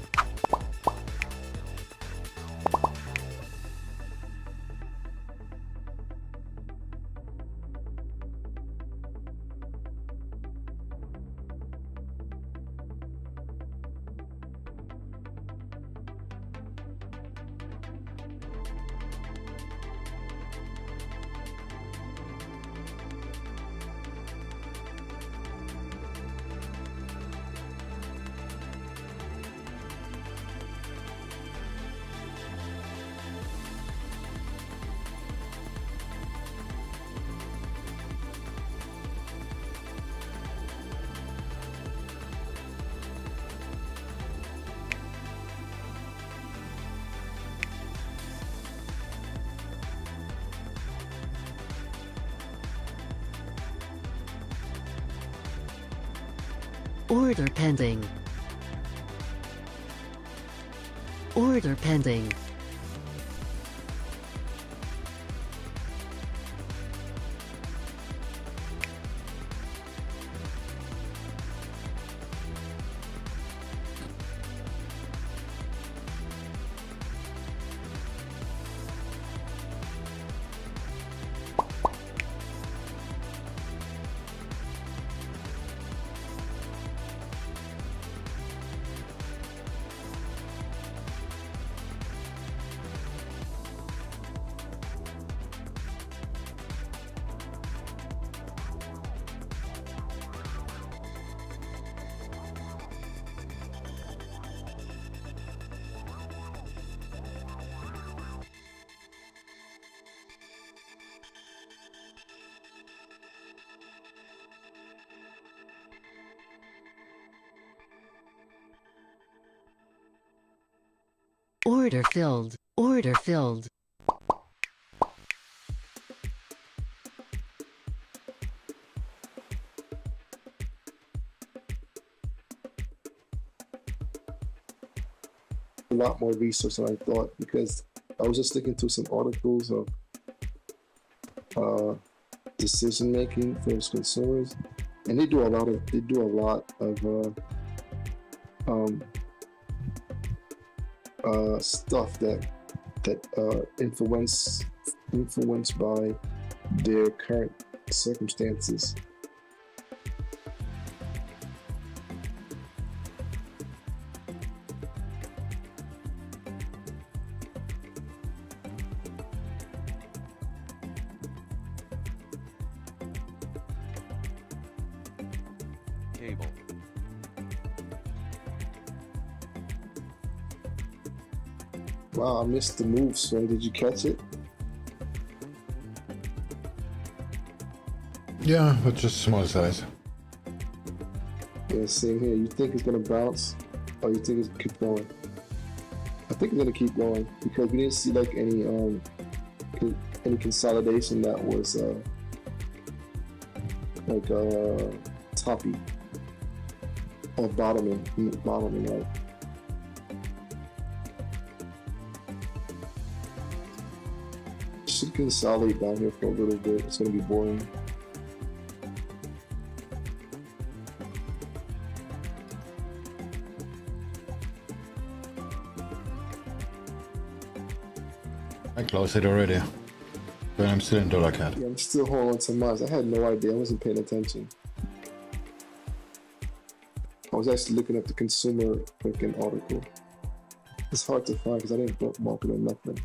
Speaker 5: Order pending. Order pending. Order filled. Order filled.
Speaker 8: A lot more research than I thought, because I was just sticking to some articles of decision making for consumers, and they do a lot of stuff that influenced by their current circumstances.
Speaker 2: Cable.
Speaker 8: Wow, I missed the move, Swing. Did you catch it?
Speaker 1: Yeah, but just small size.
Speaker 8: Yeah, same here. You think it's gonna bounce, or you think it's gonna keep going? I think it's gonna keep going because we didn't see like any consolidation that was toppy or bottoming out. Should consolidate down here for a little bit. It's gonna be boring.
Speaker 1: I closed it already, but I'm still in $CAD.
Speaker 8: Yeah, I'm still holding on to mine. I had no idea. I wasn't paying attention. I was actually looking at the consumer freaking article. It's hard to find because I didn't bookmark it or nothing.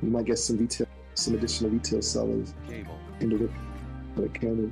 Speaker 8: You might get some additional retail sellers
Speaker 2: Cable.
Speaker 8: into the candle.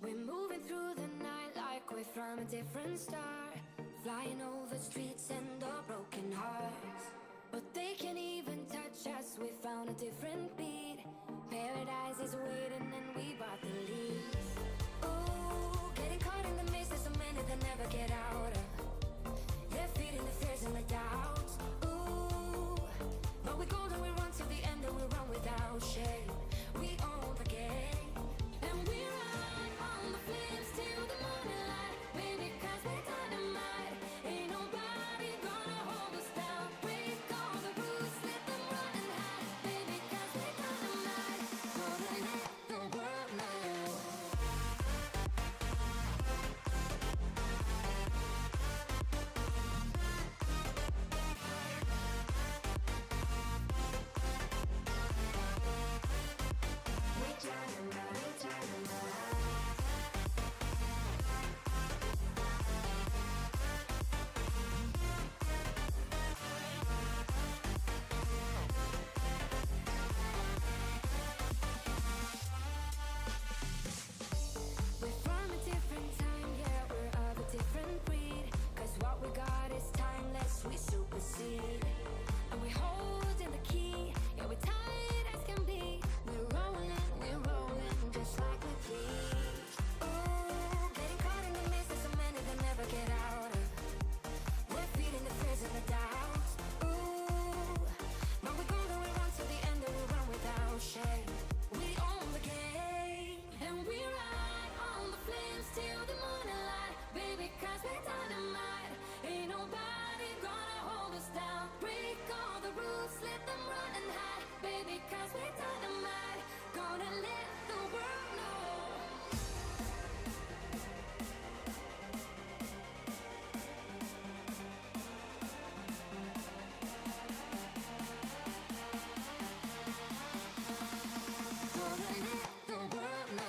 Speaker 3: We're moving through the night like we're from a different star, flying over streets and our broken hearts. But they can't even touch us, we found a different beat. Paradise is waiting and we bought the lead. Ooh, getting caught in the maze, there's so many that never get out of. They're feeding the fears and the doubts. Ooh, but we golden, we run to the end and we run without shame. We own the game, and we run on the flames till the morning light. Baby, 'cause we're dynamite. Ain't nobody gonna hold us down. Break all the rules, let them run and hide. Baby, 'cause we're dynamite. Gonna let the world know. We're from a different time, yeah, we're of a different breed. 'Cause what we got is timeless, we supersede. And we hold in the key, yeah, we're tight as can be. We're rolling, just like we please. Ooh, getting caught in the mist, there's so many that never get out of. We're feeding the fears and the doubts. Ooh, but we're gonna run to the end and we run without shame. We own the game, and we ride on the flames till the morning light. Baby, 'cause we're dynamite. Ain't nobody gonna hold us down. Break all the rules, let them run and hide. Baby, 'cause we're dynamite. Gonna let the world know. Gonna let the world know.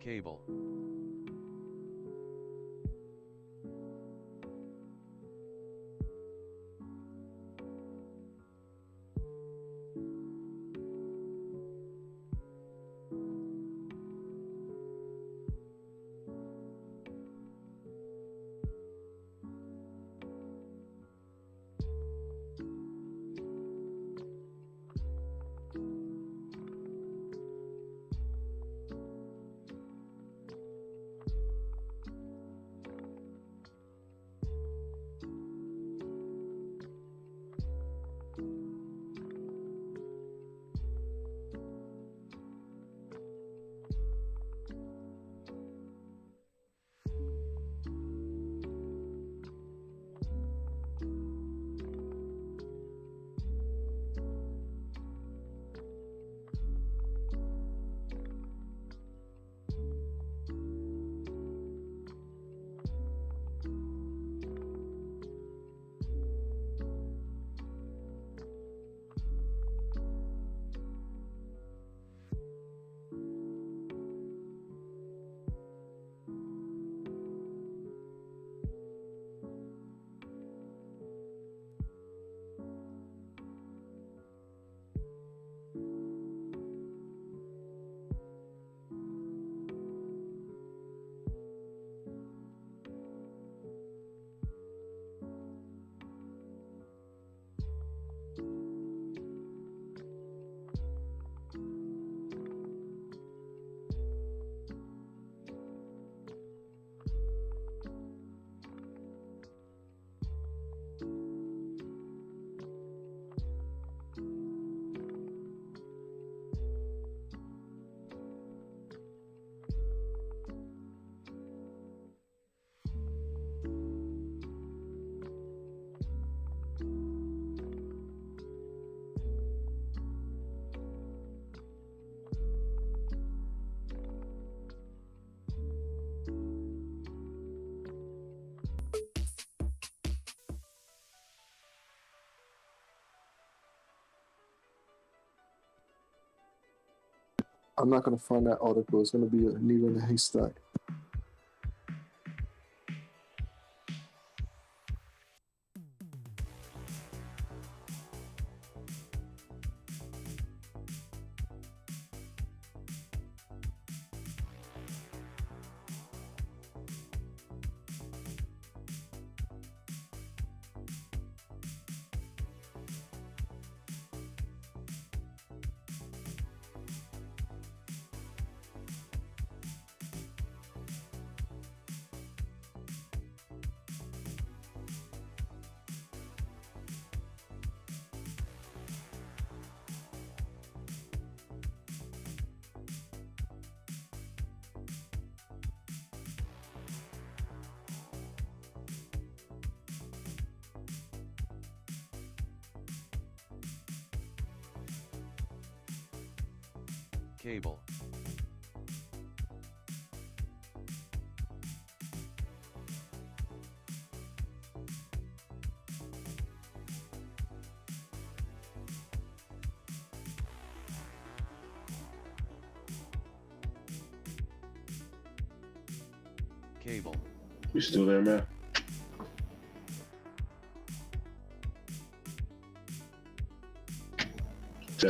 Speaker 2: Cable.
Speaker 8: I'm not gonna find that article. It's gonna be a needle in a haystack.
Speaker 2: Cable. Cable.
Speaker 4: You still there, man?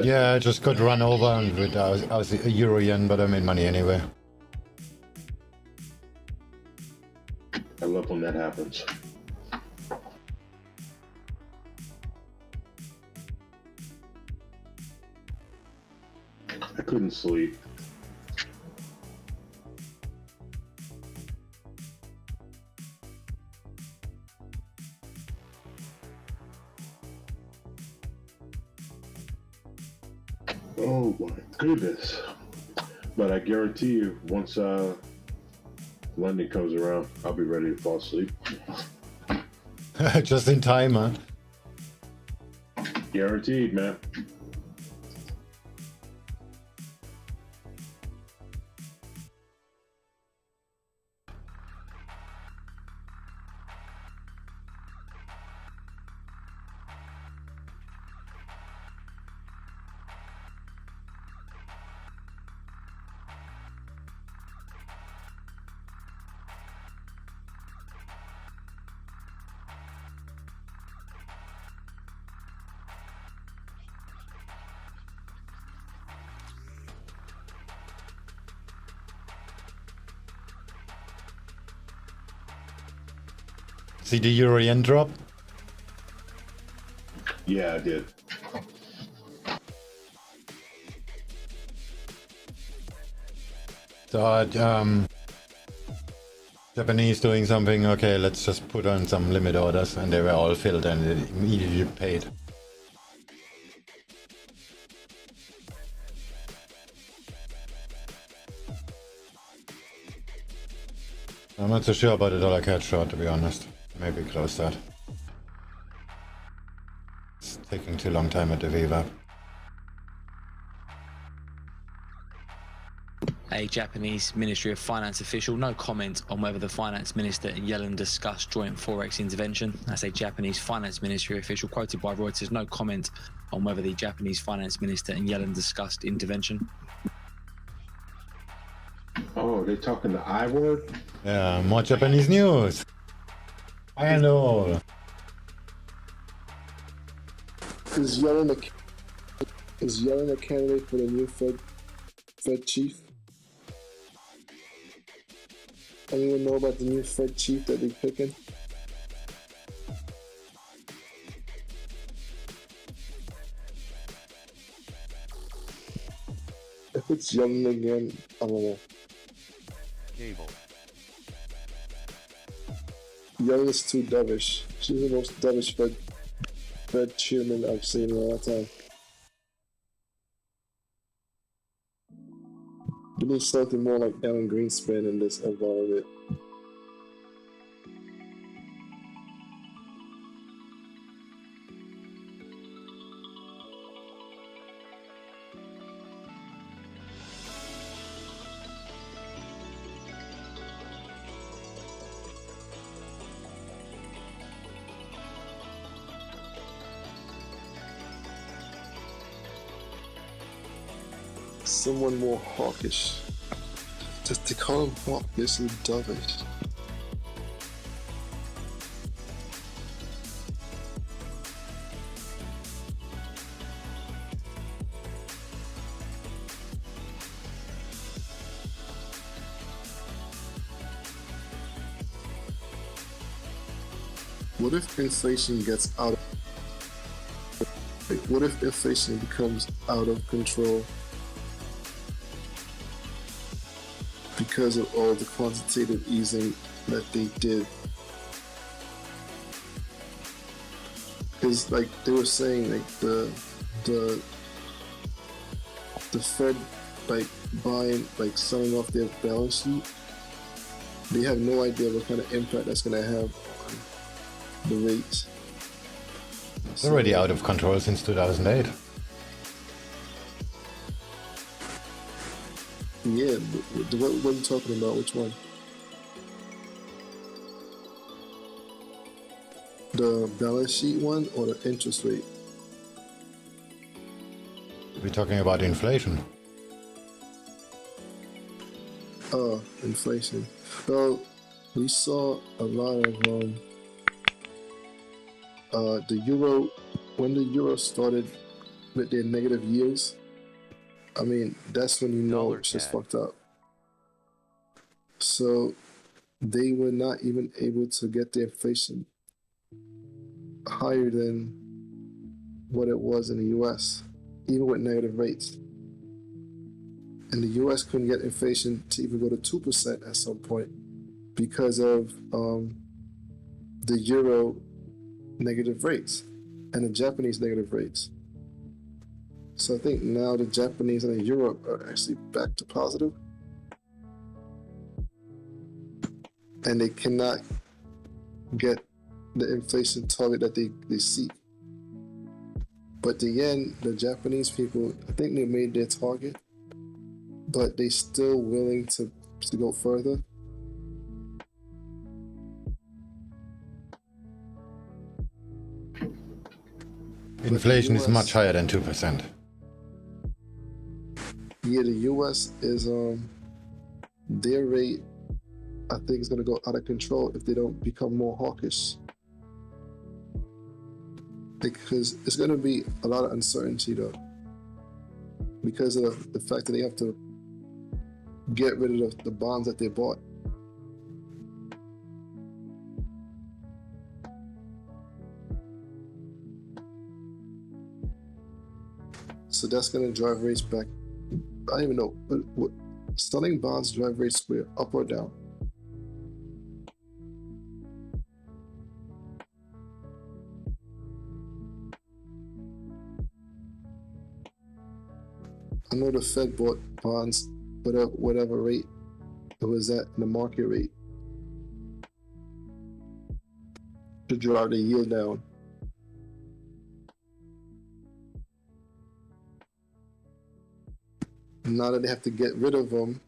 Speaker 1: Yeah, I just got run over and I was a euro yen, but I made money anyway.
Speaker 4: I love when that happens. I couldn't sleep. Oh my goodness. But I guarantee you, once London comes around, I'll be ready to fall asleep.
Speaker 1: Just in time, huh?
Speaker 4: Guaranteed, man.
Speaker 1: See the euro yen drop?
Speaker 4: Yeah, I did.
Speaker 1: So, Japanese doing something, okay, let's just put on some limit orders, and they were all filled and it immediately paid. I'm not so sure about the dollar CAD short, to be honest. Maybe close that. It's taking too long time at the VWAP.
Speaker 6: A Japanese Ministry of Finance official, no comment on whether the Finance Minister and Yellen discussed joint Forex intervention. That's a Japanese Finance Ministry official quoted by Reuters, no comment on whether the Japanese Finance Minister and Yellen discussed intervention.
Speaker 4: Oh, they talking the I word?
Speaker 1: Yeah, more Japanese news. I know.
Speaker 8: Is Yellen a candidate for the new Fed chief? Anyone know about the new Fed chief that they're picking? If it's Yellen again, I don't know.
Speaker 2: Cable.
Speaker 8: Yellen is too dovish. She's the most dovish Fed chairman I've seen in a long time. You need something more like Alan Greenspan in this environment. someone more hawkish. Just to call him hawkish and dovish. What if inflation gets out of... What if inflation becomes out of control because of all the quantitative easing that they did? Because like they were saying, like the Fed like buying, like selling off their balance sheet, they have no idea what kind of impact that's gonna have on the rates.
Speaker 1: It's already out of control since 2008.
Speaker 8: Yeah, what are you talking about? Which one? The balance sheet one or the interest rate?
Speaker 1: We're talking about inflation.
Speaker 8: Oh, inflation. Well, we saw a lot of the euro, when the euro started with their negative yields, I mean, that's when you know it's just fucked up. So they were not even able to get the inflation higher than what it was in the US, even with negative rates. And the US couldn't get inflation to even go to 2% at some point because of the euro negative rates and the Japanese negative rates. So I think now the Japanese and the euro are actually back to positive. And they cannot get the inflation target that they seek. But the yen, the Japanese people, I think they made their target, but they still willing to go further.
Speaker 1: Inflation is much higher than 2%.
Speaker 8: Yeah, the US is their rate, I think, is gonna go out of control if they don't become more hawkish. Because it's gonna be a lot of uncertainty though. Because of the fact that they have to get rid of the bonds that they bought. So that's gonna drive rates back. I don't even know, but what selling bonds drive rates where up or down? I know the Fed bought bonds whatever rate it was at, the market rate, to drive the yield down. Now that they have to get rid of them,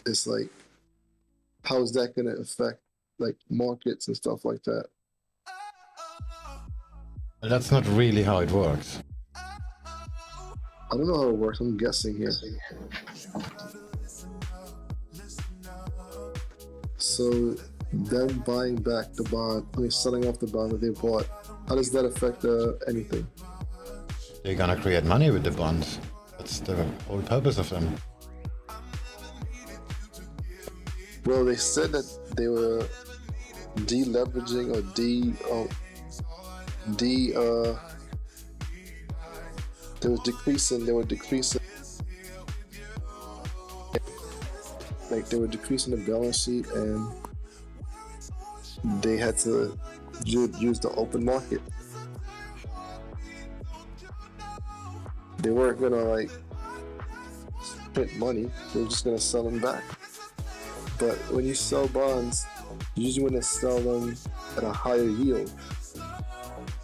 Speaker 8: it's like, how is that going to affect like markets and stuff like that?
Speaker 1: Well, that's not really how it works.
Speaker 8: I don't know how it works. I'm guessing here. So them buying back the bond, I mean selling off the bond that they bought, how does that affect anything?
Speaker 1: They're gonna create money with the bonds. That's the whole purpose of them.
Speaker 8: Well, they said that they were deleveraging or they were decreasing the balance sheet, and they had to use the open market. They weren't gonna like print money, they were just gonna sell them back. But when you sell bonds, you usually want to sell them at a higher yield,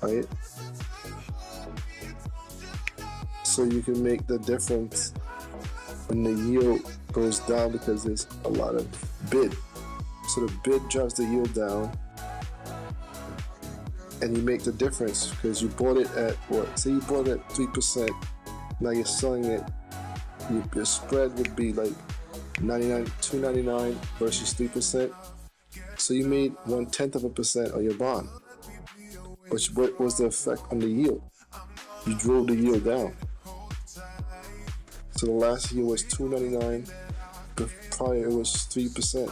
Speaker 8: right? So you can make the difference when the yield goes down because there's a lot of bid. So the bid drives the yield down,
Speaker 10: and you make the difference because you bought it at what? Say you bought it at 3%. Now you're selling it. Your spread would be like 2.99 versus 3%. So you made 0.1% of your bond. Which what was the effect on the yield? You drove the yield down. So the last year was 2.99. Prior it was 3%.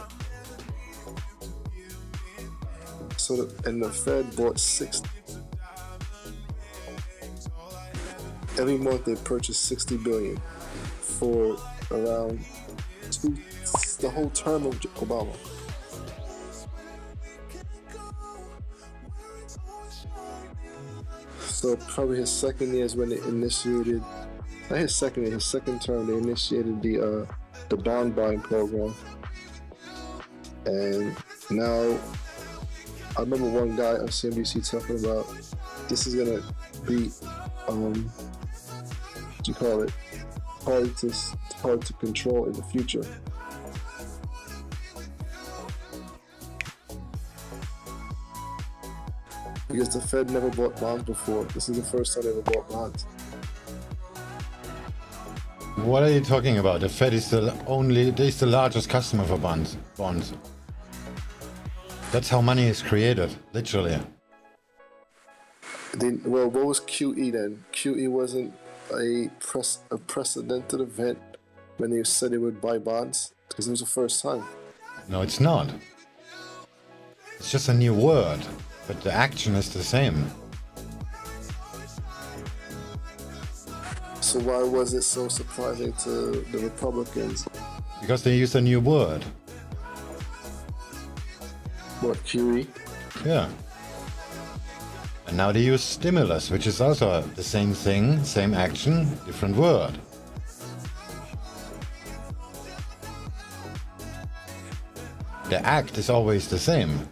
Speaker 10: So and the Fed bought 60. Every month they purchased 60 billion for around the whole term of Obama. So probably his second year is when they initiated. Not his second year, his second term. They initiated the bond buying program, and now I remember one guy on CNBC talking about this is gonna be what you call it, hard to control in the future. Because the Fed never bought bonds before. This is the first time they ever bought bonds.
Speaker 1: What are you talking about? The Fed is the largest customer for bonds. That's how money is created, literally.
Speaker 10: Well, what was QE then? QE wasn't a precedented event when they said they would buy bonds because it was the first time.
Speaker 1: No, it's not. It's just a new word, but the action is the same.
Speaker 10: So why was it so surprising to the Republicans?
Speaker 1: Because they used a new word.
Speaker 10: What, QE?
Speaker 1: Yeah. And now they use stimulus, which is also the same thing, same action, different word. The act is always the same.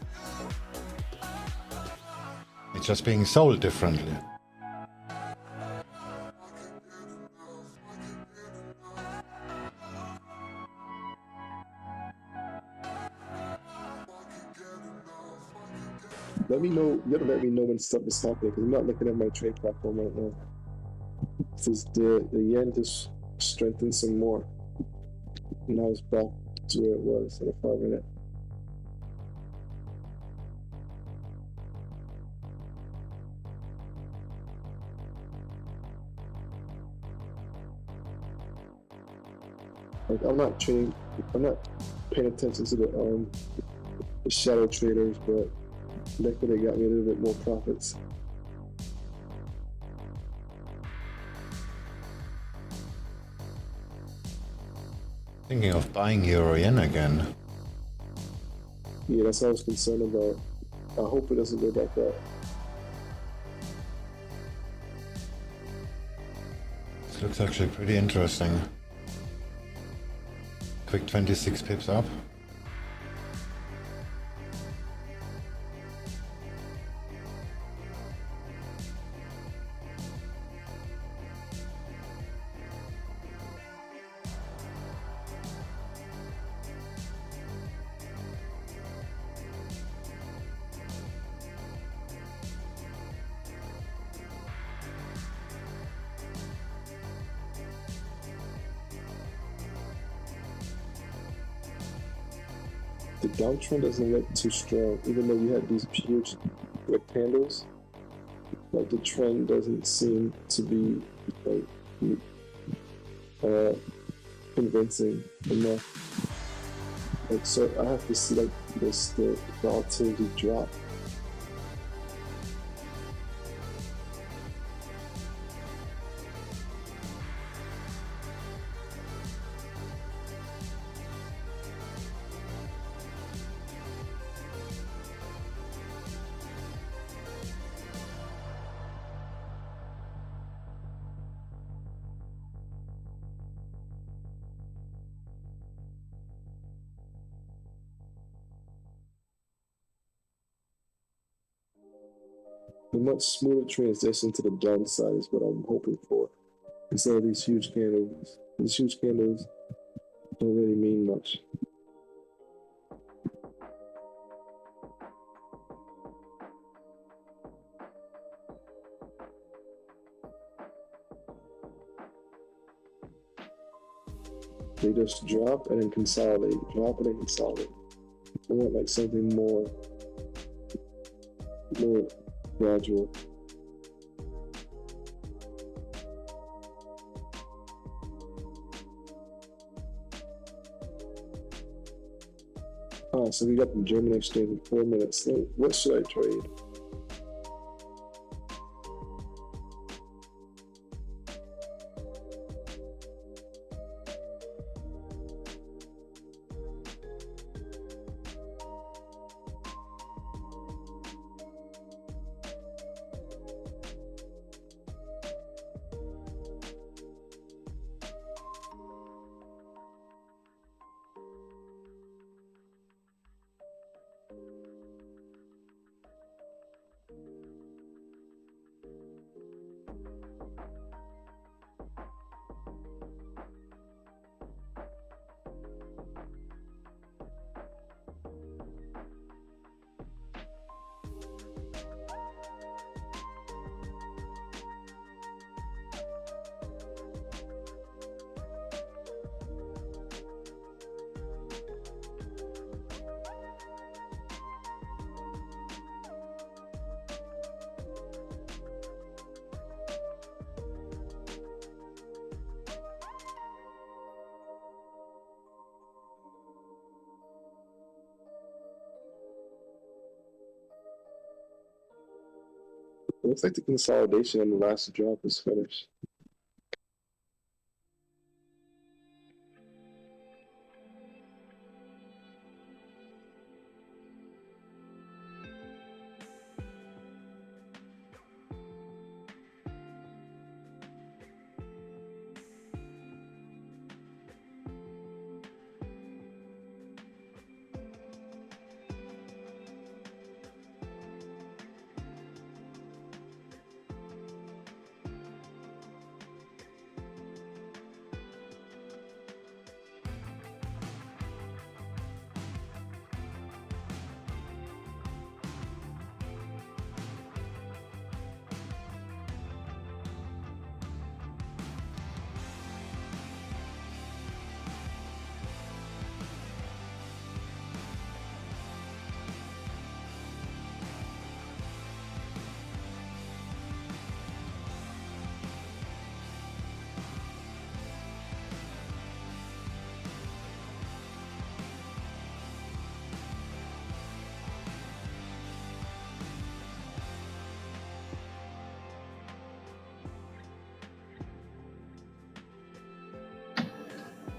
Speaker 1: It's just being sold differently.
Speaker 10: Let me know. You gotta let me know when stuff is happening because I'm not looking at my trade platform right now. Since the yen just strengthened some more. Now it's back to where it was at a 5-minute. Like I'm not paying attention to the shadow traders, but luckily they got me a little bit more profits.
Speaker 1: Thinking of buying euro yen again.
Speaker 10: Yeah, that's what I was concerned about. I hope it doesn't go like that.
Speaker 1: This looks actually pretty interesting. Quick 26 pips up.
Speaker 10: The downtrend doesn't look too strong, even though we had these huge red candles. Like the trend doesn't seem to be like convincing enough. Like so, I have to see like the volatility drop. A much smoother transition to the downside is what I'm hoping for. Instead of these huge candles. These huge candles don't really mean much.
Speaker 8: They just drop and then consolidate, drop and then consolidate. I want like something more gradual. So we got the German exchange in 4 minutes. So what should I trade? It looks like the consolidation on the last drop is finished.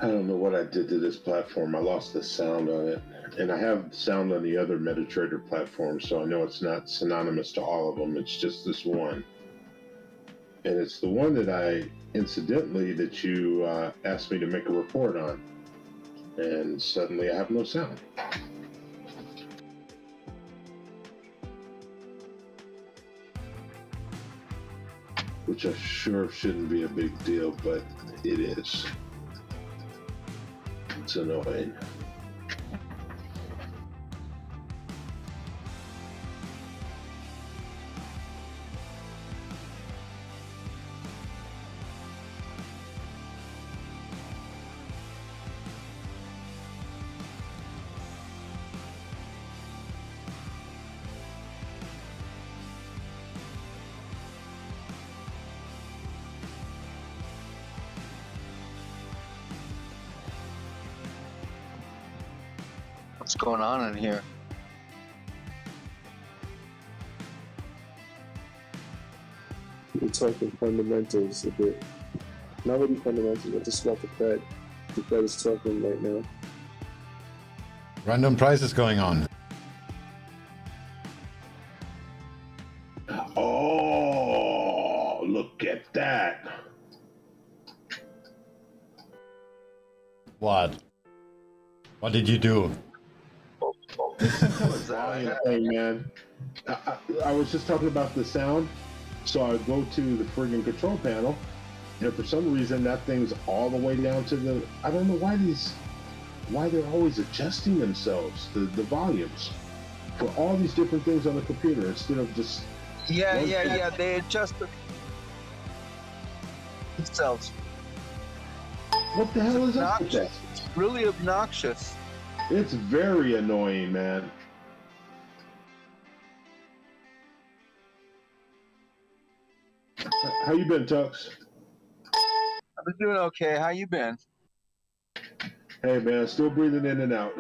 Speaker 4: I don't know what I did to this platform. I lost the sound on it. And I have sound on the other MetaTrader platforms, so I know it's not synonymous to all of them. It's just this one. And it's the one that that you asked me to make a report on. And suddenly I have no sound. Which I'm sure shouldn't be a big deal, but it is. It's annoying.
Speaker 11: What's going on in here?
Speaker 8: We're talking fundamentals a bit. Not really fundamentals, but just about the Fed. The Fed is talking right now.
Speaker 1: Random prices going on.
Speaker 4: Oh, look at that.
Speaker 1: What? What did you do?
Speaker 4: Hey man, I was just talking about the sound, so I go to the friggin' control panel, and for some reason that thing's all the way down to the. I don't know why they're always adjusting themselves, the volumes, for all these different things on the computer instead of just.
Speaker 11: Yeah. They adjust themselves.
Speaker 4: What the hell is up with that?
Speaker 11: It's really obnoxious.
Speaker 4: It's very annoying, man. How you been, Tux?
Speaker 11: I've been doing okay. How you been?
Speaker 4: Hey, man, still breathing in and out.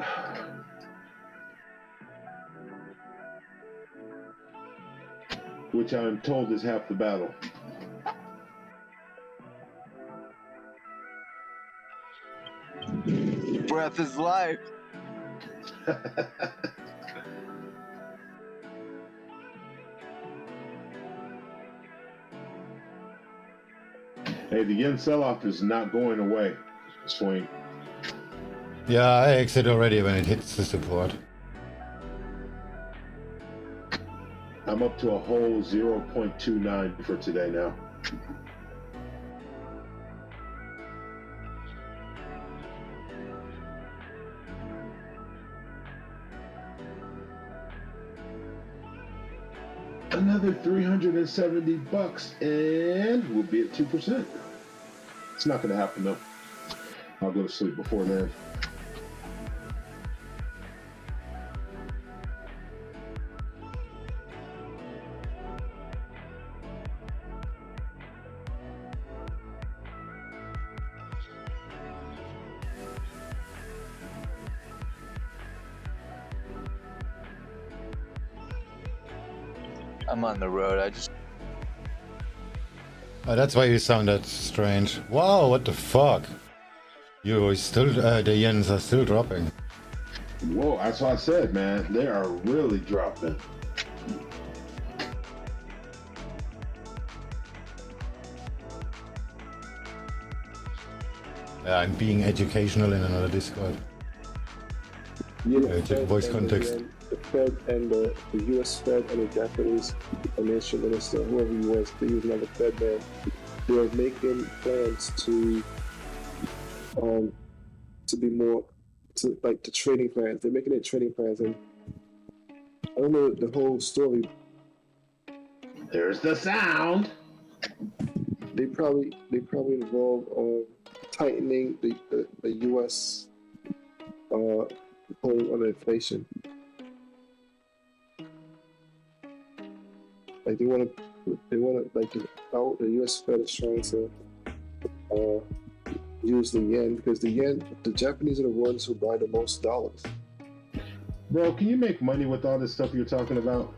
Speaker 4: Which I'm told is half the battle.
Speaker 11: Breath is life.
Speaker 4: Hey, the yen sell-off is not going away. Swing.
Speaker 1: Yeah, I exit already when it hits the support.
Speaker 4: I'm up to a whole 0.29 for today now. Another 370 bucks and we'll be at 2%. It's not going to happen though. I'll go to sleep before then.
Speaker 11: I'm on the road. I just
Speaker 1: Oh, that's why you sound that strange. Wow, what the fuck? You still, the yens are still dropping.
Speaker 4: Whoa, that's what I said, man. They are really dropping.
Speaker 1: Yeah, I'm being educational in another Discord. Check voice context.
Speaker 10: The Fed and the US Fed and the Japanese financial minister, whoever he was, they use another Fed man. They are making plans to be more to like the trading plans. They're making it trading plans, and I don't know the whole story.
Speaker 4: There's the sound.
Speaker 10: They probably involve tightening the US hold on inflation. Like they want to like the U.S. Fed is trying to use the yen because the Japanese are the ones who buy the most dollars.
Speaker 4: Bro, can you make money with all this stuff you're talking about?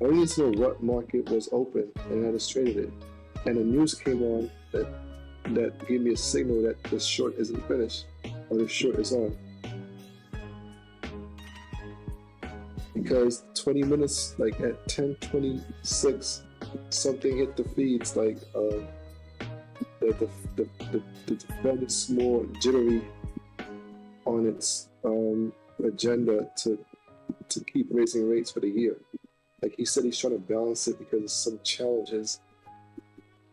Speaker 10: I need to know what market was open and I just traded it, and the news came on that gave me a signal that the short isn't finished or the short is on. Because 20 minutes, like at 10:26, something hit the feeds like that the Fed is more jittery on its agenda to keep raising rates for the year. Like he said, he's trying to balance it because of some challenges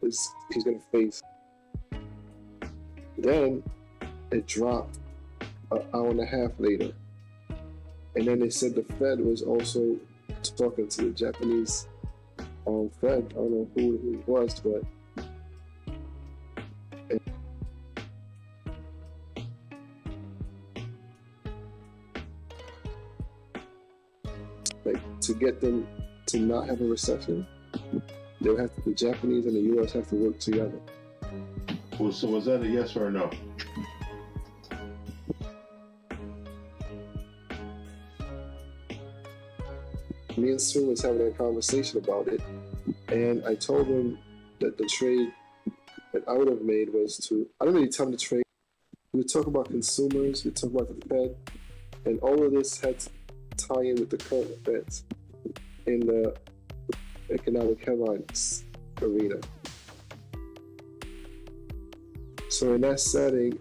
Speaker 10: he's going to face. Then it dropped an hour and a half later. And then they said the Fed was also talking to the Japanese Fed. I don't know who it was, but like to get them to not have a recession, the Japanese and the US have to work together.
Speaker 4: Well, so was that a yes or a no?
Speaker 10: Me and Sue was having a conversation about it, and I told him that the trade that I would have made was to, I don't really tell him to trade. We would talk about consumers, we talk about the Fed, and all of this had to tie in with the current events in the economic headlines arena. So in that setting,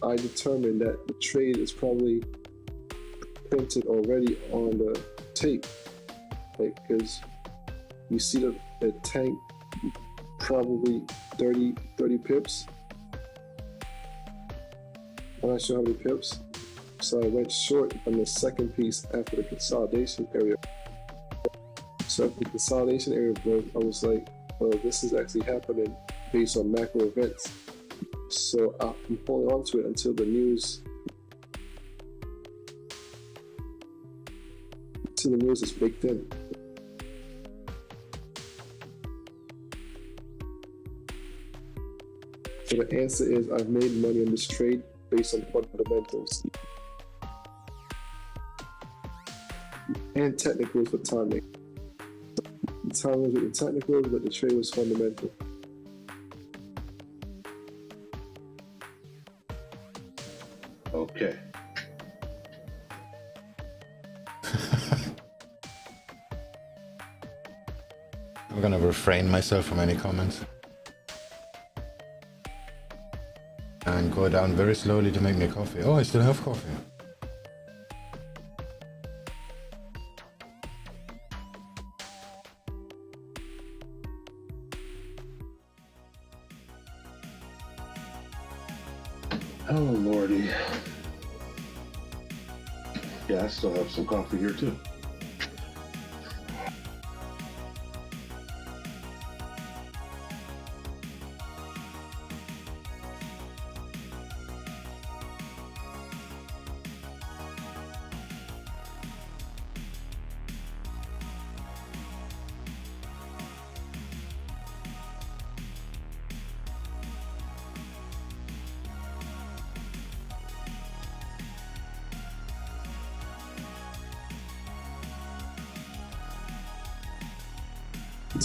Speaker 10: I determined that the trade is probably printed already on the tape, like because you see the tank probably 30 pips. I'm not sure how many pips. So I went short on the second piece after the consolidation area. So after the consolidation area broke, I was like, well, this is actually happening based on macro events. So I'm holding on to it until the news is baked in. So the answer is I've made money on this trade based on fundamentals and technicals for timing. The timing was with the technicals, but the trade was fundamental.
Speaker 4: Okay.
Speaker 1: I'm gonna refrain myself from any comments. And go down very slowly to make me coffee. Oh, I still have coffee.
Speaker 4: Oh, Lordy. Yeah, I still have some coffee here, too.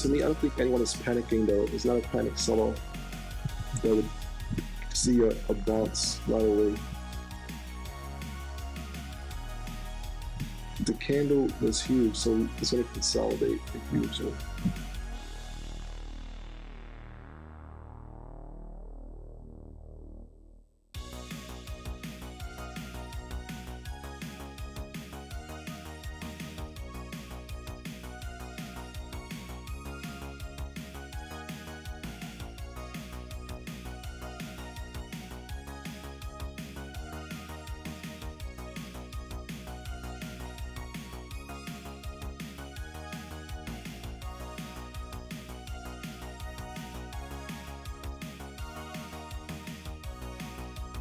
Speaker 10: To me, I don't think anyone is panicking though. It's not a panic sell-off that would see a bounce right away. The candle was huge, so it's going to consolidate hugely.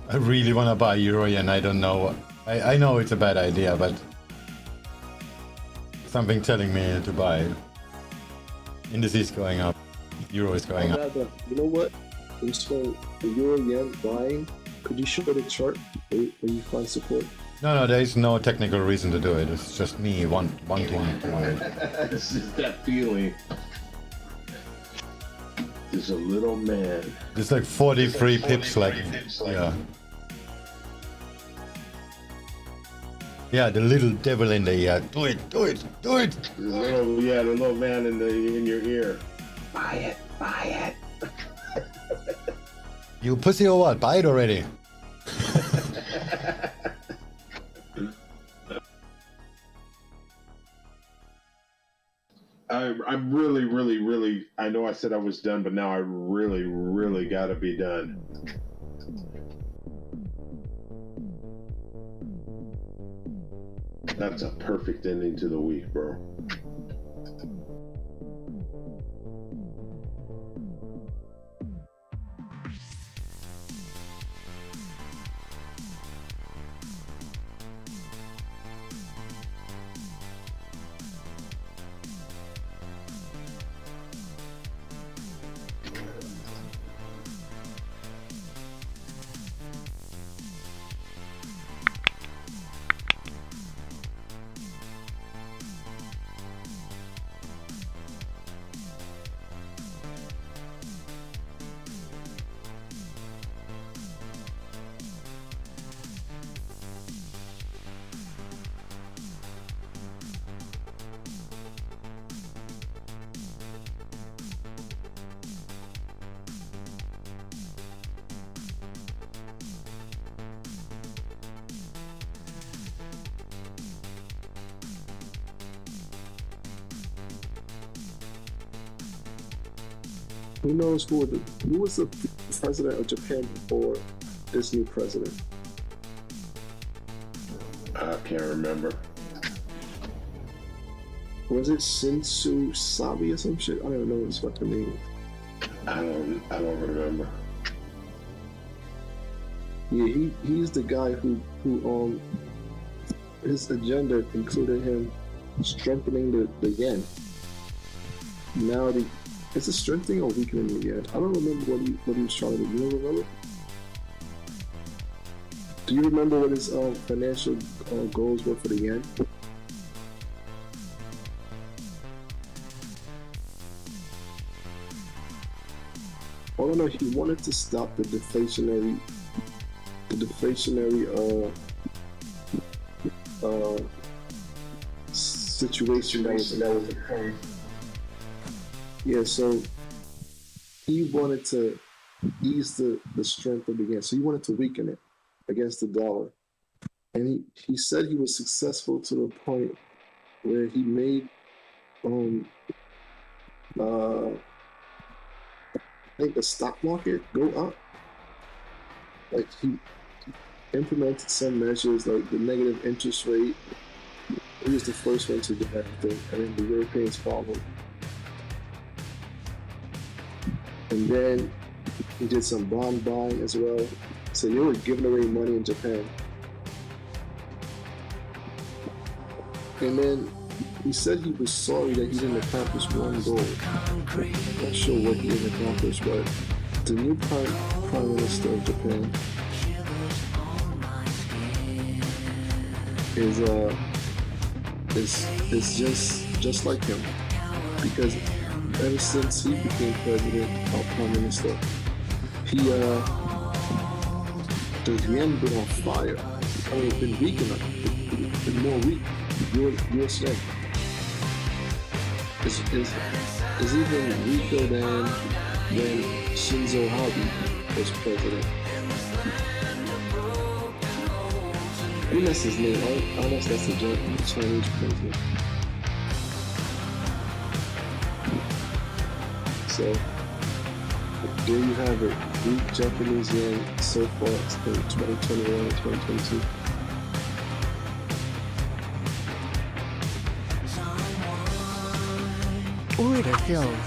Speaker 1: I really want to buy Euro and I don't know. I know it's a bad idea, but something telling me to buy it. Indices going up, Euro is going up.
Speaker 10: You know what? When you saw the Euro yen buying, could you show the chart when you find support?
Speaker 1: No, there is no technical reason to do it. It's just me wanting to buy it.
Speaker 4: It's just that feeling. There's a little man.
Speaker 1: It's like 43 pips, like, yeah. Yeah, the little devil in the ear. Do it.
Speaker 4: The little man in your ear. Buy it.
Speaker 1: You pussy or what? Buy it already.
Speaker 4: I'm really, I know I said I was done, but now I really gotta be done. That's a perfect ending to the week, bro.
Speaker 10: Who knows who was the president of Japan before this new president?
Speaker 4: I can't remember.
Speaker 10: Was it Shinsu Sabi or some shit? I don't even know his fucking name.
Speaker 4: I don't remember.
Speaker 10: Yeah, he's the guy who his agenda included him strengthening the yen. Now is it strengthening or weakening the yen? I don't remember what he was trying to do. You don't remember? Do you remember what his financial goals were for the yen? I don't know. He wanted to stop the deflationary situation that was occurring. Yeah, so he wanted to ease the strength of the yen. So he wanted to weaken it against the dollar. And he said he was successful to the point where he made I think the stock market go up. Like he implemented some measures like the negative interest rate. He was the first one to do that, I think, and then the Europeans followed. And then he did some bond buying as well. So they were giving away money in Japan. And then he said he was sorry that he didn't accomplish one goal. Not sure what he didn't accomplish, but the new prime minister of Japan is just like him, because ever since he became president or prime minister, the yen been on fire. I mean, it's been weak enough. It's been more weak. US yen is even weaker than when Shinzo Abe was president. I think that's his name, right? Unless that's the Chinese president. So, there you have it. Weak Japanese yen so far in 2021 and 2022.
Speaker 5: Order filled.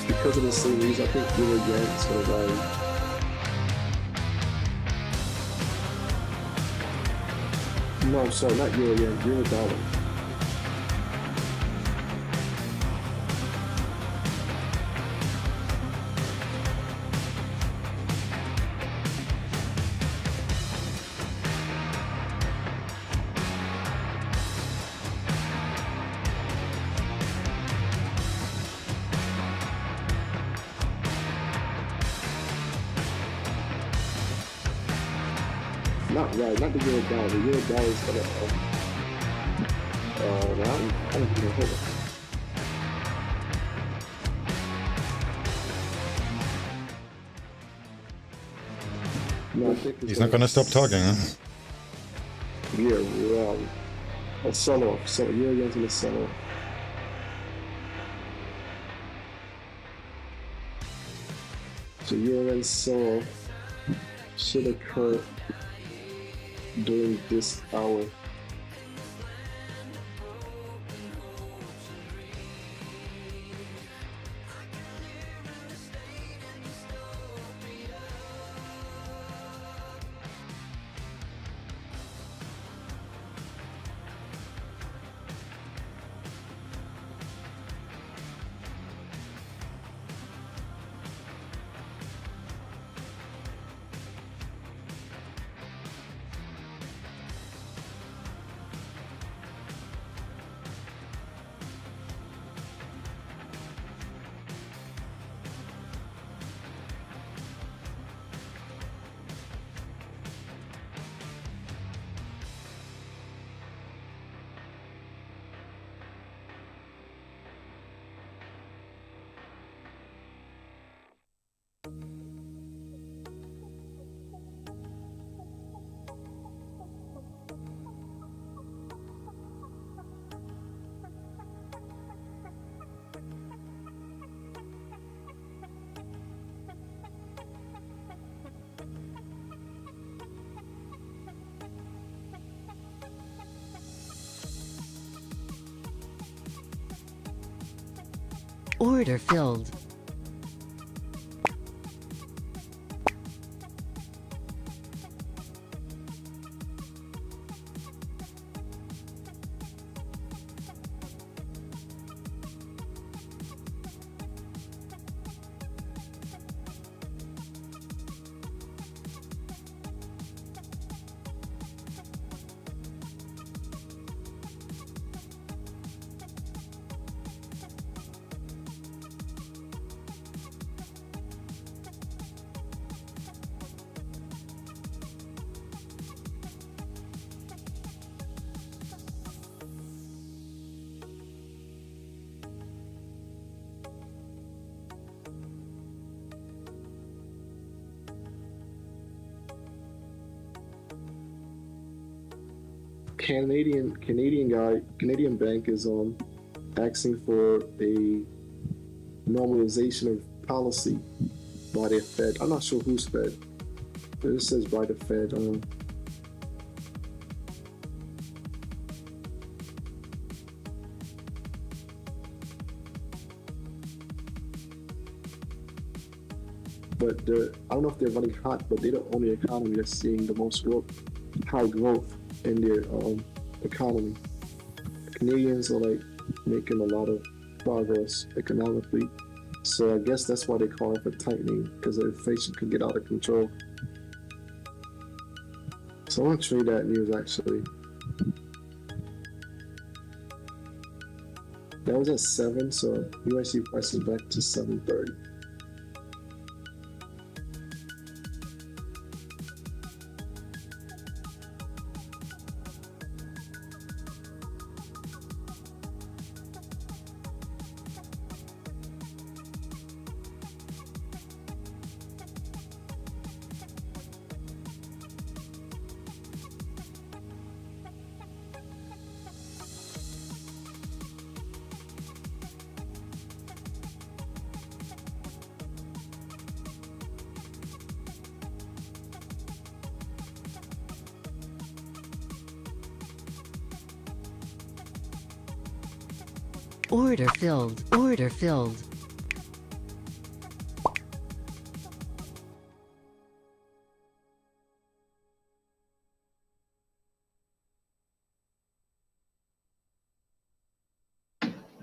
Speaker 10: Because of the same reason, I think Euro yen is going to value. No, I'm sorry, not Euro yen, Euro dollar. Not the Euro dollar. The Euro dollar is gonna I don't know, hold on. No, I think
Speaker 1: He's not gonna stop talking, huh?
Speaker 10: Yeah, a sell-off. So Euro yen's gonna sell off. So Euro yen sell-off should occur during this hour.
Speaker 5: Order filled.
Speaker 10: Canadian bank is asking for a normalization of policy by the Fed. I'm not sure who's Fed, but it says by the Fed. But I don't know if they're running hot, but they're the only economy that's seeing the most high growth in their economy. Canadians are like making a lot of progress economically, so I guess that's why they're calling for tightening, because the inflation could get out of control. So I want to trade that news actually. That was at 7, so USD price is back to 730.
Speaker 5: Order filled. Order filled.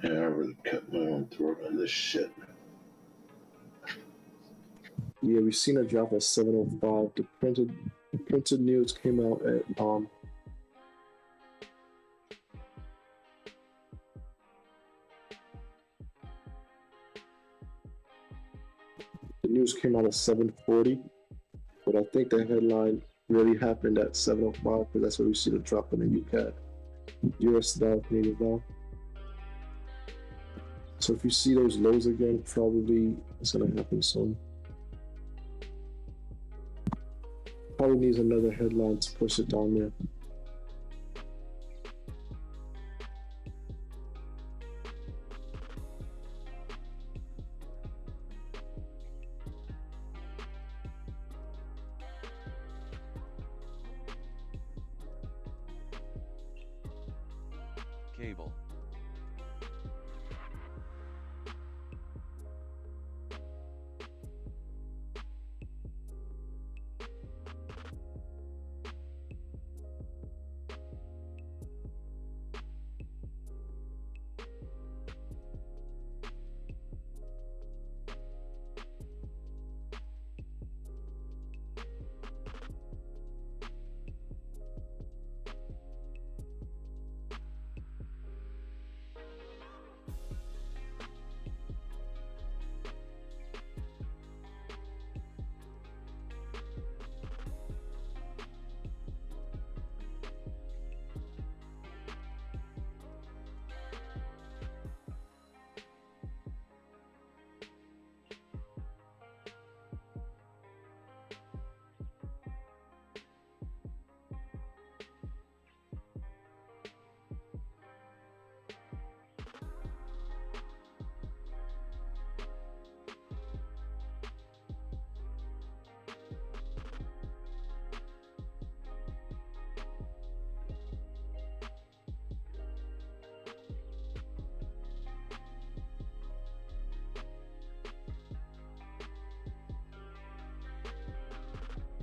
Speaker 4: Yeah, I really cut my own throat on this shit.
Speaker 10: Yeah, we've seen a drop at 705. The printed news came out at the news came out at 740, but I think the headline really happened at 705 because that's where we see the drop in the UCAD. US dollar Canadian dollar. So if you see those lows again, probably it's gonna happen soon. Probably needs another headline to push it down there.
Speaker 2: Cable.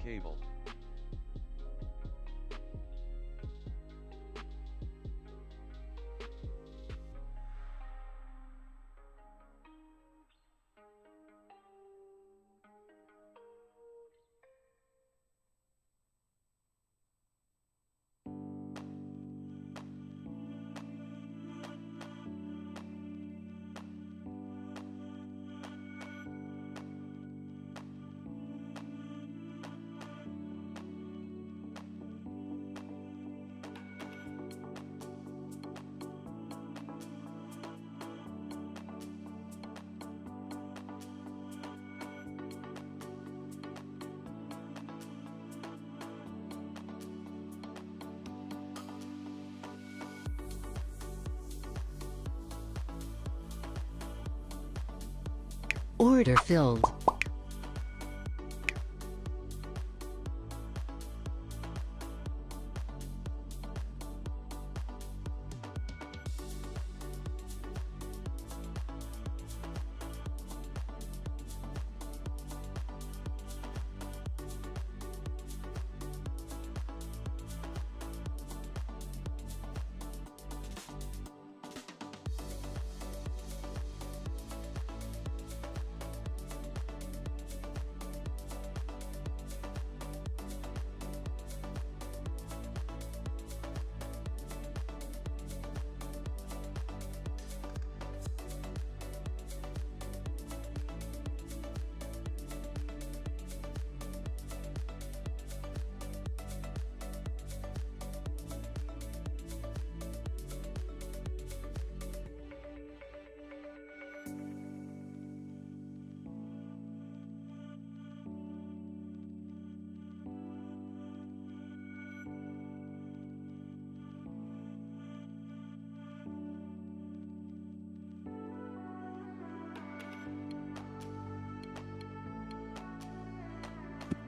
Speaker 2: Cable.
Speaker 5: Order filled.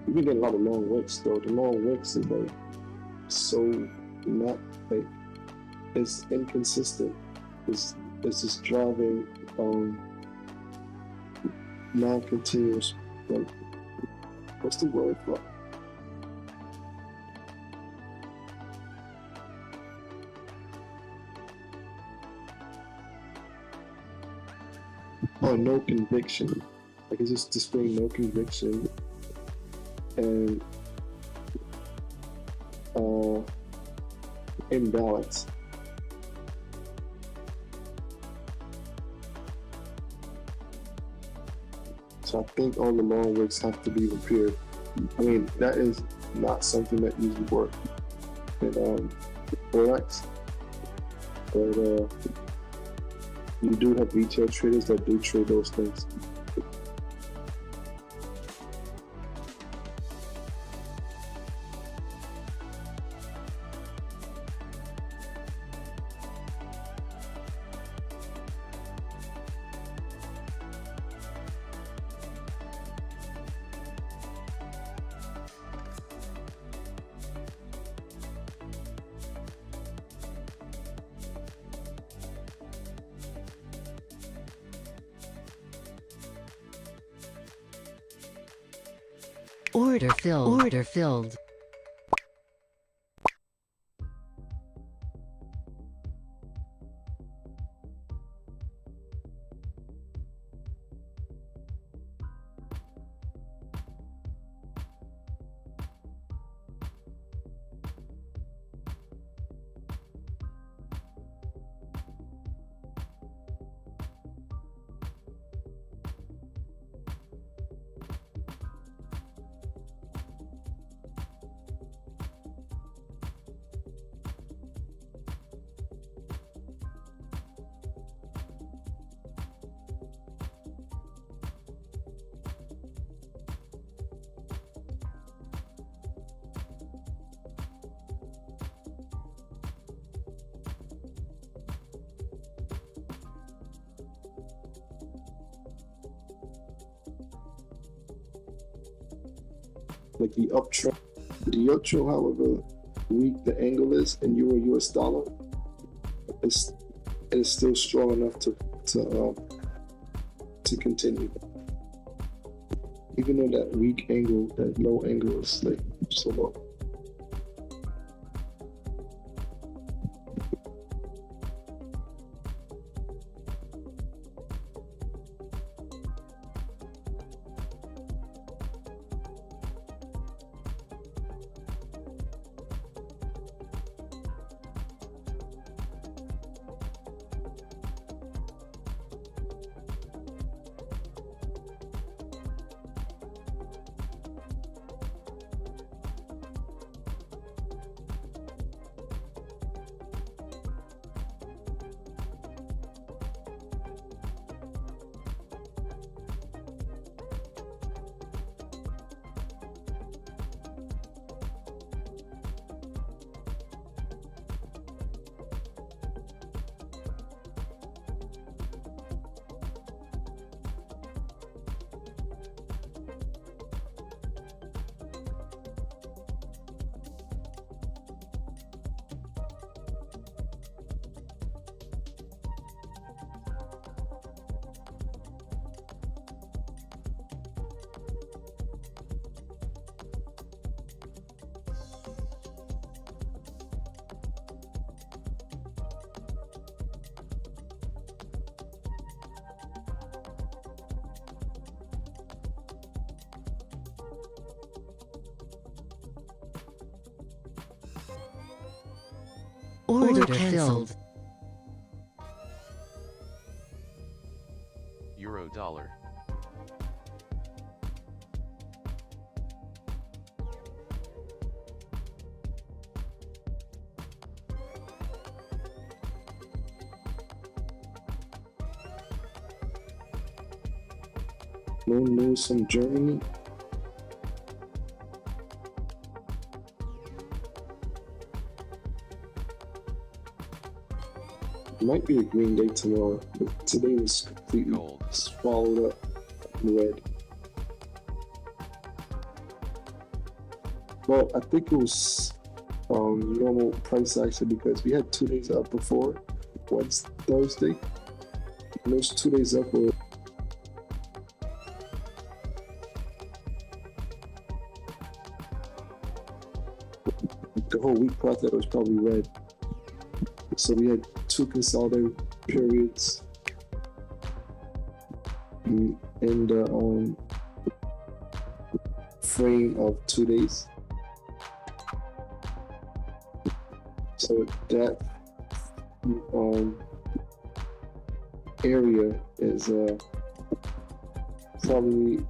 Speaker 10: You can get a lot of long wicks though. The long wicks is like so not like it's inconsistent. It's just driving non-continuous, like what's the word for? Oh, no conviction. Like it's just displaying no conviction and imbalance. So I think all the long wicks have to be repaired. I mean, that is not something that usually works in Forex, but you do have retail traders that do trade those things.
Speaker 5: Order filled. Order filled. Like the uptrend, however weak the angle is in Euro US dollar, it is still strong enough to continue. Even though that weak angle, that low angle is like so low.
Speaker 12: Order cancelled.
Speaker 2: Euro dollar.
Speaker 5: No news from Germany. Might be a green day tomorrow, but today was completely swallowed up in red. Well, I think it was normal price action because we had 2 days up before. Wednesday, Thursday. And those 2 days up were the whole week prior to that was probably red. So we had 2 consolidated periods in the frame of 2 days. So that area is probably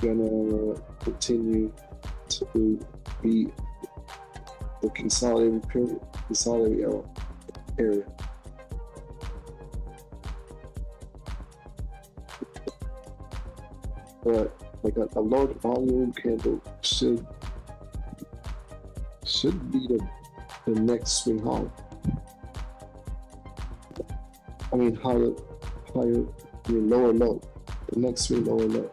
Speaker 5: gonna continue to be the consolidated period, consolidated area. But like a large volume candle should be the next swing high. I mean higher, I mean lower low. The next swing lower low.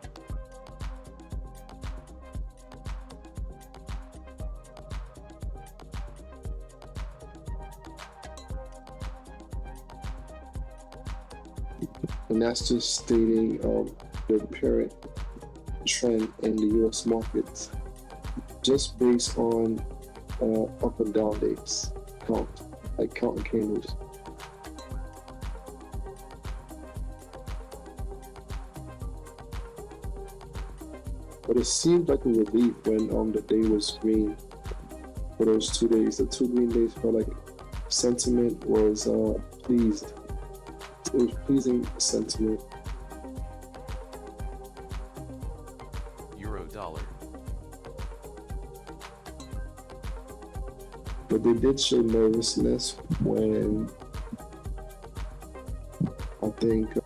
Speaker 5: And that's just stating the apparent trend in the U.S. markets, just based on up and down days, counting candles. But it seemed like a relief when the day was green for those 2 days. The 2 green days felt like sentiment was pleased. It was pleasing sentiment.
Speaker 2: Euro dollar.
Speaker 5: But they did show nervousness when I think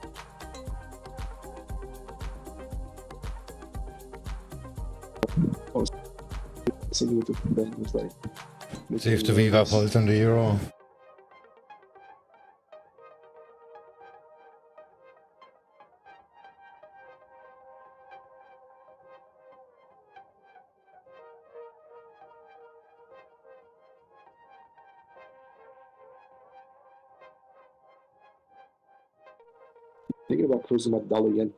Speaker 5: something with the Fed was like.
Speaker 1: See if the Viva pulls on the euro.
Speaker 5: Thinking about closing my dollar yen.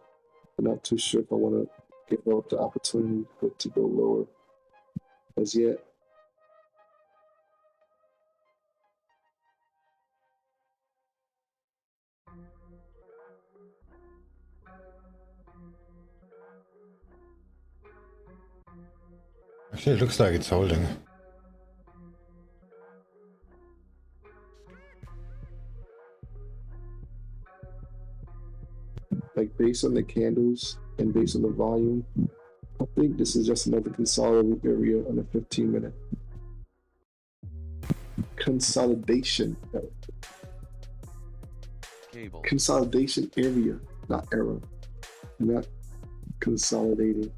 Speaker 5: I'm not too sure if I want to give up the opportunity for it to go lower as yet.
Speaker 1: Actually, it looks like it's holding.
Speaker 5: Like based on the candles and based on the volume, I think this is just another consolidated area on a 15-minute. Consolidation.
Speaker 2: Cable.
Speaker 5: Consolidation area, not error. Not consolidating.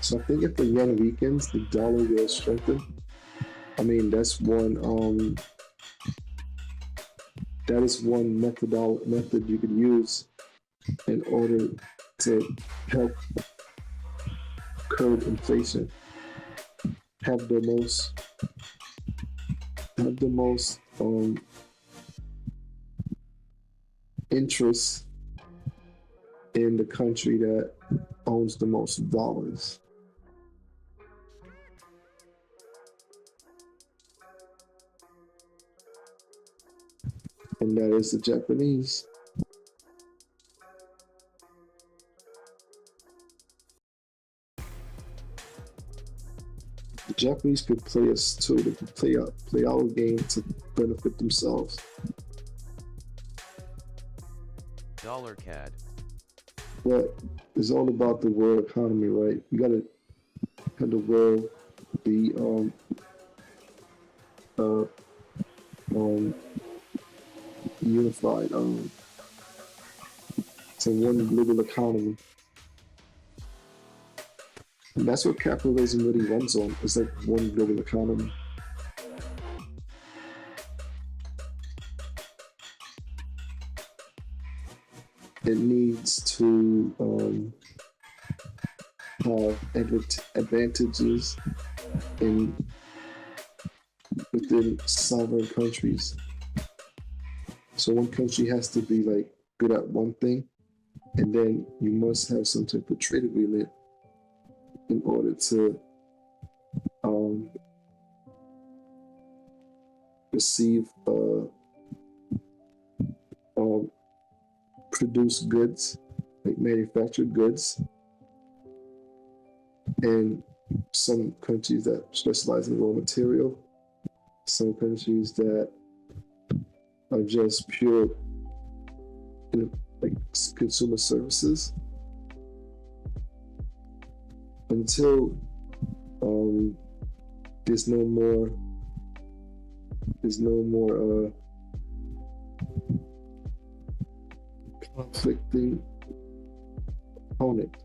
Speaker 5: So I think if the yen weakens, the dollar will strengthen. I mean, that's one that is one method you could use in order to help curb inflation. Have the most interest in the country that owns the most dollars. And that is the Japanese. The Japanese could play us too. They could play our game to benefit themselves.
Speaker 2: Dollar CAD.
Speaker 5: But it's all about the world economy, right? You gotta have the world be unified to one global economy. And that's what capitalism really runs on. It's like one global economy. It needs to have advantages within sovereign countries. So one country has to be like good at one thing, and then you must have some type of trade agreement in order to receive produce goods, like manufactured goods, and some countries that specialize in raw material, some countries that are just pure like consumer services. Until there's no more conflicting opponent.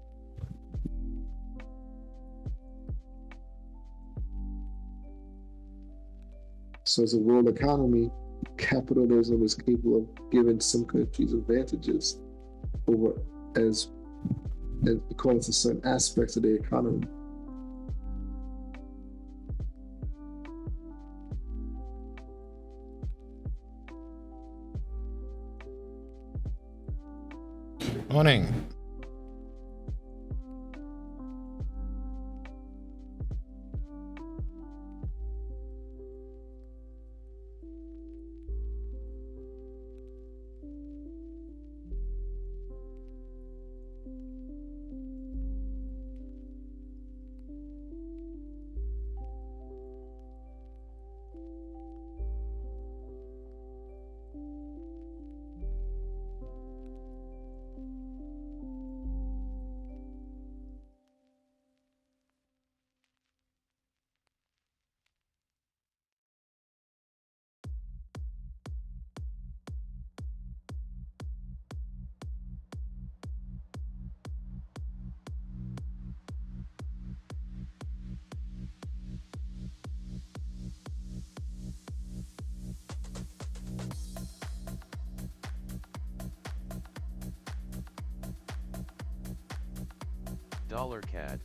Speaker 5: So as a world economy, capitalism is capable of giving some countries advantages over as according to certain aspects of the economy.
Speaker 1: Morning.
Speaker 2: $CAD.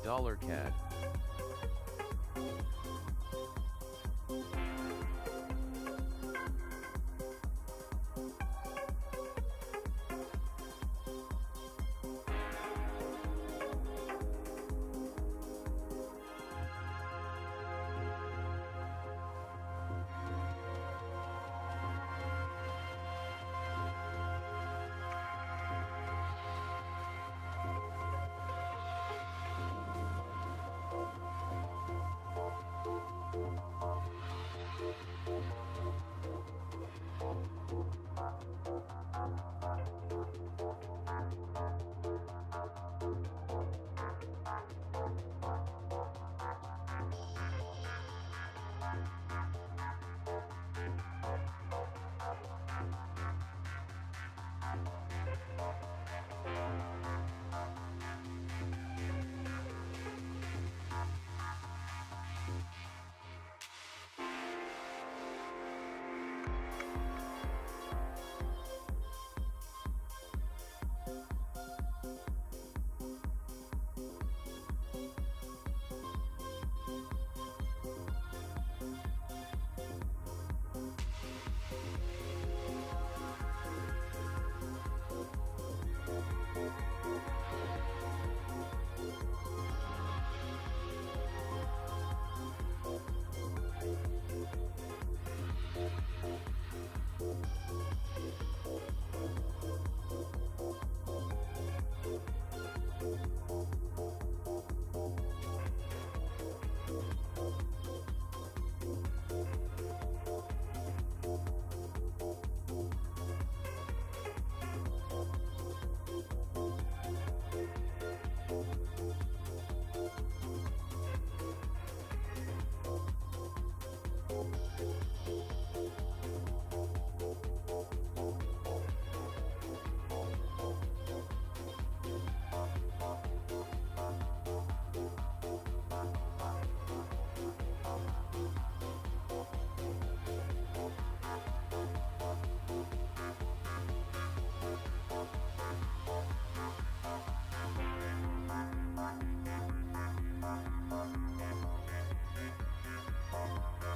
Speaker 2: $CAD.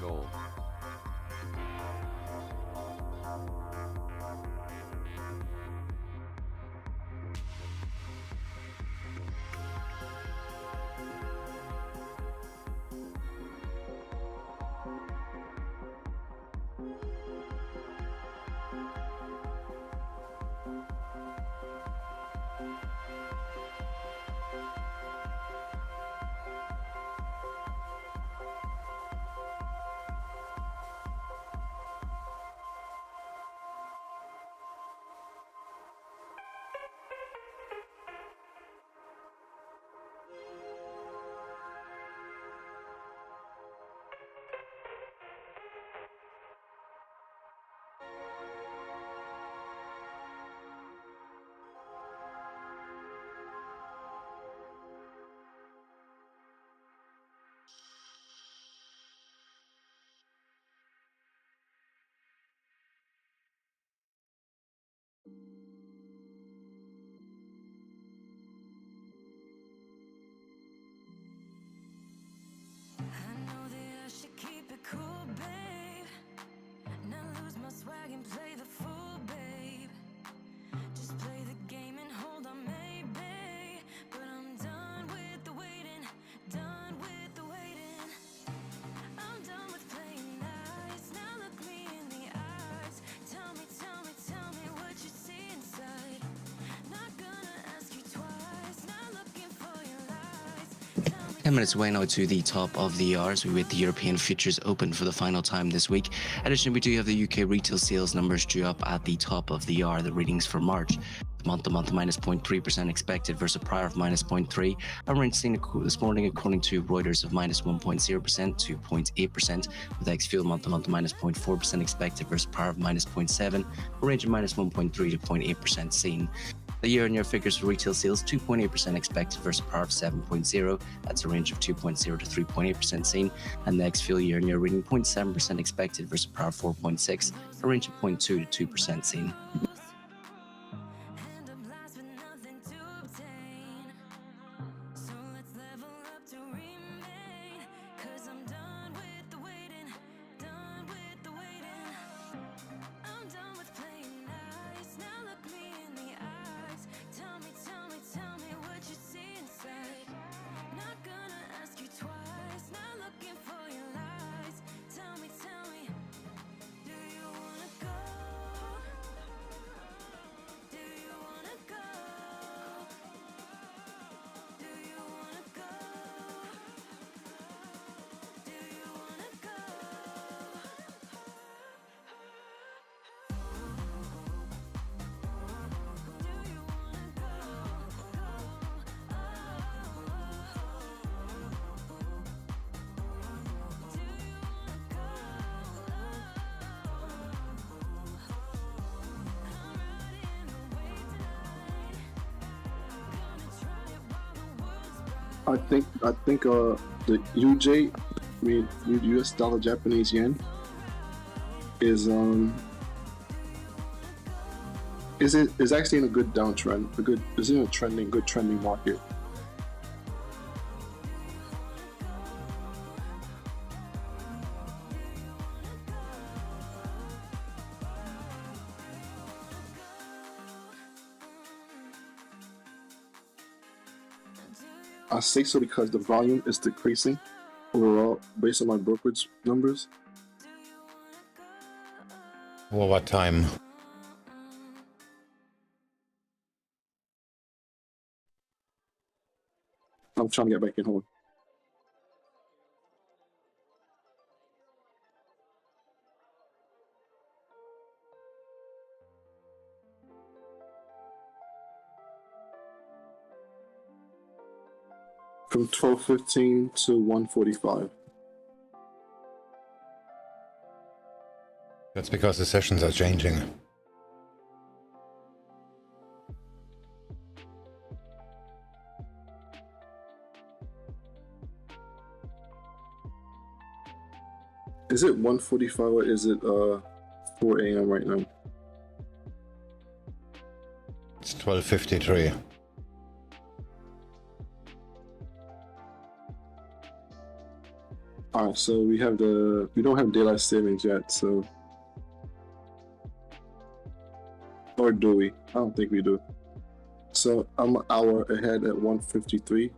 Speaker 2: Gold.
Speaker 3: I know that I should keep it cool, babe. Not lose my swag and play the fool, babe. Just play the game and hold on, maybe. But I'm done with the waiting, done with the waiting. I'm done with playing nice. Now look me in the eyes. Tell me, tell me, tell me what you see inside. Not gonna ask you twice. Not looking for your lies. Tell me.
Speaker 13: 10 minutes away now to the top of the hour as we wait the European futures open for the final time this week. Additionally, we do have the UK retail sales numbers due up at the top of the hour, the readings for March. Month-to-month minus 0.3% expected versus a prior of minus 0.3%. And we're seeing this morning, according to Reuters, of minus 1.0% to 0.8%, with ex-fuel month-to-month minus 0.4% expected versus prior of minus 0.7%, a range of minus 1.3 to 0.8% seen. The year-on-year figures for retail sales, 2.8% expected versus prior of 7.0%. That's a range of 2.0 to 3.8% seen. And the ex-fuel year-on-year reading, 0.7% expected versus prior of 4.6%, a range of 0.2 to 2% seen.
Speaker 3: End up last with nothing to obtain. So let's level
Speaker 5: I think the UJ, I mean US dollar Japanese yen is actually in a good downtrend. Is in a good trending market. I say so because the volume is decreasing overall based on my brokerage numbers.
Speaker 1: Well, what time?
Speaker 5: I'm trying to get back in home. From 12:15 to 1:45.
Speaker 1: That's because the sessions are changing.
Speaker 5: Is it 1:45 or is it 4 a.m. right now?
Speaker 1: It's 12:53.
Speaker 5: Alright, so we don't have daylight savings yet, so, or do we? I don't think we do. So I'm an hour ahead at 1:53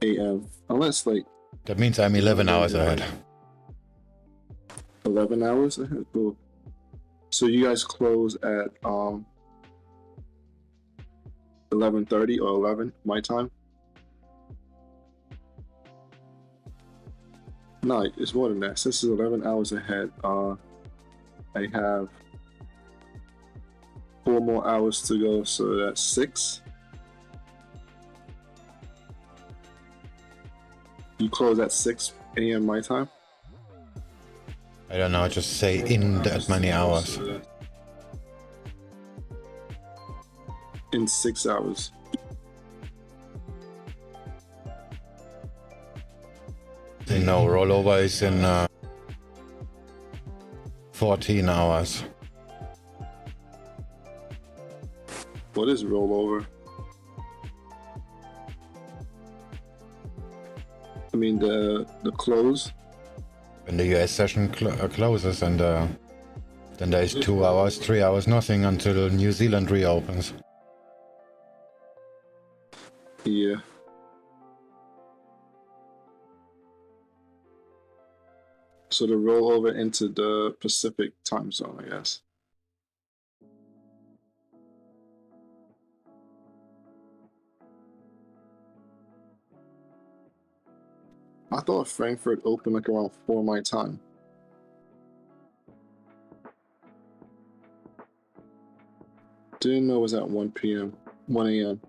Speaker 5: a.m. Unless like
Speaker 1: That means I'm 11 hours ahead.
Speaker 5: 11 hours ahead. Cool. So you guys close at 11:30 or 11 my time? No, it's more than that. Since it's 11 hours ahead, I have 4 more hours to go, so that's 6. You close at 6 a.m. my time?
Speaker 1: I don't know, just say in that many hours.
Speaker 5: In 6 hours.
Speaker 1: No, rollover is in 14 hours.
Speaker 5: What is rollover? I mean the close.
Speaker 1: When the US session closes, and then there is 2 hours, 3 hours, nothing until New Zealand reopens.
Speaker 5: Yeah. So to roll over into the Pacific time zone, I guess. I thought Frankfurt opened like around 4 my time. Didn't know it was at 1 p.m., 1 a.m.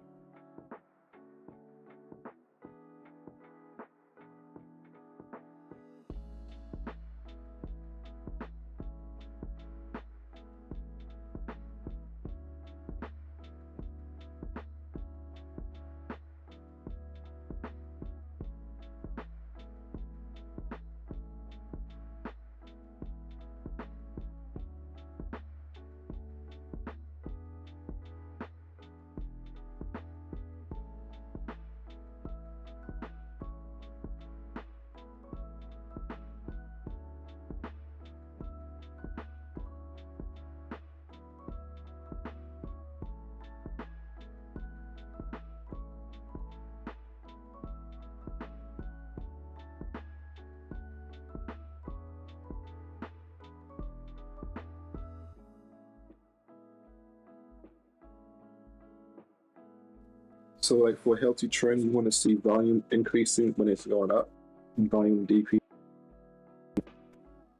Speaker 5: So like for a healthy trend, you want to see volume increasing when it's going up and volume decreasing.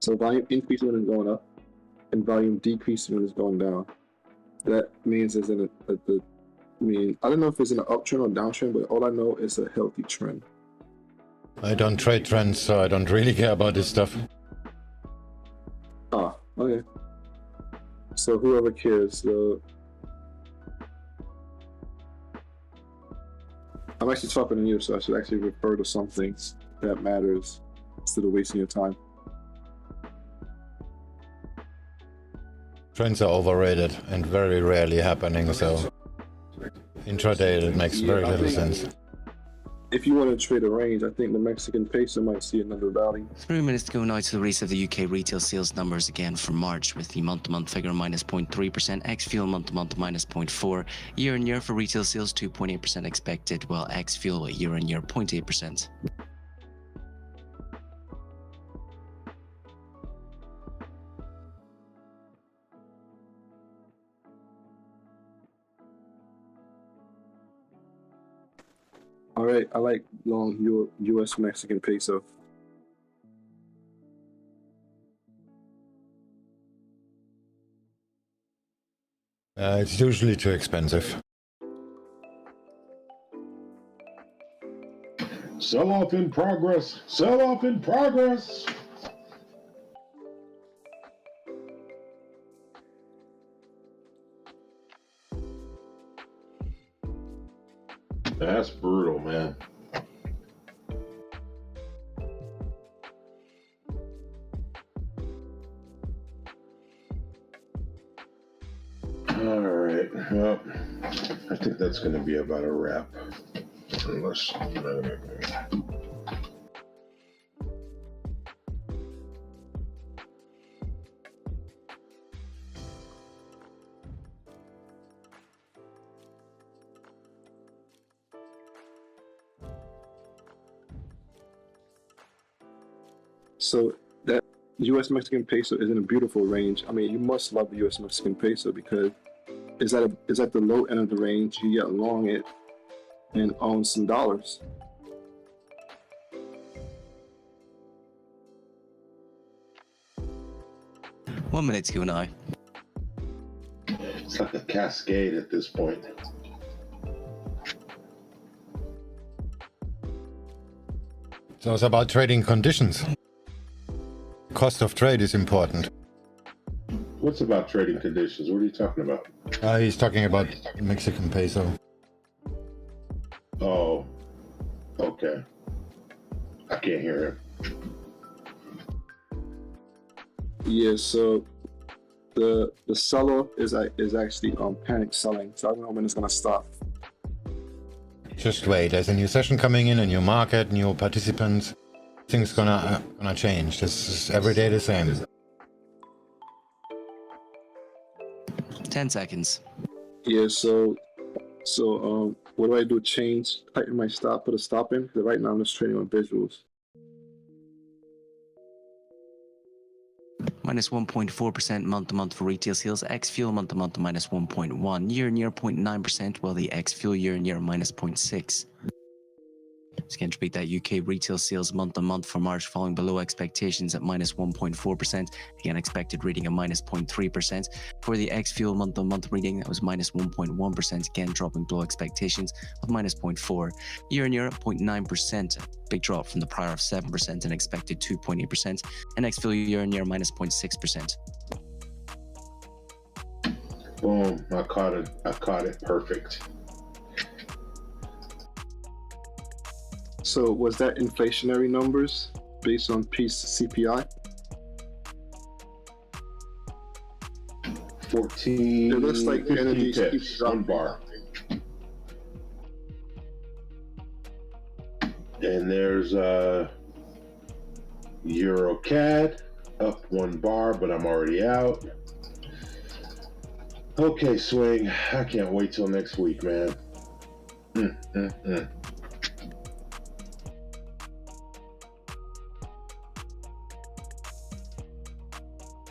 Speaker 5: So volume increasing when it's going up and volume decreasing when it's going down. That means it's in I don't know if it's in an uptrend or downtrend, but all I know is a healthy trend.
Speaker 1: I don't trade trends, so I don't really care about this stuff.
Speaker 5: Ah, okay. So whoever cares, I'm actually talking to you, so I should actually refer to something that matters instead of wasting your time.
Speaker 1: Trends are overrated and very rarely happening, so intraday it makes very little sense.
Speaker 5: If you want to trade a range, I think the Mexican peso might see another rally.
Speaker 13: 3 minutes to go now to the release of the UK retail sales numbers again for March, with the month-to-month figure minus 0.3%, ex-fuel month-to-month minus 0.4%, year-on-year for retail sales 2.8% expected, while ex-fuel year-on-year 0.8%.
Speaker 5: All right, I like long U.S. Mexican peso.
Speaker 1: It's usually too expensive.
Speaker 4: Sell off in progress. Sell off in progress. That's brutal, man. All right. Well, I think that's going to be about a wrap. Unless.
Speaker 5: So that U.S. Mexican peso is in a beautiful range. I mean, you must love the U.S. Mexican peso because it's at the low end of the range. You get long it and own some dollars.
Speaker 13: One minute to go now.
Speaker 4: It's like a cascade at this point.
Speaker 1: So it's about trading conditions. Cost of trade is important.
Speaker 4: What's about trading conditions? What are you talking about?
Speaker 1: He's talking about Mexican peso.
Speaker 4: Oh, okay. I can't hear him.
Speaker 5: Yeah, so the seller is actually panic selling. So I don't know when it's gonna stop.
Speaker 1: Just wait. There's a new session coming in, a new market, new participants. Things gonna change. This is every day the same.
Speaker 13: 10 seconds.
Speaker 5: Yeah, so what do I do? Tighten my stop, put a stop in? Because right now I'm just trading on visuals.
Speaker 13: Minus 1.4% month-to-month for retail sales, ex-fuel month-to-month minus 1.1%, year-on-year 0.9%, while the ex-fuel year-on-year minus 0.6%. Just again to repeat that, UK retail sales month-on-month for March falling below expectations at minus 1.4%. Again, expected reading of minus 0.3%. For the ex-fuel month-on-month reading, that was minus 1.1%, again dropping below expectations of minus 0.4%. Year-on-year 0.9%, big drop from the prior of 7% and expected 2.8%. And ex-fuel year-on-year minus 0.6%.
Speaker 4: Boom! I caught it perfect.
Speaker 5: So was that inflationary numbers based on piece CPI?
Speaker 4: 14.
Speaker 5: It looks like
Speaker 4: 15 pips, 1 bar. And there's EURJPY up 1 bar, but I'm already out. Okay, swing. I can't wait till next week, man.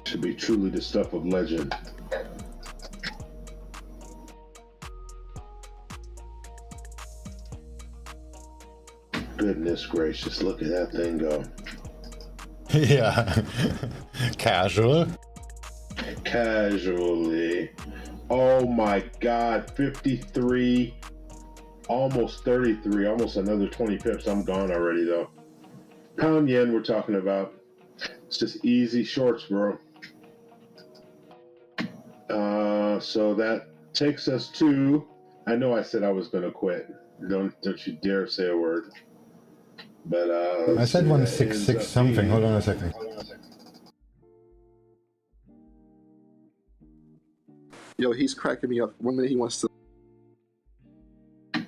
Speaker 4: Should be truly the stuff of legend. Goodness gracious, look at that thing go.
Speaker 1: Yeah. Casual.
Speaker 4: Casually. Oh my God, 53, almost 33, almost another 20 pips. I'm gone already though. Pound yen we're talking about. It's just easy shorts, bro. So that takes us to, I know I said I was going to quit. Don't you dare say a word. But
Speaker 1: I said 166 something. Hold on a second.
Speaker 10: Yo, he's cracking me up. 1 minute he wants to.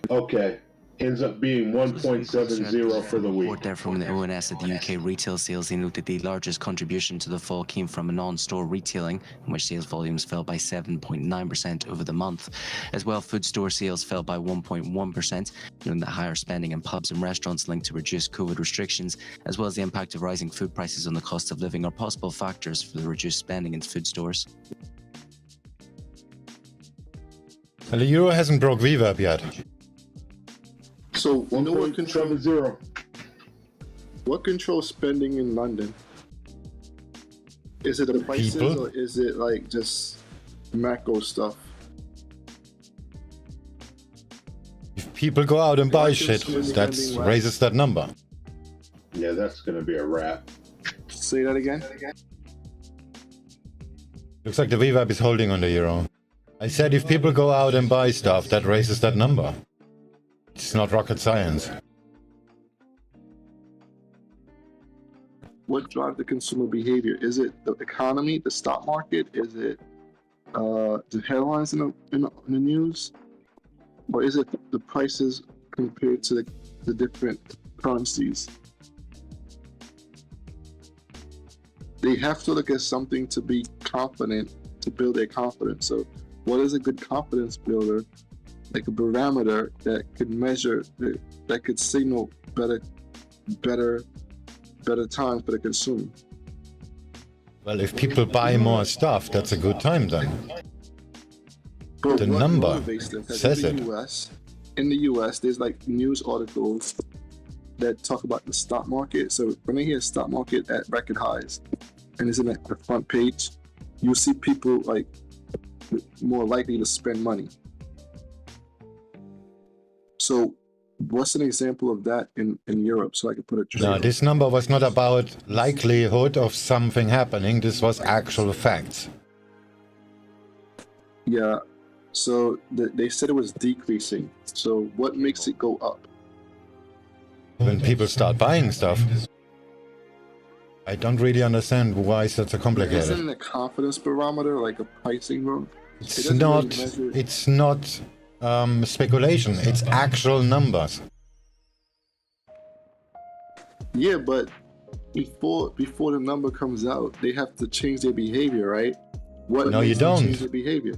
Speaker 4: Okay. Ends up being 1.70 for the week.
Speaker 13: Report there from the ONS that the UK retail sales, they noted the largest contribution to the fall came from non-store retailing, in which sales volumes fell by 7.9% over the month. As well, food store sales fell by 1.1%, noting that higher spending in pubs and restaurants linked to reduced COVID restrictions, as well as the impact of rising food prices on the cost of living, are possible factors for the reduced spending in food stores.
Speaker 1: Well, the euro hasn't broke VWAP yet.
Speaker 10: So, you know what controls
Speaker 4: 0.
Speaker 10: What controls spending in London? Is it the prices
Speaker 1: people?
Speaker 10: or is it like just macro stuff?
Speaker 1: If people go out and buy
Speaker 10: Markets
Speaker 1: shit,
Speaker 10: spending
Speaker 1: that
Speaker 10: less.
Speaker 1: raises that number.
Speaker 4: Yeah, that's going to be a wrap.
Speaker 10: Say that again.
Speaker 1: Looks like the VWAP is holding on the euro. I said if people go out and buy stuff, that raises that number. It's not rocket science.
Speaker 10: What drives the consumer behavior? Is it the economy, the stock market? Is it the headlines in the news? Or is it the prices compared to the different currencies? They have to look at something to be confident, to build their confidence. So what is a good confidence builder? Like a barometer that could measure, that could signal better times for the consumer.
Speaker 1: Well, if people buy more stuff, that's a good time then.
Speaker 10: But
Speaker 1: The
Speaker 10: what
Speaker 1: number
Speaker 10: motivates them? 'Cause
Speaker 1: says
Speaker 10: in
Speaker 1: it.
Speaker 10: the US, there's like news articles that talk about the stock market. So when they hear stock market at record highs, and it's in the front page, you'll see people like more likely to spend money. So what's an example of that in Europe? So I could put a trade
Speaker 1: No,
Speaker 10: on.
Speaker 1: this number was not about likelihood of something happening. This was actual facts.
Speaker 10: Yeah. So they said it was decreasing. So what makes it go up?
Speaker 1: When people start buying stuff, I don't really understand why it's so
Speaker 10: Isn't
Speaker 1: complicated.
Speaker 10: it a confidence barometer, like a pricing one?
Speaker 1: It's
Speaker 10: doesn't
Speaker 1: not.
Speaker 10: really measure-
Speaker 1: It's not speculation. It's actual numbers.
Speaker 10: Yeah, but before the number comes out, they have to change their behavior, right? What
Speaker 1: No, you
Speaker 10: makes them
Speaker 1: don't.
Speaker 10: change their behavior?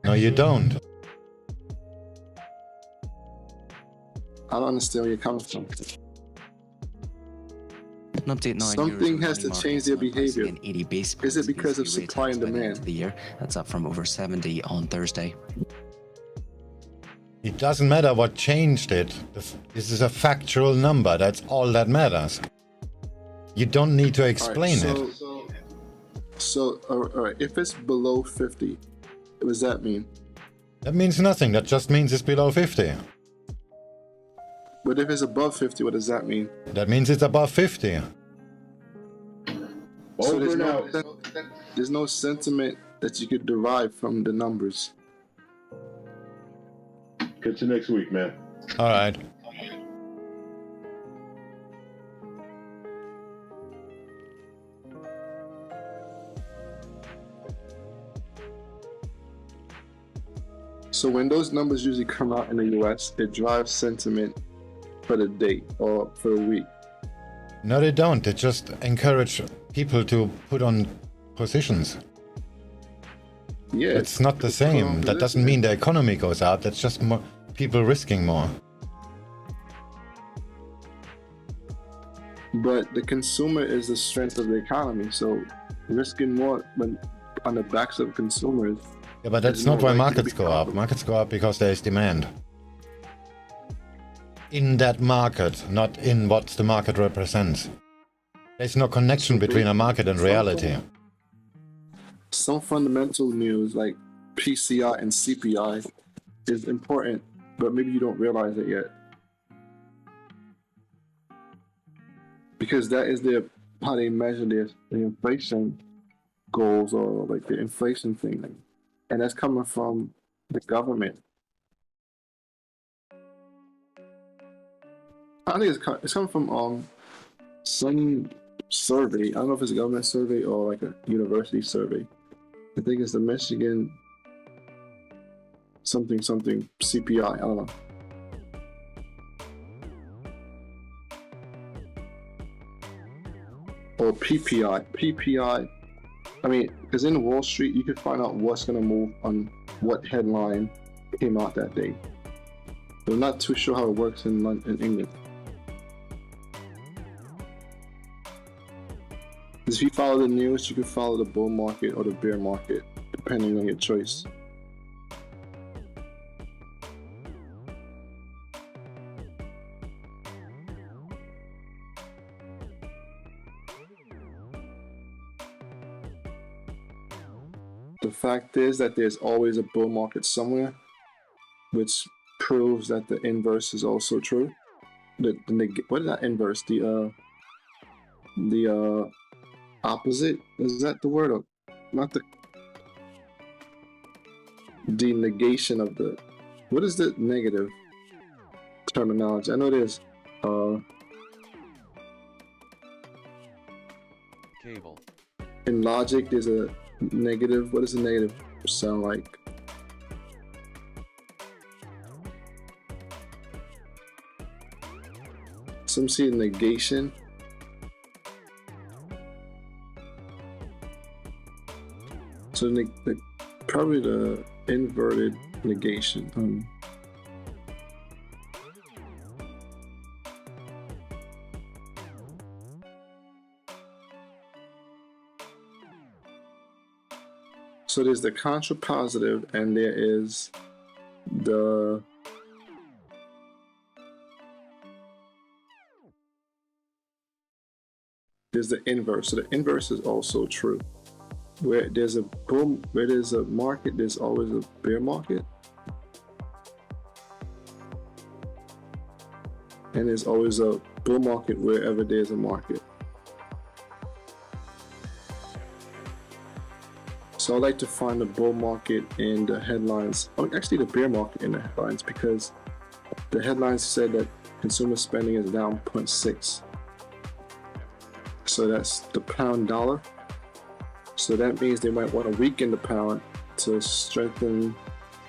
Speaker 1: No, you don't.
Speaker 10: I don't understand where you're coming from.
Speaker 13: An update now on
Speaker 10: Something
Speaker 13: Eurozone
Speaker 10: has to
Speaker 13: money
Speaker 10: change
Speaker 13: markets,
Speaker 10: their
Speaker 13: now pricing
Speaker 10: behavior.
Speaker 13: in 80 basis
Speaker 10: Is it
Speaker 13: points
Speaker 10: because of
Speaker 13: ECB rate
Speaker 10: supply
Speaker 13: hikes
Speaker 10: and
Speaker 13: by the end
Speaker 10: demand?
Speaker 13: of the year. That's up from over 70 on Thursday.
Speaker 1: It doesn't matter what changed it. This is a factual number. That's all that matters. You don't need to explain it.
Speaker 10: So, all right, if it's below 50, what does that mean?
Speaker 1: That means nothing. That just means it's below 50.
Speaker 10: But if it's above 50, what does that mean?
Speaker 1: That means it's above 50.
Speaker 10: So
Speaker 4: Over now.
Speaker 10: there's no sentiment that you could derive from the numbers.
Speaker 4: Catch you next week, man.
Speaker 1: All right.
Speaker 10: So when those numbers usually come out in the US, it drives sentiment for the day or for a week.
Speaker 1: No, they don't. They just encourage people to put on positions.
Speaker 10: Yeah,
Speaker 1: It's not the
Speaker 10: it's put on
Speaker 1: same. That doesn't
Speaker 10: positions.
Speaker 1: mean the economy goes up. That's just more people risking more.
Speaker 10: But the consumer is the strength of the economy. So risking more when on the backs of consumers.
Speaker 1: Yeah, but that's
Speaker 10: is
Speaker 1: not
Speaker 10: more
Speaker 1: why
Speaker 10: likely to
Speaker 1: markets
Speaker 10: be
Speaker 1: go up.
Speaker 10: profitable.
Speaker 1: Markets go up because there is demand. In that market, not in what the market represents. There's no connection between a market and reality.
Speaker 10: Some fundamental news like PCI and CPI is important, but maybe you don't realize it yet. Because that is how they measure the inflation goals or like the inflation thing. And that's coming from the government.
Speaker 5: I think it's coming from some survey. I don't know if it's a government survey or like a university survey. I think it's the Michigan something CPI. I don't know. Or PPI. I mean, because in Wall Street, you can find out what's going to move on what headline came out that day. But I'm not too sure how it works in England. If you follow the news, you can follow the bull market or the bear market, depending on your choice. The fact is that there's always a bull market somewhere, which proves that the inverse is also true. What is that inverse? The opposite? Is that the word? Or not the negation of the... What is the negative terminology? I know there's
Speaker 2: Cable.
Speaker 5: in logic there's a negative. What does a negative sound like? Some see negation. So probably the inverted negation. So there's the contrapositive, and there is the inverse. So the inverse is also true. Where there's a boom, where there's a market, there's always a bear market, and there's always a bull market wherever there's a market. So I like to find the bull market in the headlines, actually the bear market in the headlines, because the headlines said that consumer spending is down 0.6. So that's the pound dollar. So that means they might want to weaken the pound to strengthen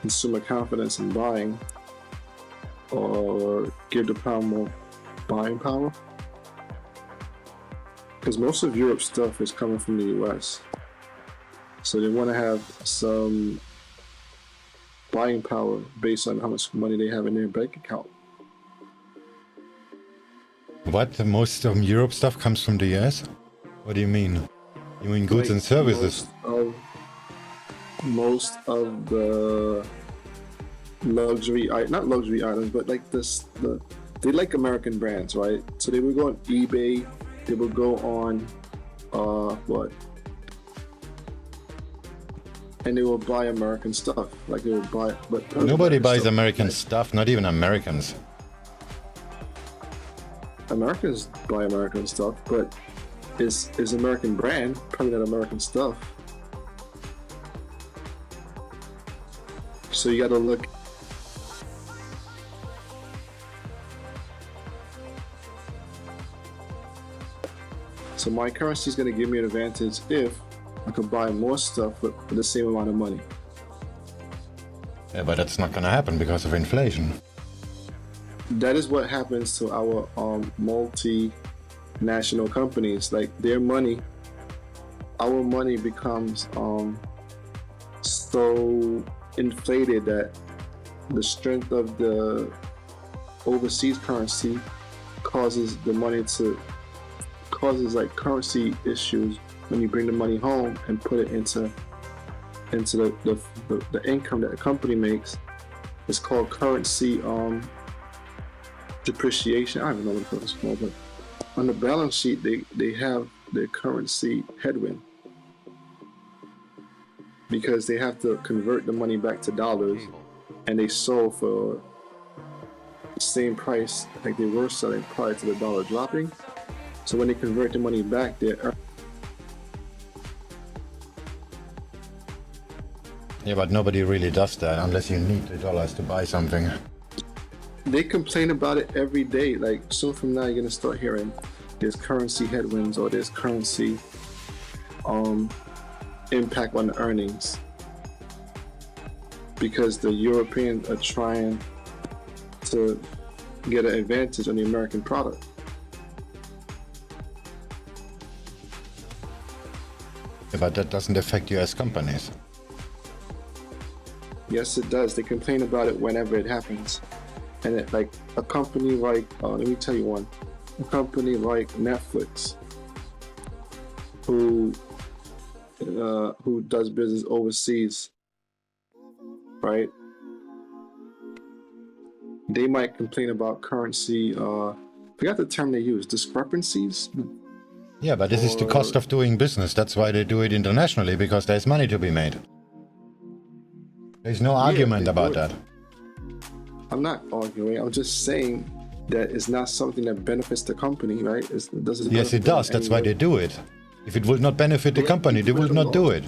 Speaker 5: consumer confidence in buying, or give the pound more buying power. Because most of Europe's stuff is coming from the US. So they want to have some buying power based on how much money they have in their bank account.
Speaker 1: What? Most of Europe stuff comes from the US? What do you mean? You mean goods and services?
Speaker 5: Most of the luxury, not luxury items, but like this, they like American brands, right? So they would go on eBay, they would go on, and they will buy American stuff. Like they will buy, but
Speaker 1: nobody buys American stuff, not even Americans.
Speaker 5: Americans buy American stuff, but is American brand, probably not American stuff. So you gotta look. So my currency is gonna give me an advantage if I could buy more stuff for the same amount of money.
Speaker 1: Yeah, but that's not gonna happen because of inflation.
Speaker 5: That is what happens to our multinational companies. Like their money, our money becomes so inflated that the strength of the overseas currency causes the money to like currency issues when you bring the money home and put it into the income that the company makes. It's called currency depreciation. I don't know what it's called, but on the balance sheet they have their currency headwind because they have to convert the money back to dollars, and they sold for the same price like they were selling prior to the dollar dropping. So when they convert the money back, they're
Speaker 1: Yeah, but nobody really does that unless you need the dollars to buy something.
Speaker 5: they complain about it every day. Like soon from now, you're gonna start hearing there's currency headwinds or there's currency impact on the earnings because the Europeans are trying to get an advantage on the American product.
Speaker 1: But that doesn't affect US companies.
Speaker 5: Yes, it does. They complain about it whenever it happens. And it, like a company like, let me tell you one, a company like Netflix, who does business overseas, right? They might complain about currency, I forgot the term they use, discrepancies?
Speaker 1: Yeah, but this is the cost of doing business. That's why they do it internationally, because there's money to be made. There's no argument about that.
Speaker 5: I'm not arguing. I'm just saying that it's not something that benefits the company, right? It doesn't.
Speaker 1: Yes, it does. That's why they do it. If it would not benefit the company, they would not do it.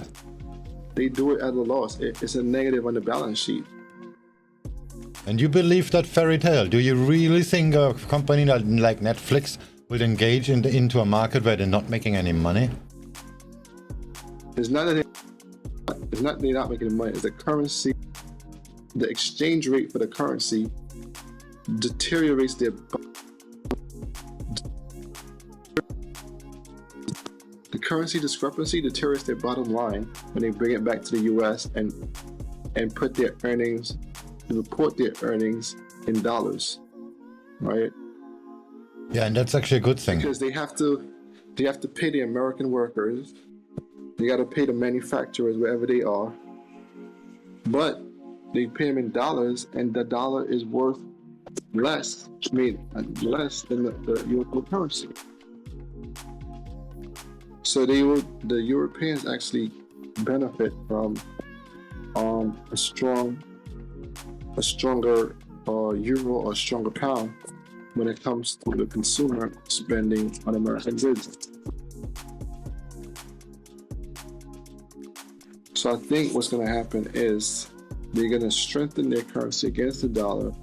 Speaker 5: They do it at a loss. It's a negative on the balance sheet.
Speaker 1: And you believe that fairy tale? Do you really think a company like Netflix will engage into a market where they're not making any money?
Speaker 5: It's not that they're not making money. It's the currency, the exchange rate for the currency deteriorates their. The currency discrepancy deteriorates their bottom line when they bring it back to the U.S. and put their earnings, report their earnings in dollars, right?
Speaker 1: Yeah, and that's actually a good thing.
Speaker 5: Because they have to pay the American workers, they got to pay the manufacturers wherever they are, but they pay them in dollars, and the dollar is worth less. Less than the local currency. So the Europeans actually benefit from a stronger euro or a stronger pound when it comes to the consumer spending on American goods. So I think what's going to happen is they're going to strengthen their currency against the dollar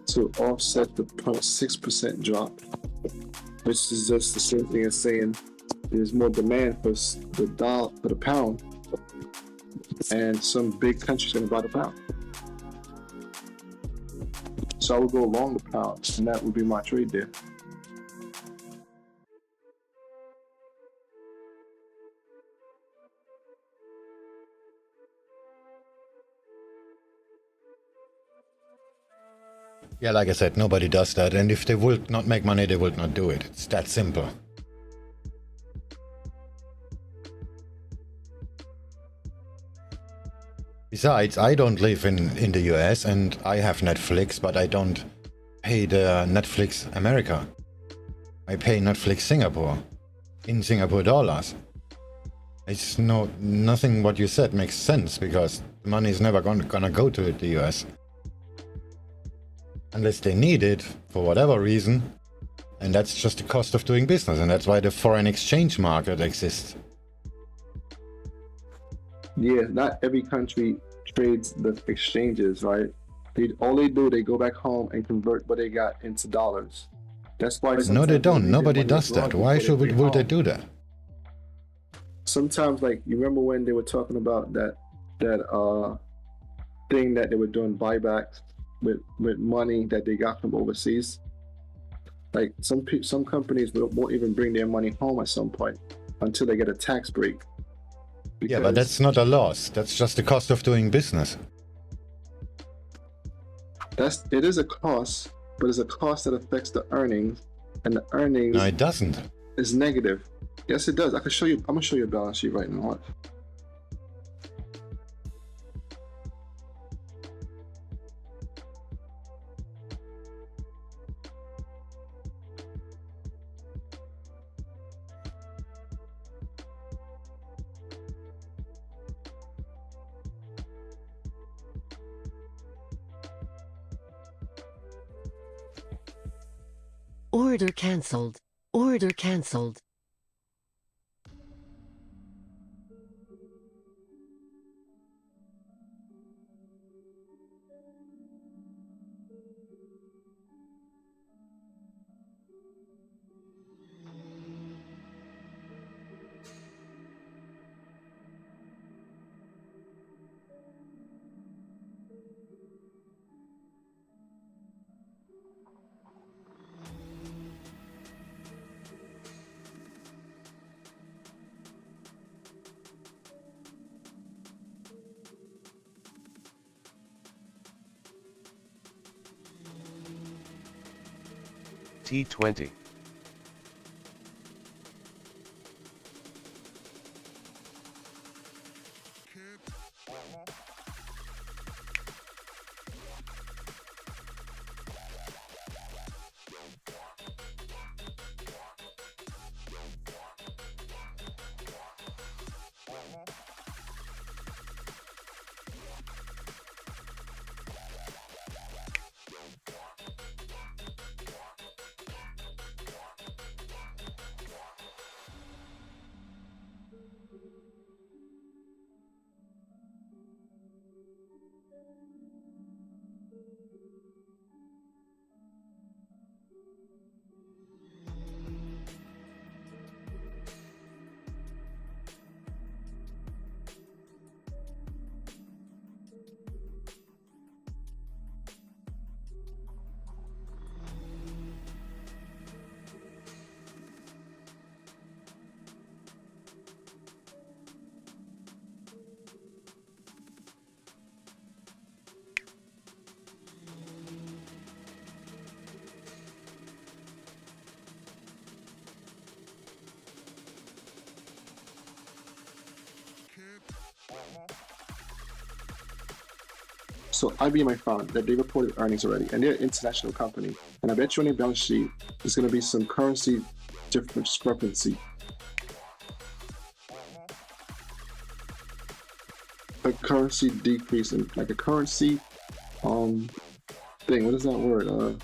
Speaker 5: to offset the 0.6% drop, which is just the same thing as saying there's more demand for the pound, and some big country's going to buy the pound. So I would go long the pound, and that would be my trade there.
Speaker 1: Yeah, like I said, nobody does that, and if they would not make money, they would not do it. It's that simple. Besides, I don't live in the US, and I have Netflix, but I don't pay the Netflix America. I pay Netflix Singapore, in Singapore dollars. It's nothing what you said makes sense, because the money is never gonna go to the US. Unless they need it, for whatever reason. And that's just the cost of doing business, and that's why the foreign exchange market exists.
Speaker 5: Yeah, not every country trades the exchanges, right? All they do, they go back home and convert what they got into dollars. That's why.
Speaker 1: No, they don't. Nobody does that. Why would they do that?
Speaker 5: Sometimes, like, you remember when they were talking about that thing that they were doing buybacks with money that they got from overseas? Like some companies won't even bring their money home at some point until they get a tax break.
Speaker 1: Yeah, but that's not a loss. That's just the cost of doing business.
Speaker 5: It is a cost, but it's a cost that affects the earnings, and the earnings.
Speaker 1: No, it doesn't.
Speaker 5: Is negative. Yes, it does. I can show you. I'm gonna show you a balance sheet right now. Watch.
Speaker 12: Order cancelled. Order cancelled.
Speaker 14: T20.
Speaker 5: So IBM found that they reported earnings already, and they're an international company. And I bet you on their balance sheet, there's going to be some currency discrepancy. A currency decrease, in, like a currency thing. What is that word?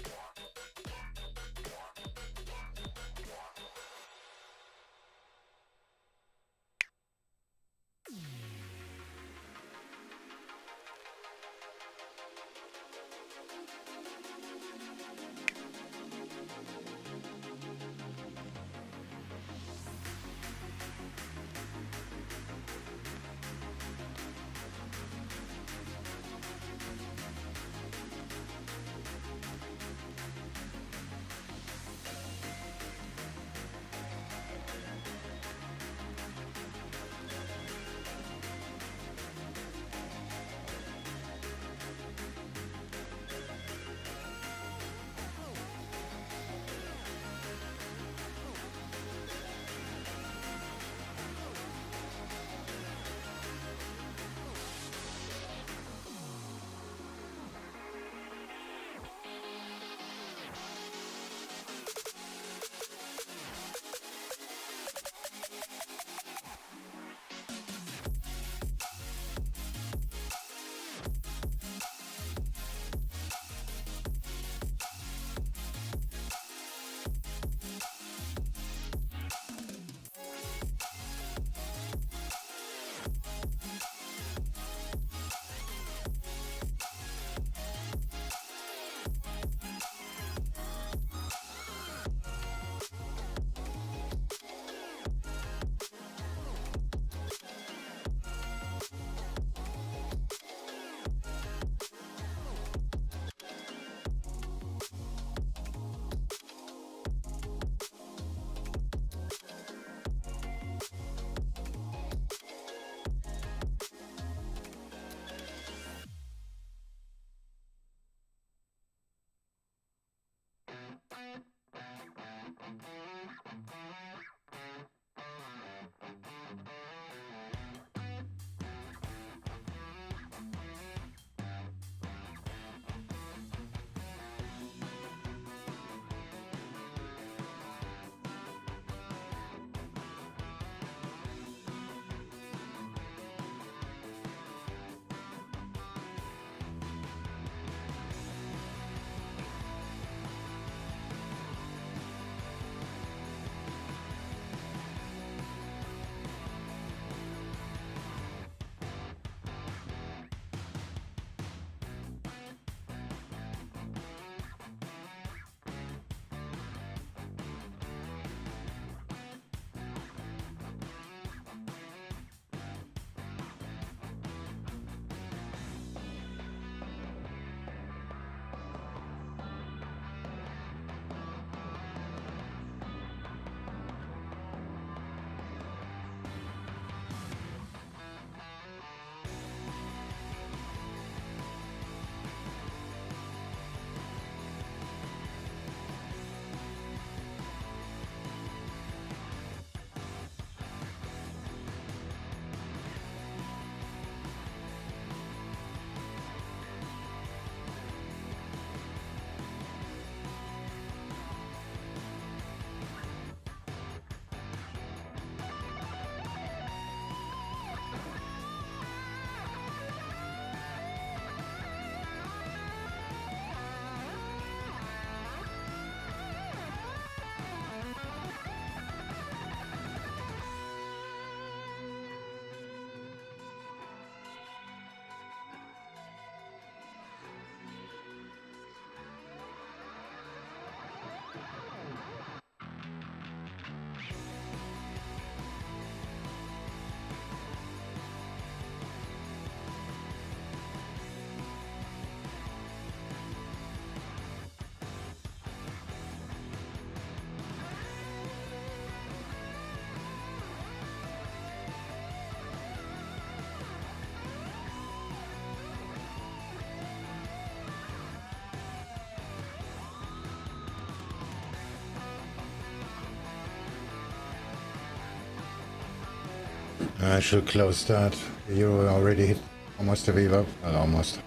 Speaker 1: I should close that. The euro already hit almost the VWAP. Well, almost.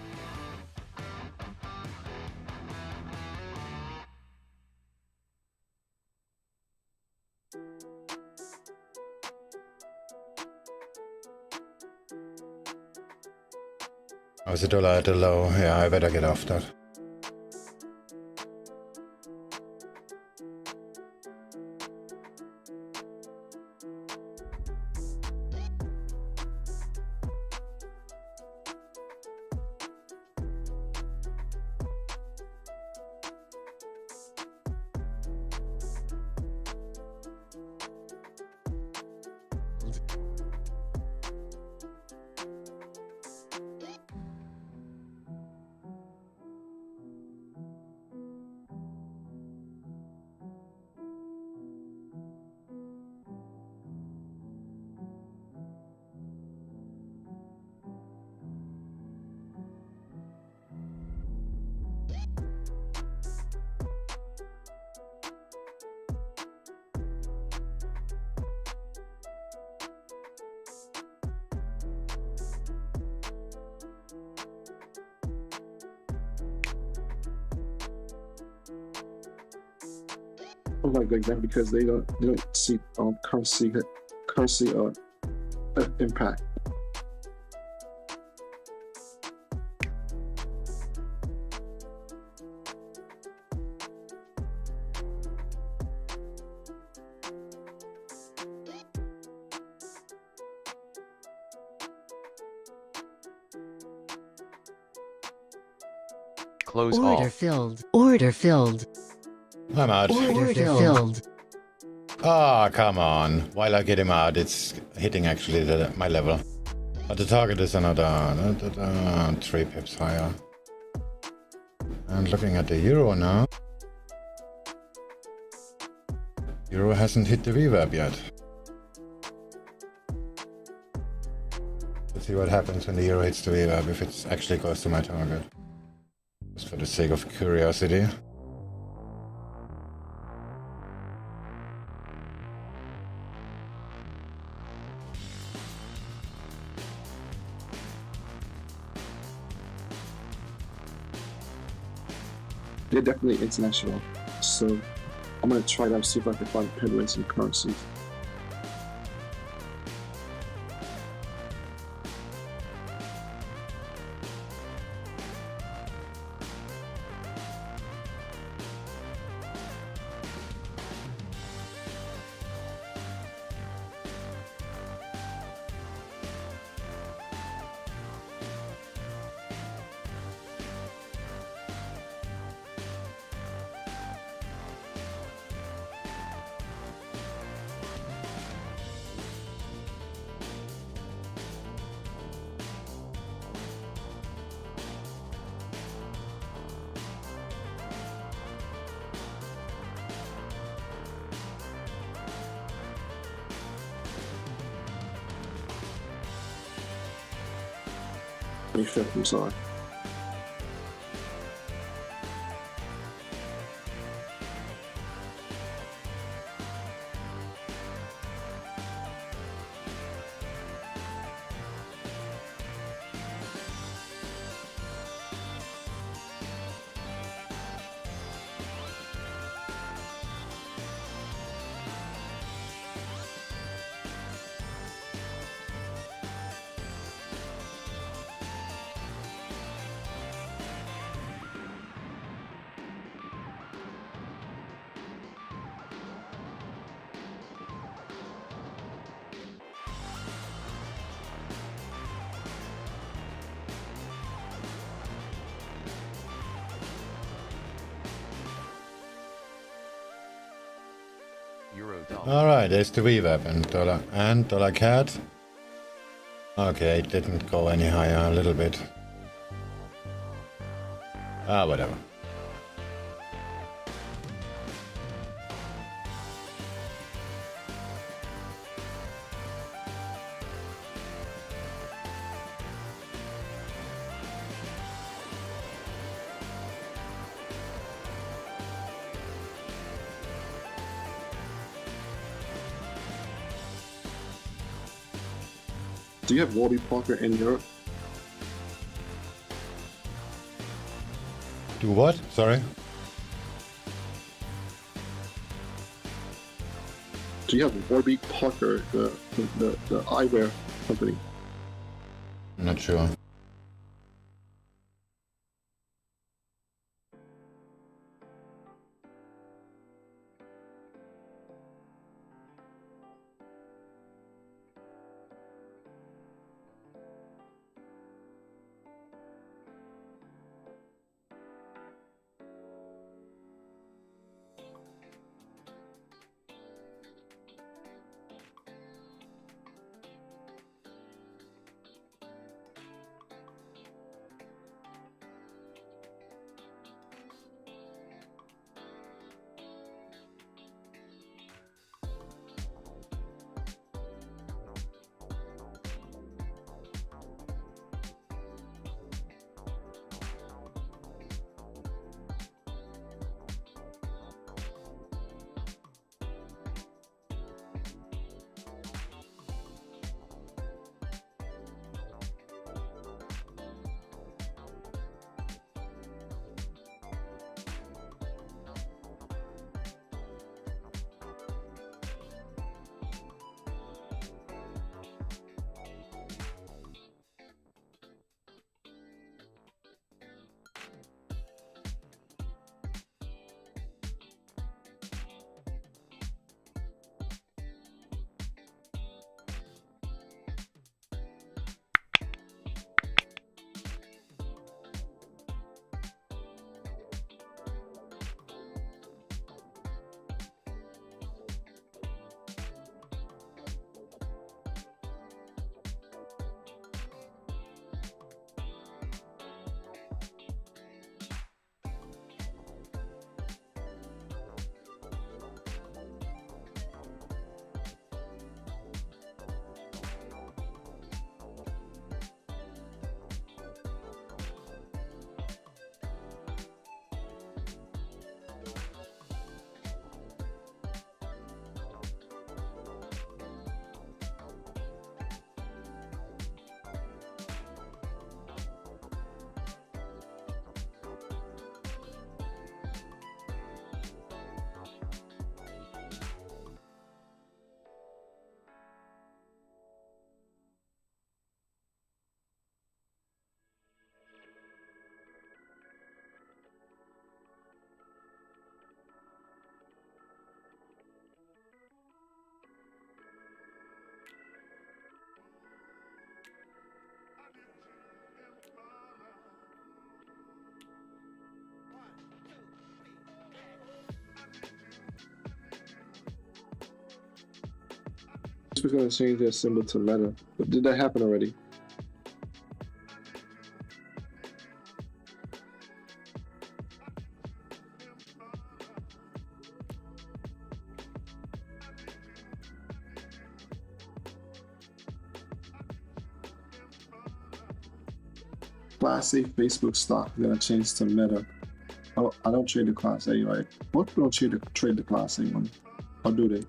Speaker 1: Oh, the dollar at the low. Yeah, I better get off that.
Speaker 5: Like that because they don't see currency impact.
Speaker 2: Close
Speaker 12: Order
Speaker 2: all.
Speaker 12: filled. Order filled.
Speaker 1: I'm out.
Speaker 12: Order filled.
Speaker 1: Ah, come on. While I get him out, it's hitting actually my level. But the target is another 3 pips higher. And looking at the euro now. Euro hasn't hit the VWAP yet. Let's see what happens when the euro hits the VWAP, if it actually goes to my target. Just for the sake of curiosity.
Speaker 5: They're definitely international, so I'm gonna try to see if I can find penguins in currencies. I'm sorry.
Speaker 2: Euro dollar.
Speaker 1: Alright, there's the VWAP and dollar CAD. Okay, it didn't go any higher, a little bit. Ah, whatever.
Speaker 5: Do you have Warby Parker in Europe?
Speaker 1: Do what? Sorry?
Speaker 5: Do you have Warby Parker, the eyewear company?
Speaker 1: I'm not sure.
Speaker 5: We're going to change their symbol to Meta. But did that happen already? Class A Facebook stock is going to change to Meta. I don't trade the Class A, right? What don't trade the Class A one? Or do they?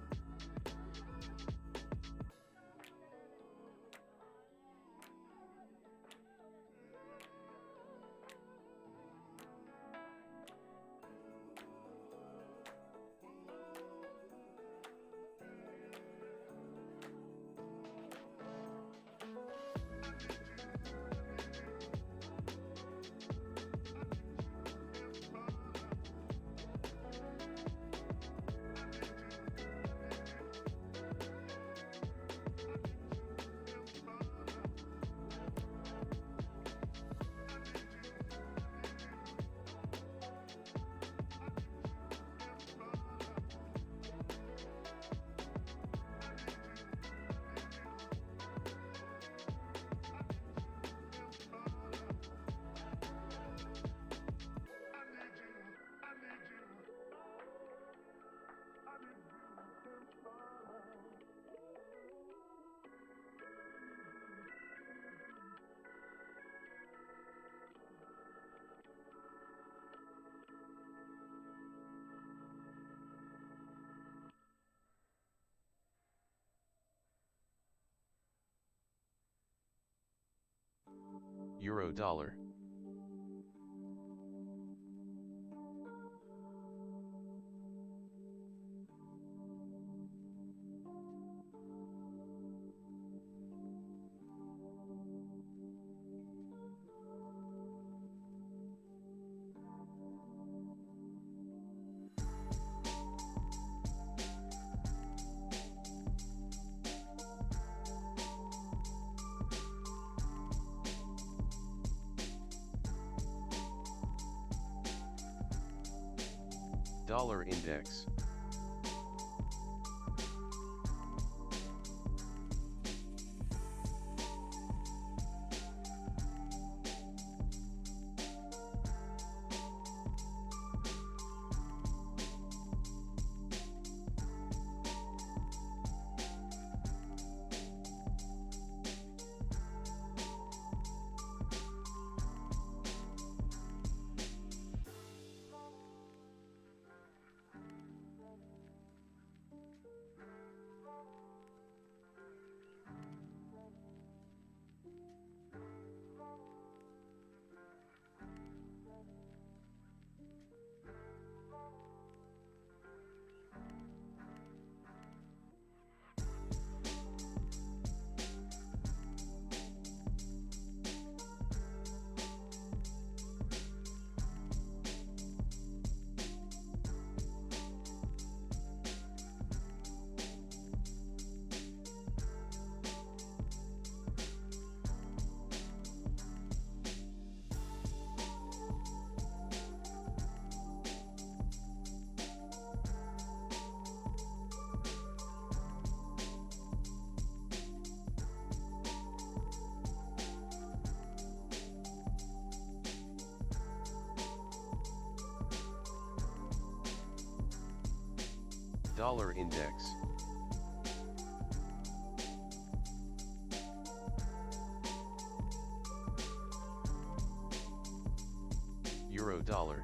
Speaker 2: Euro dollar. Dollar index. Dollar index. Euro dollar.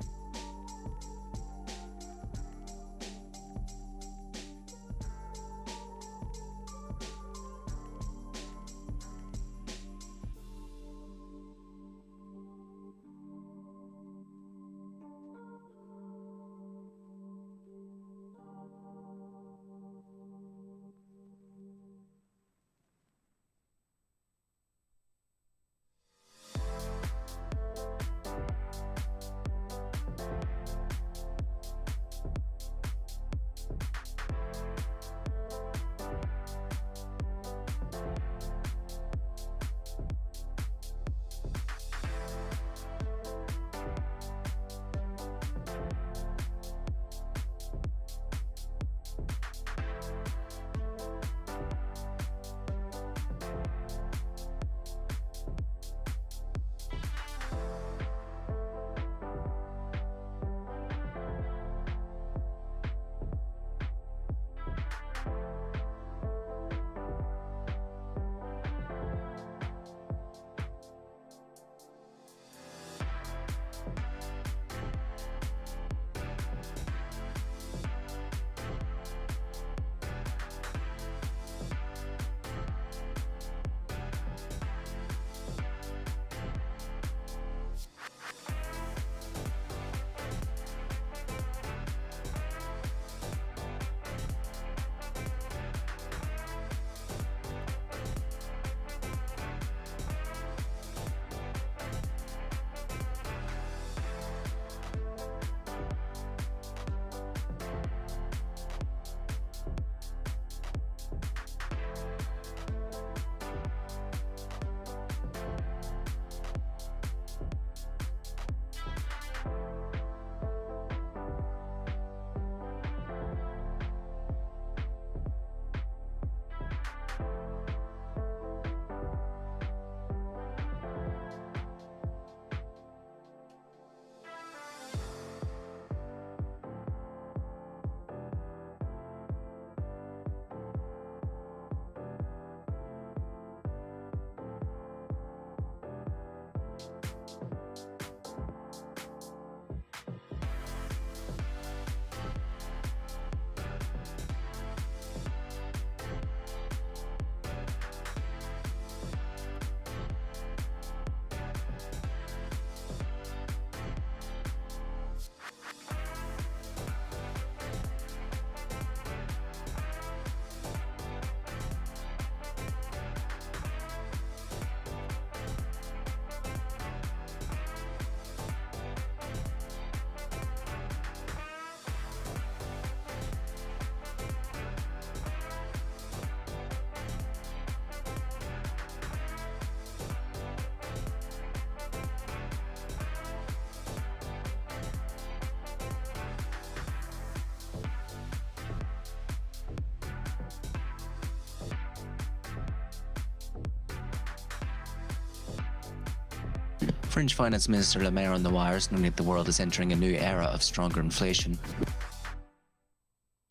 Speaker 13: French Finance Minister Le Maire on the wires, noting that the world is entering a new era of stronger inflation.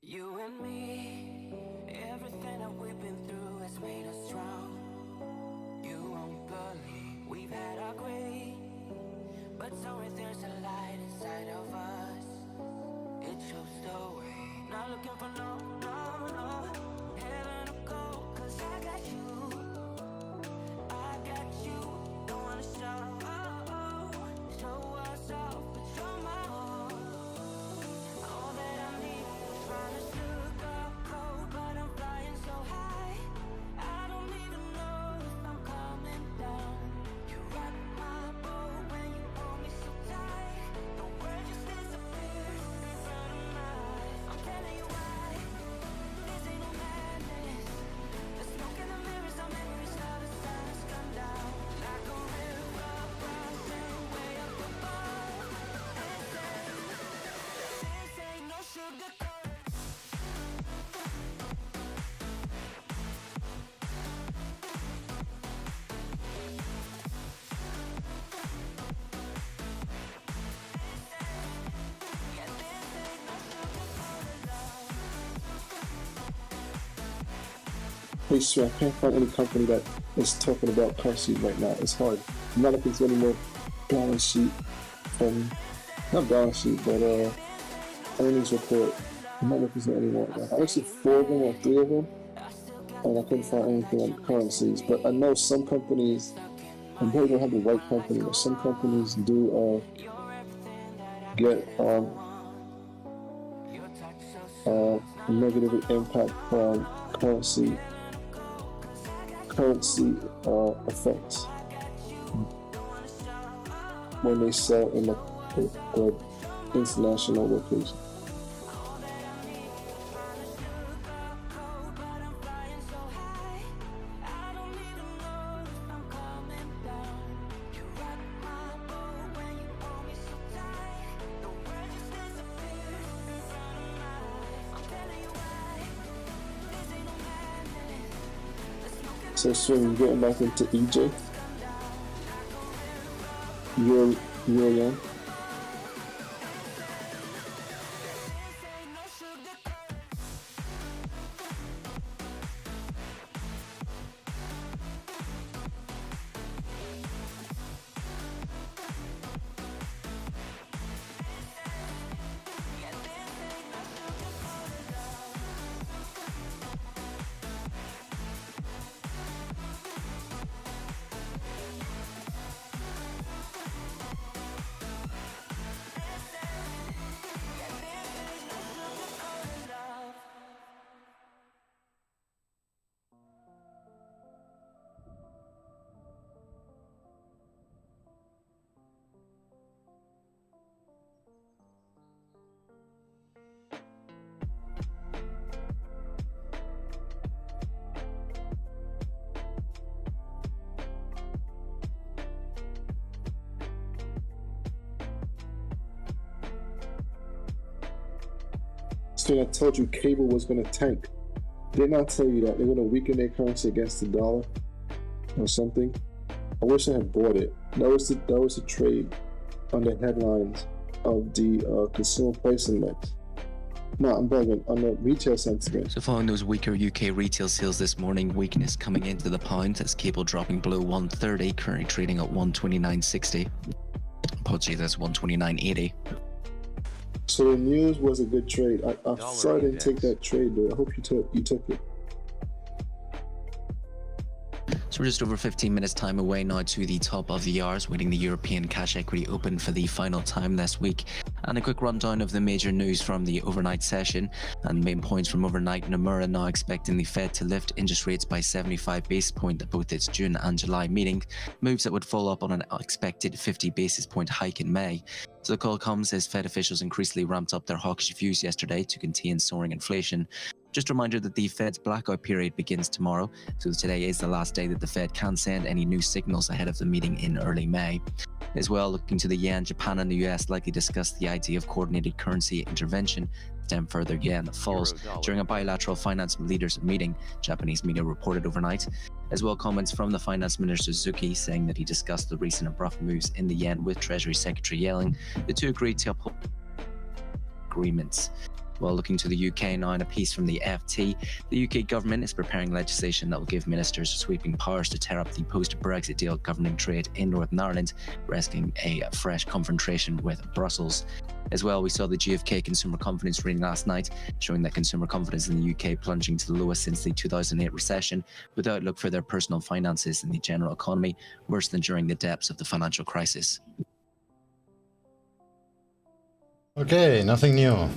Speaker 3: You and me, everything that we've been through has made us strong. You won't believe we've had our gray, but somewhere there's a light inside of us. It shows the way. Not looking for no heaven to go, 'cause I got you. Don't wanna show us off, but you're my all. All that I need. Trying to sugarcoat, but I'm flying so high. I don't even know if I'm coming down. You rock my boat when you hold me so tight. The world just disappears in front of my eyes. I'm telling you why. This ain't no madness. The smoke in the mirrors, our memories how the sun's come down. Like a river rising way up above. This ain't no sugarcoat.
Speaker 5: I swear, I can't find any company that is talking about currency right now. It's hard. I'm not looking for any more balance sheet from, not balance sheet, but earnings report. I'm not looking for any more. I actually 4 of them or 3 of them, and I couldn't find anything on currencies. But I know some companies, I probably don't have the right company, but some companies do get negative impact from currency effects when they sell in the international location. So swing, getting back into EJ. Euro. So I told you cable was going to tank. Did not tell you that they're going to weaken their currency against the dollar or something. I wish I had bought it. That was the trade on the headlines of the consumer price index. No, I'm bugging on the retail sentiment.
Speaker 13: So following those weaker UK retail sales this morning, weakness coming into the pound as cable dropping below 130, currently trading at 129.60. Apologies, that's 129.80.
Speaker 5: So the news was a good trade. I'm sorry I didn't take that trade though. I hope you took it.
Speaker 13: So we're just over 15 minutes time away now to the top of the hours, waiting the European cash equity open for the final time this week. And a quick rundown of the major news from the overnight session and main points from overnight. Nomura now expecting the Fed to lift interest rates by 75 basis points at both its June and July meetings, moves that would follow up on an expected 50 basis point hike in May. So the call comes as Fed officials increasingly ramped up their hawkish views yesterday to contain soaring inflation. Just a reminder that the Fed's blackout period begins tomorrow, so today is the last day that the Fed can send any new signals ahead of the meeting in early May. As well, looking to the yen, Japan and the US likely discuss the idea of coordinated currency intervention to stem further yen falls
Speaker 2: Euro-dollar.
Speaker 13: during a bilateral finance leaders meeting, Japanese media reported overnight. As well, comments from the Finance Minister Suzuki saying that he discussed the recent abrupt moves in the yen with Treasury Secretary Yelling. The two agreed to uphold agreements. Well, looking to the UK now, in a piece from the FT, the UK government is preparing legislation that will give ministers sweeping powers to tear up the post-Brexit deal governing trade in Northern Ireland, risking a fresh confrontation with Brussels. As well, we saw the GfK consumer confidence reading last night, showing that consumer confidence in the UK plunging to the lowest since the 2008 recession, with outlook for their personal finances and the general economy worse than during the depths of the financial crisis.
Speaker 1: Okay, nothing new.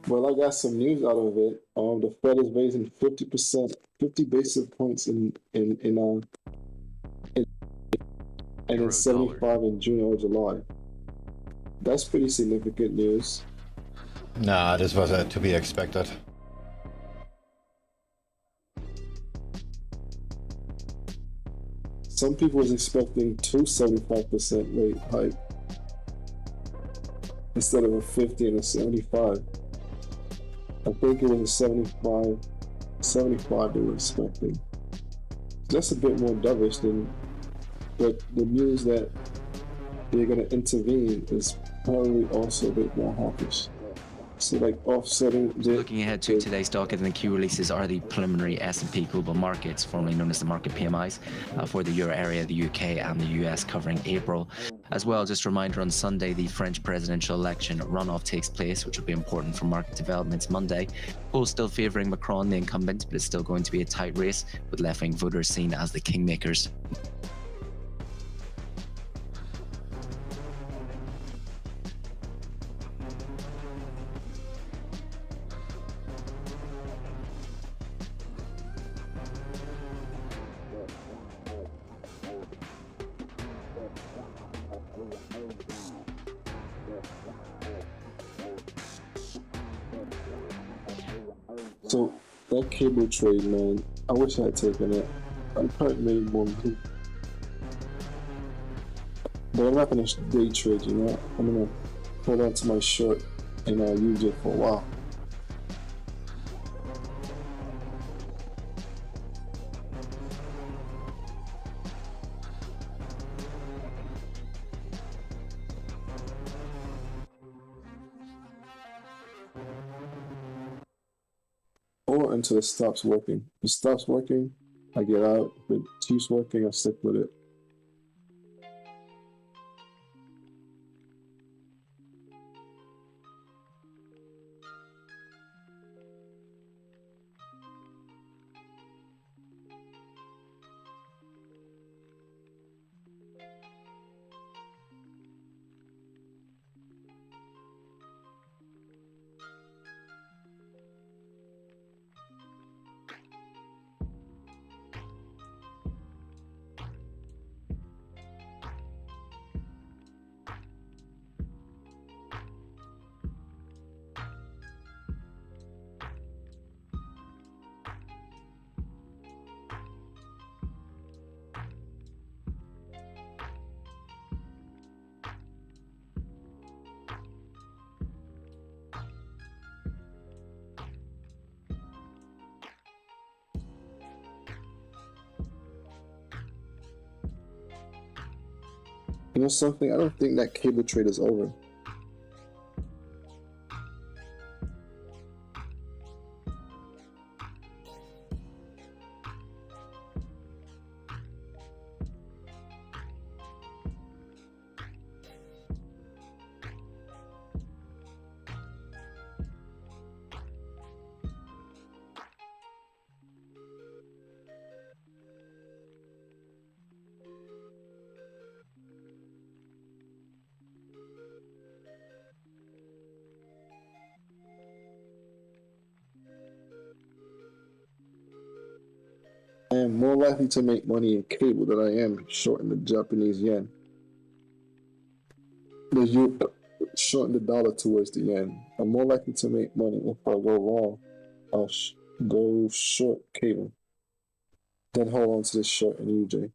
Speaker 5: Well, I got some news out of it. The Fed is raising 50%, 50 basis points and then
Speaker 2: Euro-dollar.
Speaker 5: 75 in June or July. That's pretty significant news.
Speaker 1: Nah, this was to be expected.
Speaker 5: Some people was expecting 275% rate hike instead of a 50 and a 75. I think it was a 75 they were expecting. That's a bit more dovish than, but the news that they're going to intervene is probably also a bit more hawkish. So like offsetting.
Speaker 13: Looking ahead to today's docket and the key releases are the preliminary S&P Global Markets, formerly known as the market PMIs, for the Euro area, the UK and the US covering April. As well, just a reminder, on Sunday, the French presidential election runoff takes place, which will be important for market developments Monday. Polls still favouring Macron, the incumbent, but it's still going to be a tight race, with left-wing voters seen as the kingmakers.
Speaker 5: So that cable trade, man, I wish I had taken it. I probably made more money. But I'm not gonna day trade, you know. I'm gonna hold on to my short and use it for a while. Or until it stops working. If it stops working, I get out. If it keeps working, I stick with it. You know something? I don't think that cable trade is over. I am more likely to make money in cable than I am shorting the Japanese yen. Shorting the dollar towards the yen. I'm more likely to make money if I go long. I'll go short cable. Then hold on to this short in UJ.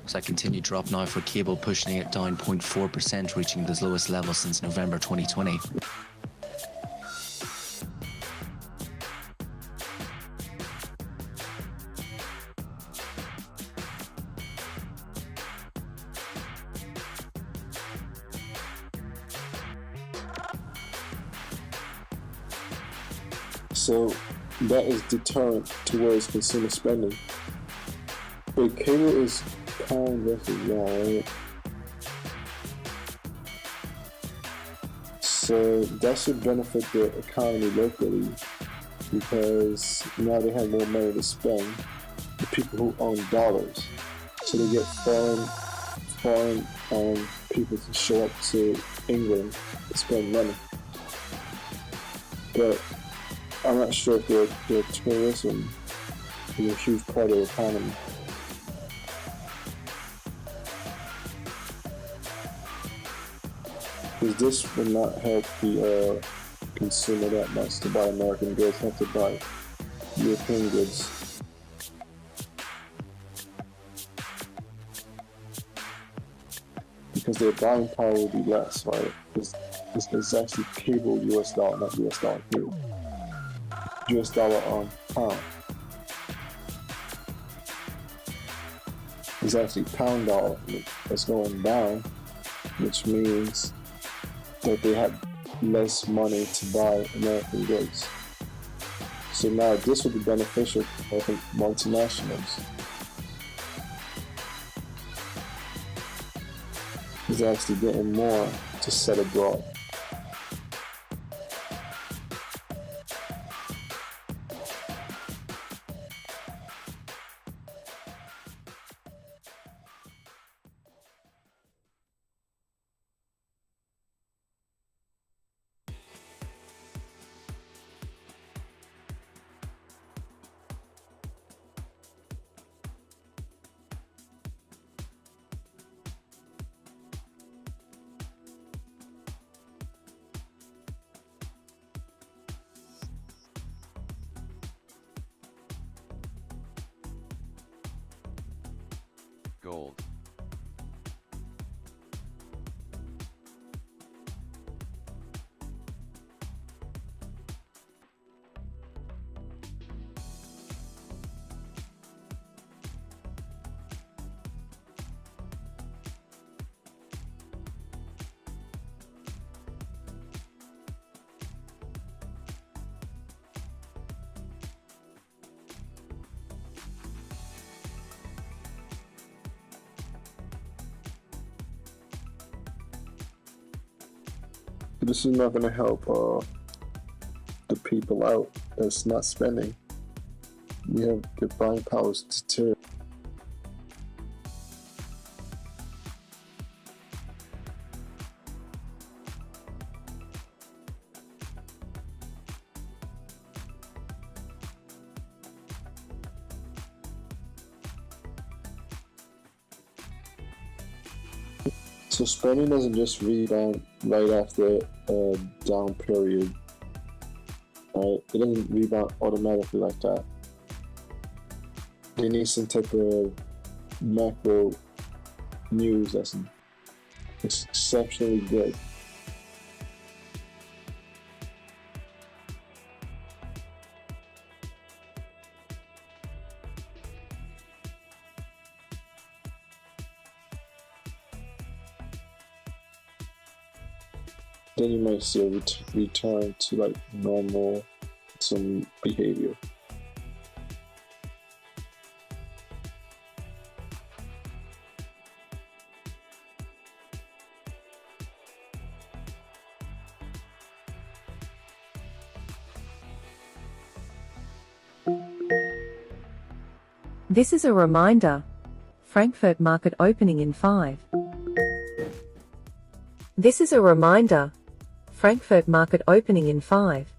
Speaker 13: So a continued drop now for cable, pushing it down 0.4%, reaching the lowest level since November 2020.
Speaker 5: So that is deterrent towards consumer spending. But cable is pound versus right? So that should benefit the economy locally because now they have more money to spend. The people who own dollars, so they get foreign people to show up to England and spend money. But I'm not sure if their tourism is a huge part of the economy. Because this will not help the consumer that much to buy American goods, have to buy European goods. Because their buying power will be less, right? It's actually cable US dollar, not US dollar here. US dollar on pound. It's actually pound dollar that's going down, which means that they have less money to buy American goods. So now this will be beneficial for multinationals. It's actually getting more to sell abroad.
Speaker 2: Gold.
Speaker 5: This is not going to help the people out that's not spending. You have their buying powers deteriorated. So spending doesn't just rebound right after a down period. Right? It doesn't rebound automatically like that. They need some type of macro news that's exceptionally good. Then you might see a return to like normal, some behavior.
Speaker 9: This is a reminder. Frankfurt market opening in 5. This is a reminder. Frankfurt market opening in 5.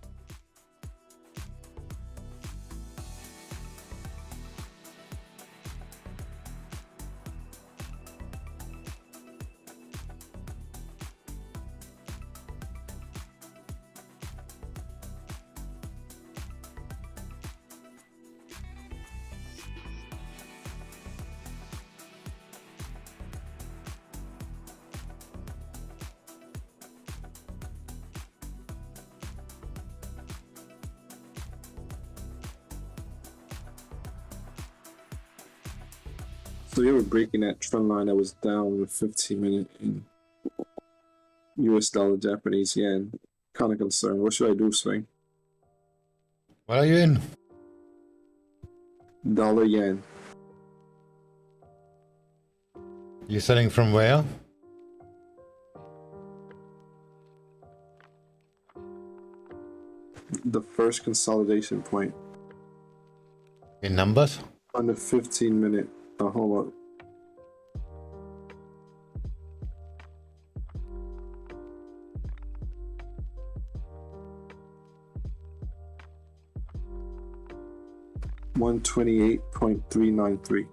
Speaker 5: So you were breaking that trend line that was down with 15-minute in US dollar, Japanese yen. Kind of concerned. What should I do, Swing?
Speaker 1: What are you in?
Speaker 5: Dollar yen.
Speaker 1: You selling from where?
Speaker 5: The first consolidation point.
Speaker 1: In numbers?
Speaker 5: On the 15-minute. Hold on. $128.393.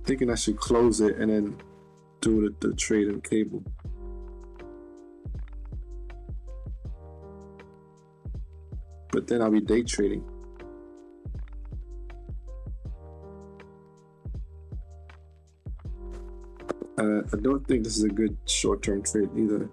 Speaker 5: Thinking I should close it and then do the trade in cable. But then I'll be day trading. I don't think this is a good short-term trade either.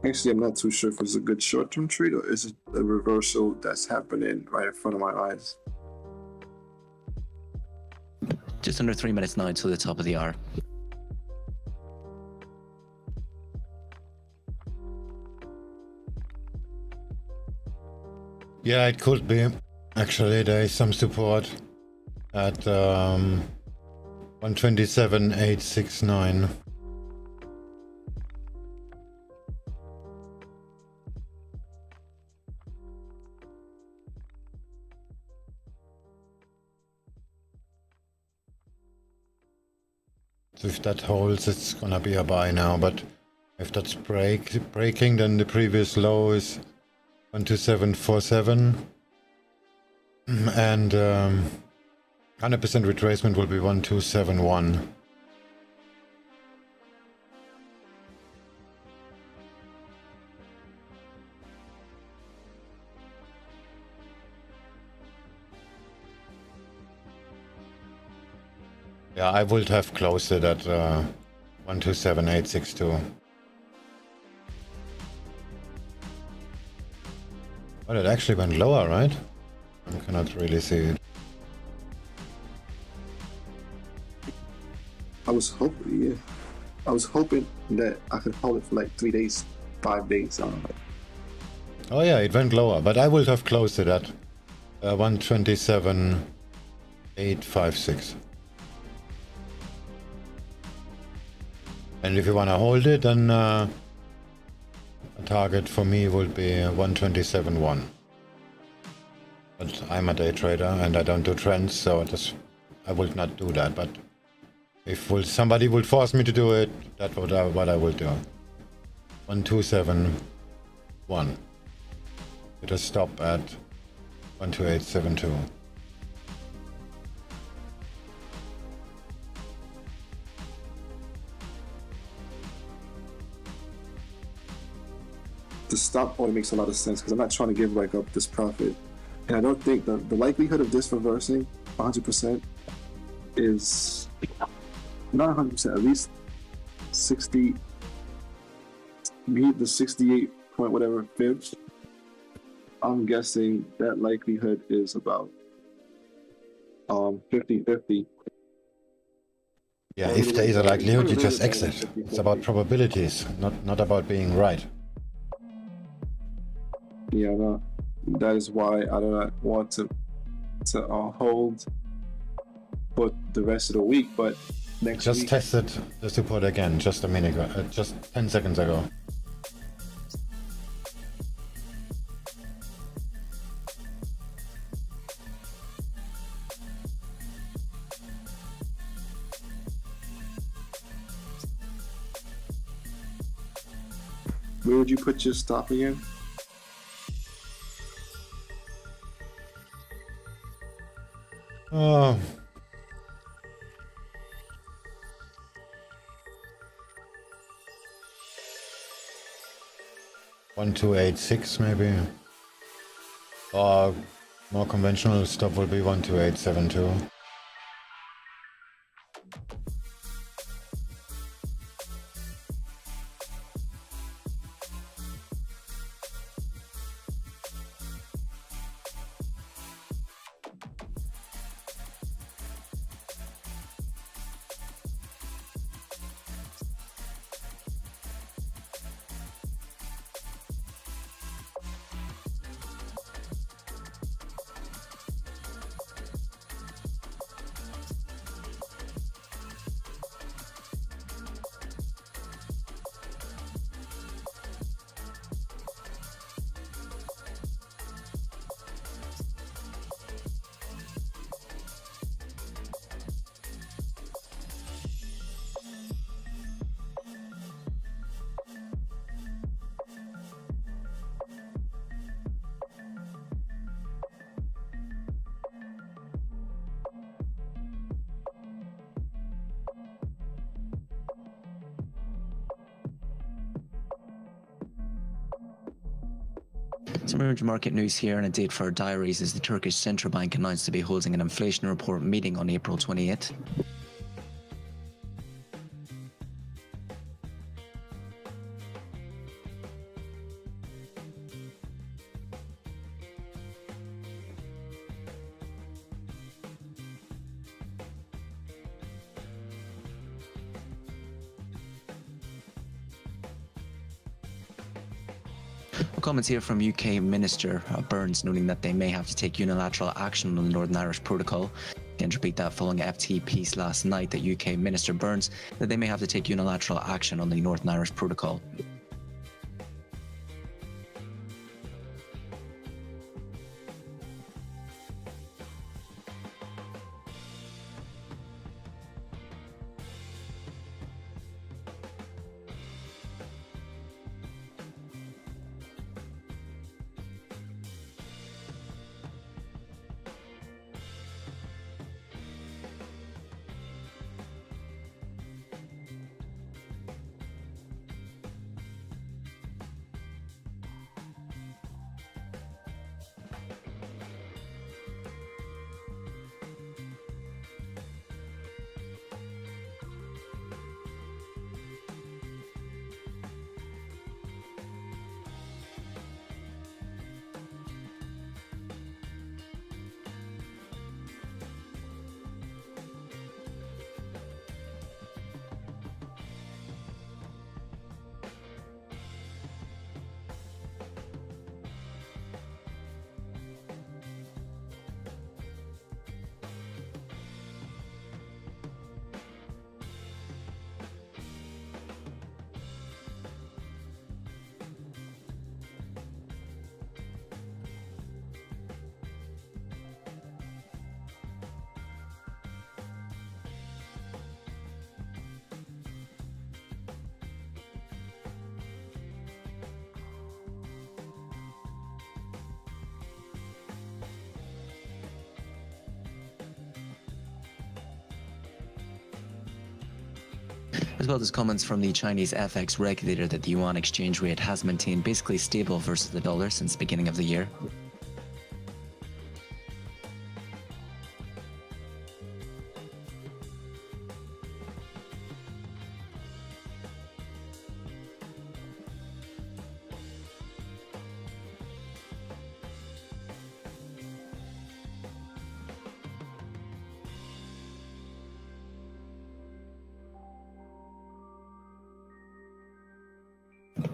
Speaker 5: Actually, I'm not too sure if it's a good short-term trade or is it a reversal that's happening right in front of my eyes.
Speaker 13: Just under 3 minutes now to the top of the hour.
Speaker 1: Yeah, it could be. Actually, there is some support at 127.869. So if that holds, it's gonna be a buy now, but if that's breaking, then the previous low is 127.47. And 100% retracement will be 1271. Yeah, I would have closed it at 127862. But it actually went lower, right? I cannot really see it.
Speaker 5: I was hoping, yeah. I was hoping that I could hold it for like 3 days, 5 days.
Speaker 1: Oh yeah, it went lower, but I would have closed it at 127.856. And if you want to hold it, then a target for me would be 127.1. But I'm a day trader and I don't do trends, so I would not do that. But if somebody would force me to do it, that's what I will do. 127.1. With a stop at 128.72.
Speaker 5: The stop point makes a lot of sense because I'm not trying to give like up this profit. And I don't think the likelihood of this reversing 100% is not 100%, at least 60, meet the 68 point whatever fibs. I'm guessing that likelihood is about 50-50.
Speaker 1: Yeah, if there is a likelihood, you just exit. It's about probabilities, not about being right.
Speaker 5: Yeah, no, that is why I do not want to hold for the rest of the week. But next
Speaker 1: just
Speaker 5: week,
Speaker 1: tested the support again, just a minute ago, just 10 seconds ago.
Speaker 5: where would you put your stop again?
Speaker 1: Oh. $1,286 maybe. Or More conventional stuff will be 12872.
Speaker 13: Some emerging market news here, and a date for our diaries is the Turkish Central Bank announced to be holding an inflation report meeting on April 28th. Comments here from UK Minister Burns noting that they may have to take unilateral action on the Northern Irish Protocol. Again, to repeat that, following a FT piece last night, that UK Minister Burns that they may have to take unilateral action on the Northern Irish Protocol. As well as comments from the Chinese FX regulator that the yuan exchange rate has maintained basically stable versus the dollar since the beginning of the year.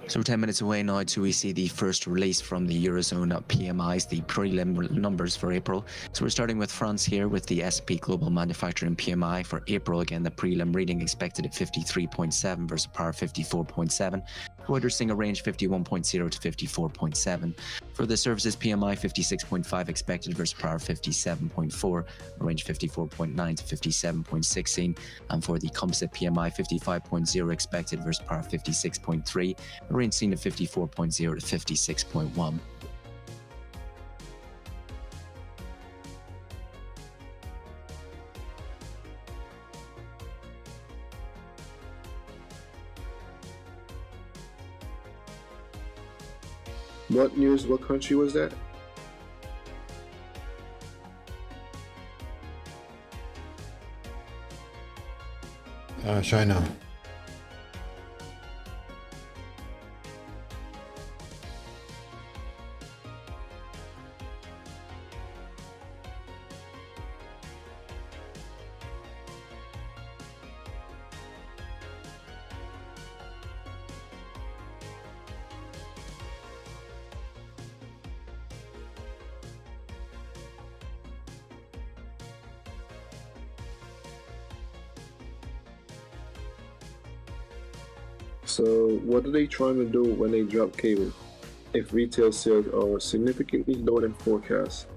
Speaker 13: So we're 10 minutes away now till we see the first release from the Eurozone PMIs, the prelim numbers for April. So we're starting with France here with the S&P Global Manufacturing PMI for April. Again, the prelim reading expected at 53.7 versus par 54.7. Reuters seeing a range 51.0 to 54.7. For the services PMI, 56.5 expected versus par 57.4, range 54.9 to 57.16. And for the composite PMI, 55.0 expected versus par 56.3, range seen at 54.0 to 56.1.
Speaker 10: What news? What country was that?
Speaker 1: China.
Speaker 5: So what are they trying to do when they drop cable? If retail sales are significantly lower than forecast,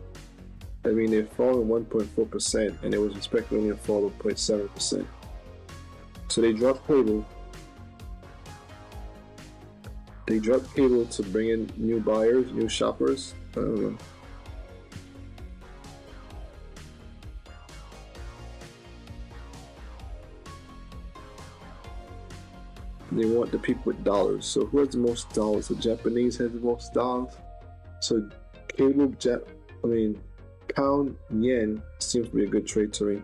Speaker 5: I mean they've fallen 1.4% and it was expected only a fall of 0.7%. So they dropped cable. They dropped cable to bring in new buyers, new shoppers. I don't know. They want the people with dollars. So who has the most dollars? The Japanese has the most dollars. So cable, pound yen seems to be a good trade to me.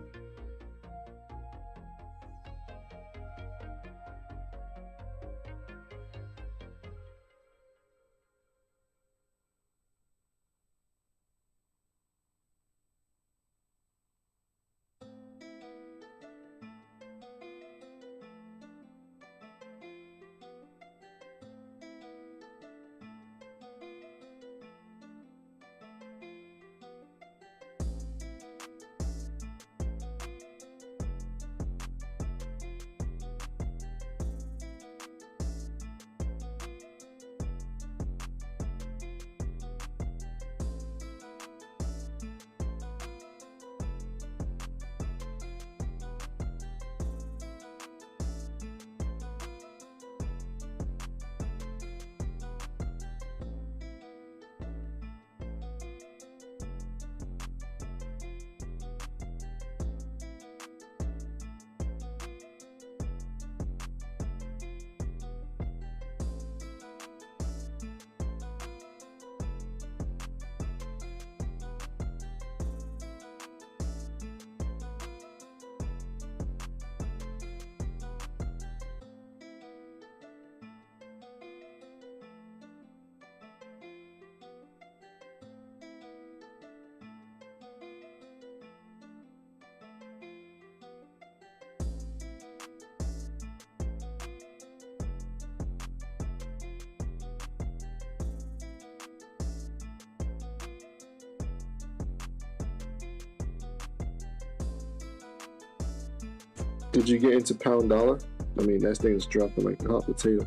Speaker 5: Did you get into pound dollar? I mean, that thing is dropping like a hot potato.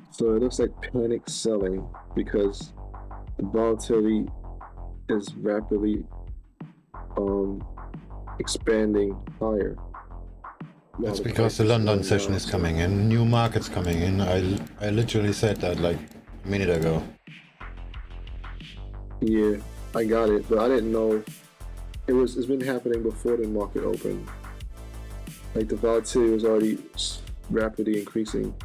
Speaker 5: So it looks like panic selling because the volatility is rapidly expanding higher.
Speaker 1: That's because the London session is coming in, new markets coming in. I literally said that like a minute ago.
Speaker 5: Yeah, I got it, but I didn't know it's been happening before the market opened. Like the volatility was already rapidly increasing.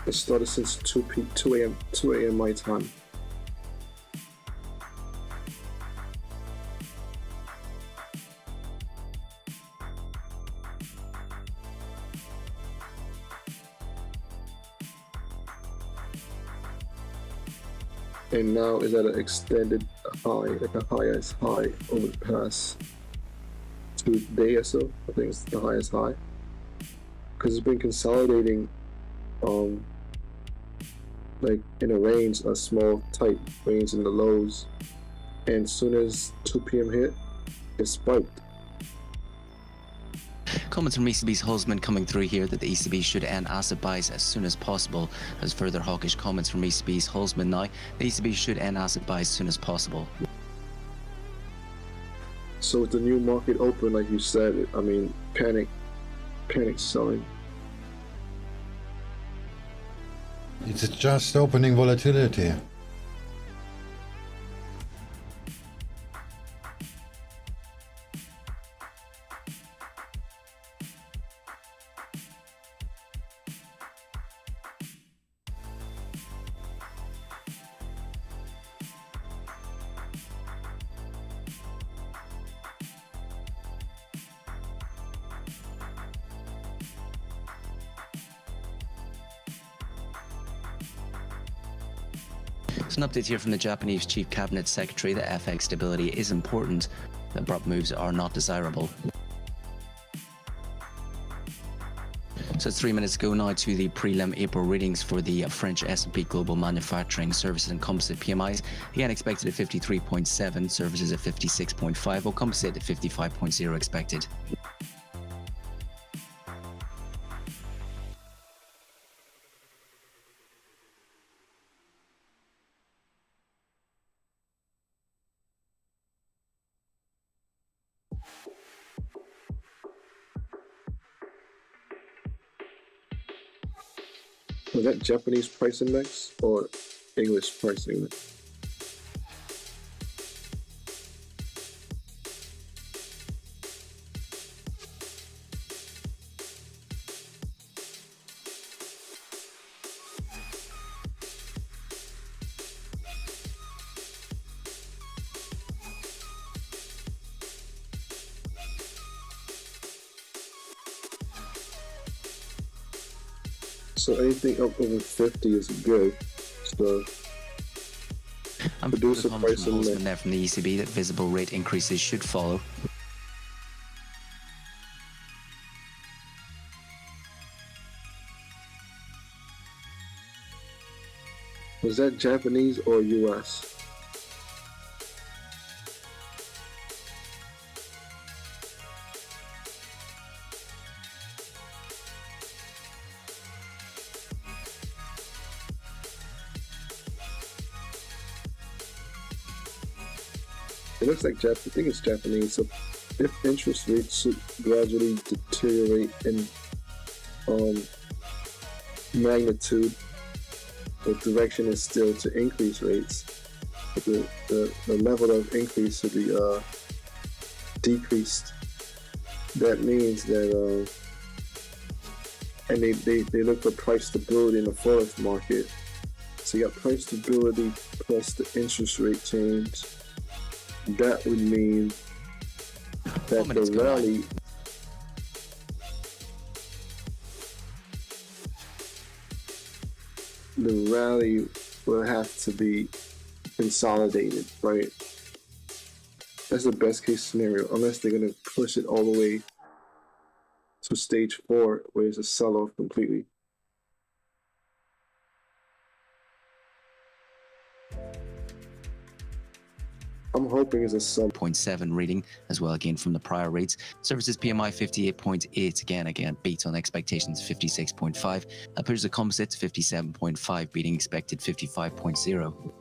Speaker 5: It started since 2 a.m. my time. And now is at an extended high, like a highest high over the past 2 days or so. I think it's the highest high. Because it's been consolidating like in a range, a small tight range in the lows, and as soon as 2 p.m. hit, it spiked.
Speaker 13: Comments from ECB's Hulsman coming through here that the ECB should end asset buys as soon as possible. As further hawkish comments from ECB's Hulsman now, the ECB should end asset buys as soon as possible.
Speaker 5: So with the new market open, like you said, I mean, panic selling.
Speaker 1: It's just opening volatility.
Speaker 13: So an update here from the Japanese Chief Cabinet Secretary that FX stability is important, that abrupt moves are not desirable. So it's 3 minutes ago now to the prelim April readings for the French S&P Global Manufacturing Services and Composite PMIs. Again, expected at 53.7, services at 56.5, while composite at 55.0 expected.
Speaker 5: Was that Japanese price index or English price index? So anything up over 50 is good. So
Speaker 13: And producer price from Hulsman there from the ECB that visible rate increases should follow.
Speaker 5: Was that Japanese or US? It looks like I think it's Japanese. So if interest rates should gradually deteriorate in magnitude, the direction is still to increase rates. But the level of increase should be decreased. That means that and they look for price stability in the Forex market. So you got price stability plus the interest rate change. That would mean that the rally will have to be consolidated, right? That's the best case scenario, unless they're gonna push it all the way to stage 4, where it's a sell-off completely. I'm hoping it's a sub
Speaker 13: 0.7 reading as well, again from the prior reads. Services PMI 58.8, again beats on expectations 56.5. Appears the composites 57.5, beating expected 55.0.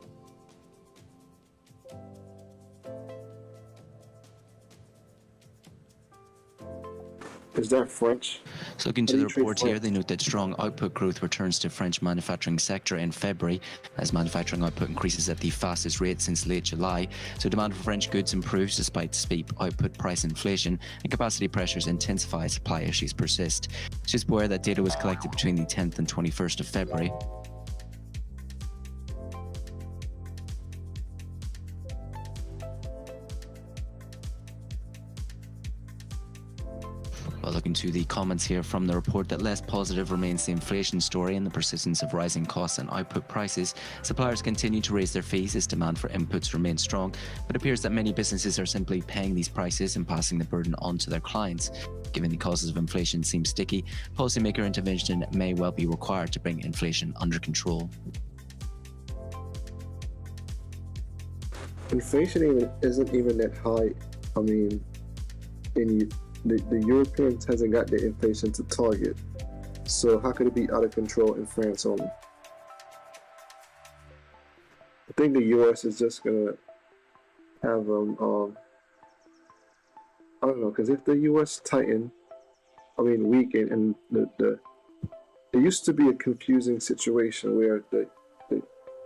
Speaker 5: Is that French?
Speaker 13: So looking to the report here, they note that strong output growth returns to French manufacturing sector in February as manufacturing output increases at the fastest rate since late July. So demand for French goods improves despite steep output price inflation, and capacity pressures intensify as supply issues persist. It's just aware that data was collected between the 10th and 21st of February. Well, looking to the comments here from the report, that less positive remains the inflation story and the persistence of rising costs and output prices. Suppliers continue to raise their fees as demand for inputs remains strong, but it appears that many businesses are simply paying these prices and passing the burden on to their clients. Given the causes of inflation seem sticky, policymaker intervention may well be required to bring inflation under control.
Speaker 5: Inflation isn't even that high. I mean, in the Europeans hasn't got their inflation to target. So how could it be out of control in France only? I think the US is just gonna have I don't know, because if the US weaken, and it used to be a confusing situation where the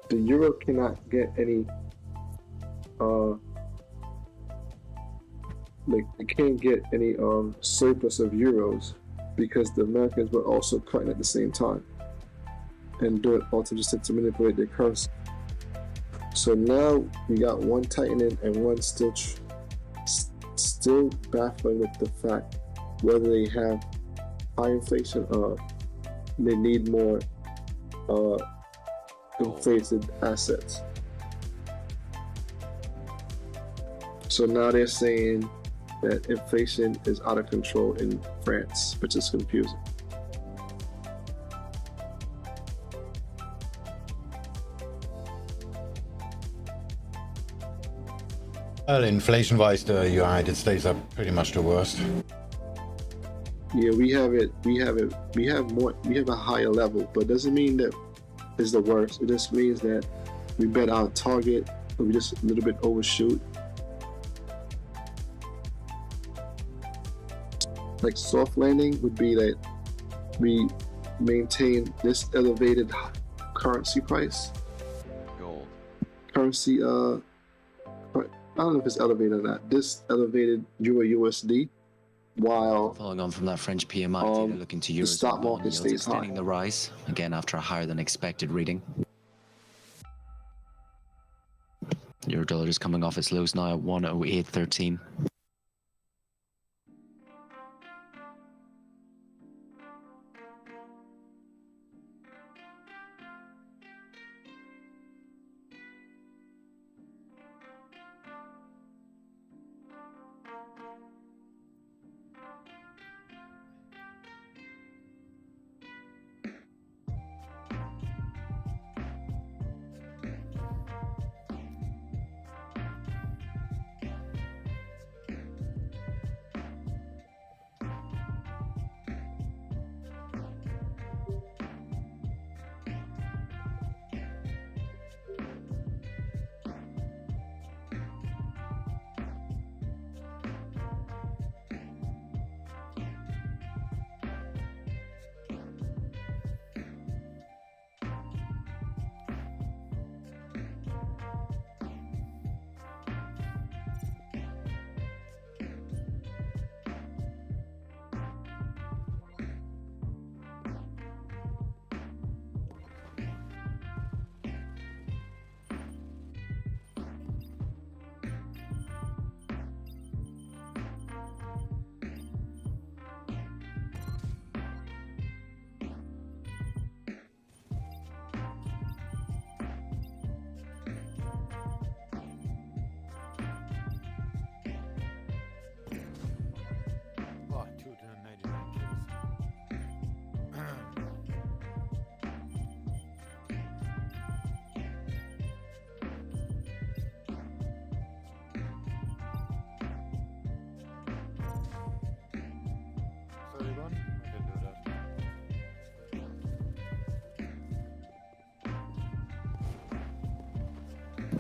Speaker 5: euro cannot get any it can't get any surplus of euros because the Americans were also cutting at the same time and do it also just to manipulate their currency. So now we got one tightening and one still baffling with the fact whether they have high inflation or they need more inflated assets. So now they're saying that inflation is out of control in France, which is confusing.
Speaker 1: Well, inflation-wise, the United States are pretty much the worst.
Speaker 5: Yeah, we have a higher level, but doesn't mean that it's the worst. It just means that we bet our target, or we just a little bit overshoot. Like soft landing would be that we maintain this elevated currency price.
Speaker 2: Gold.
Speaker 5: Currency, I don't know if it's elevated or not. This elevated Euro USD, while
Speaker 13: following on from that French PMI data, looking to
Speaker 5: the
Speaker 13: Eurozone
Speaker 5: stock
Speaker 13: bond
Speaker 5: market
Speaker 13: yields
Speaker 5: stays
Speaker 13: extending
Speaker 5: high.
Speaker 13: the rise again after a higher than expected reading. Euro dollar is coming off its lows now at 108.13.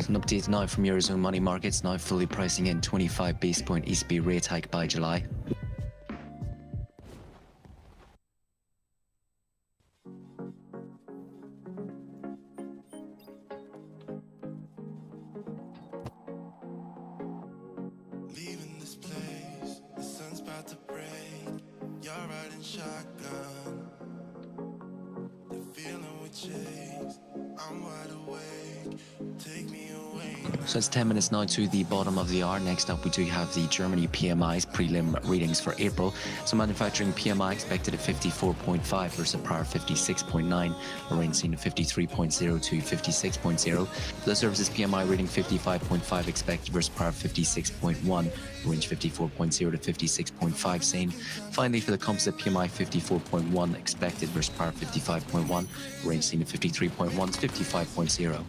Speaker 13: An update now from Eurozone money markets, now fully pricing in 25 base point ECB rate hike by July.
Speaker 14: Leaving this place, the sun's about to break. You're riding shotgun. The feeling we chase, I'm wide awake. Take me away.
Speaker 13: So it's 10 minutes now to the bottom of the hour. Next up, we do have the Germany PMI's prelim readings for April. So manufacturing PMI expected at 54.5 versus a prior 56.9. A range seen at 53.0 to 56.0. The services PMI reading 55.5 expected versus prior 56.1. Range 54.0 to 56.5 seen. Finally, for the composite PMI 54.1 expected versus prior 55.1. Range seen at 53.1 to 55.0.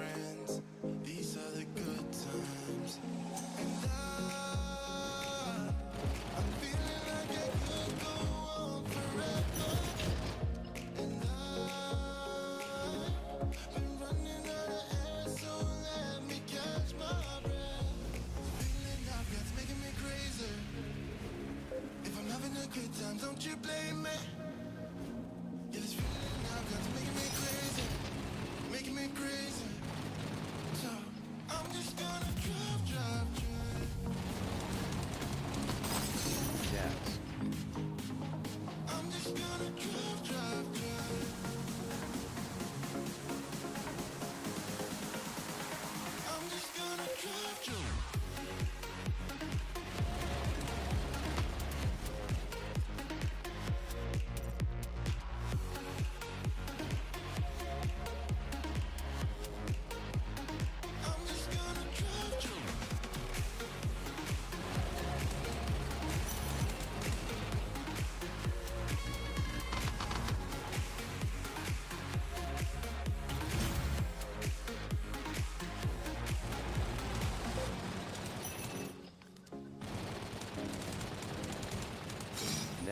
Speaker 14: friends. These are the good times. And I'm feeling like I could go on forever. And I've been running out of air, so let me catch my breath. Feeling I've got's making me crazy. If I'm having a good time, don't you blame me. Yeah, this feeling I've got's making me crazy, making me crazy. So I'm just gonna drive.
Speaker 2: Dabs.
Speaker 14: I'm just gonna drive. I'm just gonna drive. I'm just gonna drive.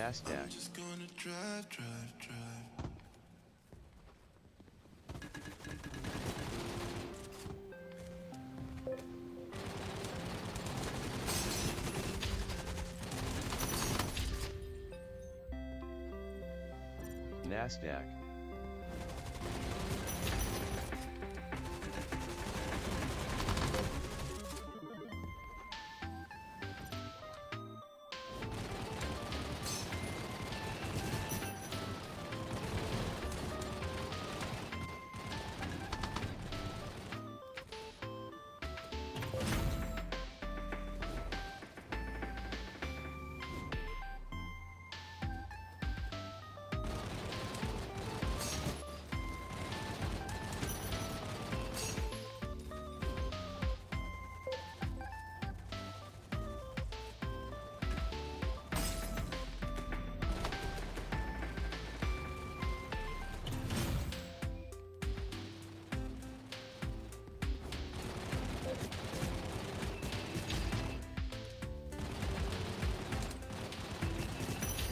Speaker 2: NASDAQ.
Speaker 14: Just gonna drive.
Speaker 2: NASDAQ.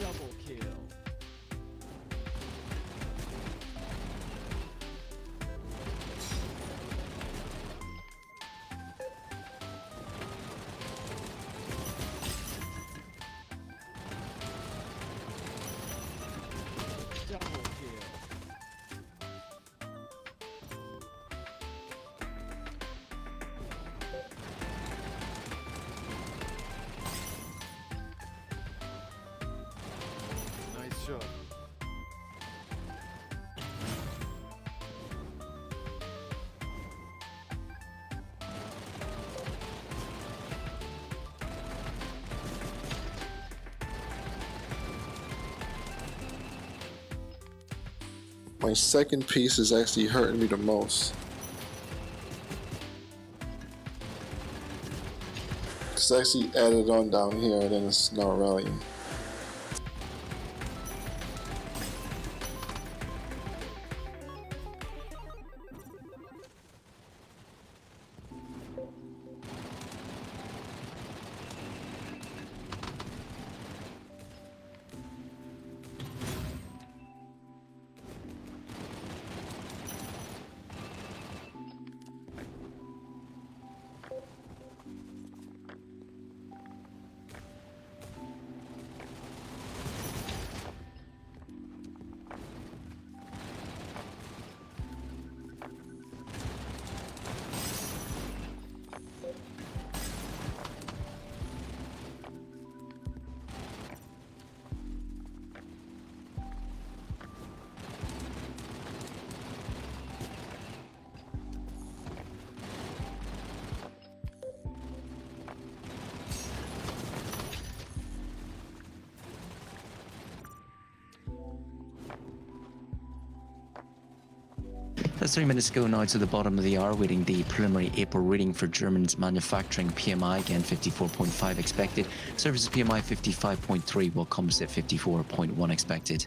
Speaker 15: Double kill. Double kill.
Speaker 10: Nice shot. My second piece is actually hurting me the most. It's actually added on down here and then it's not rallying.
Speaker 13: That's 3 minutes ago now to the bottom of the hour, waiting the preliminary April reading for Germany's manufacturing PMI, again 54.5 expected. Services PMI 55.3, while composite 54.1 expected.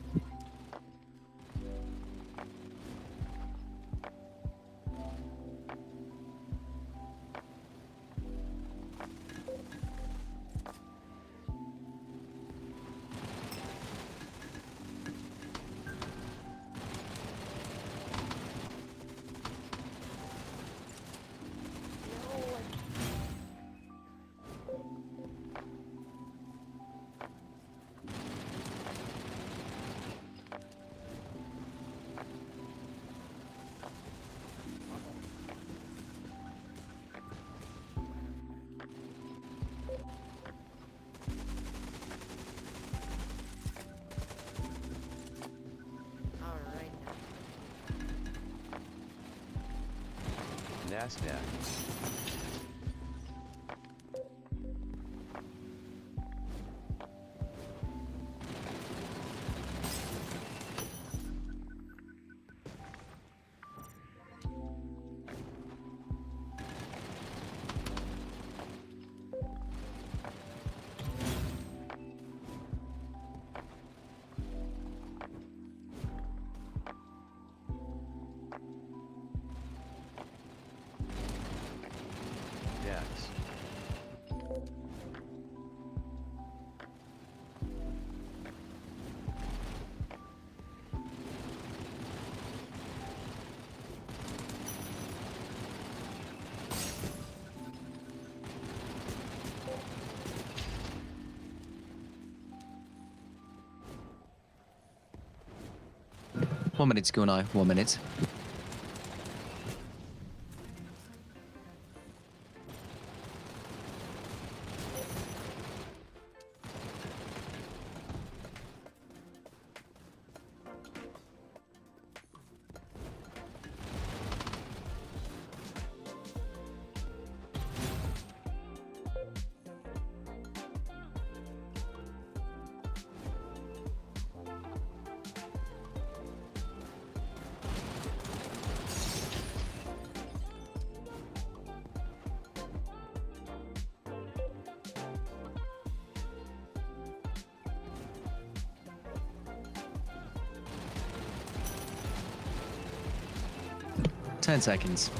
Speaker 2: NASDAQ. DAX.
Speaker 13: One minute to go now. 1 minute. Ten seconds.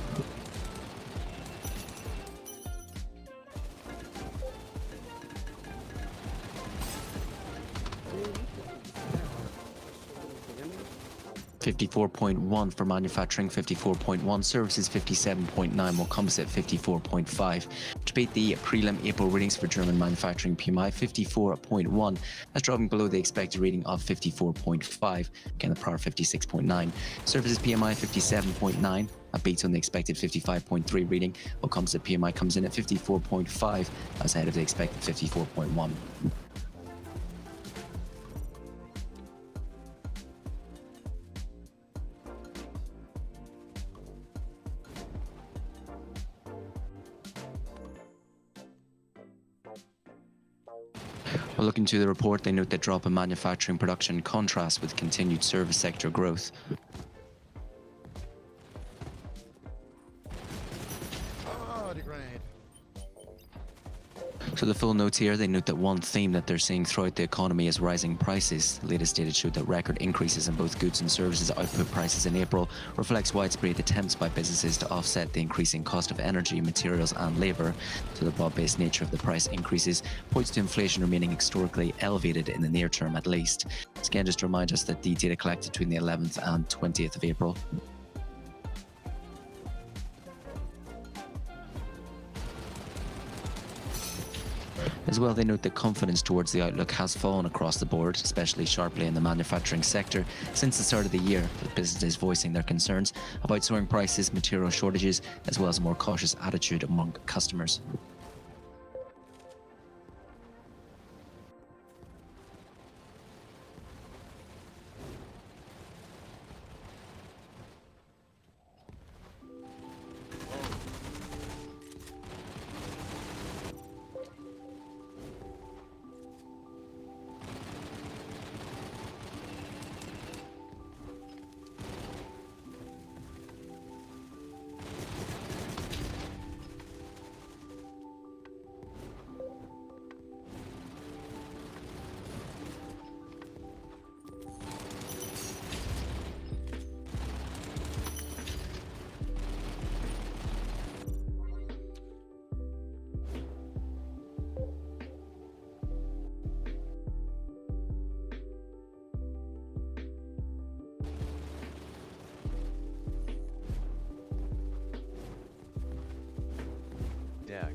Speaker 13: $54.1 for manufacturing, 54.1 services, 57.9 will composite 54.5. To repeat the prelim April readings for German manufacturing PMI, 54.1, that's dropping below the expected reading of 54.5. Again, the prior 56.9. Services PMI 57.9. That beats on the expected 55.3 reading, while composite PMI comes in at 54.5. That's ahead of the expected 54.1. Well, looking to the report, they note that drop in manufacturing production contrasts with continued service sector growth. So the full notes here, they note that one theme that they're seeing throughout the economy is rising prices. The latest data showed that record increases in both goods and services output prices in April reflects widespread attempts by businesses to offset the increasing cost of energy, materials and labour. So the broad-based nature of the price increases points to inflation remaining historically elevated in the near term at least. This again just to remind us that the data collected between the 11th and 20th of April. As well, they note that confidence towards the outlook has fallen across the board, especially sharply in the manufacturing sector since the start of the year, with businesses voicing their concerns about soaring prices, material shortages, as well as a more cautious attitude among customers.
Speaker 2: DAX.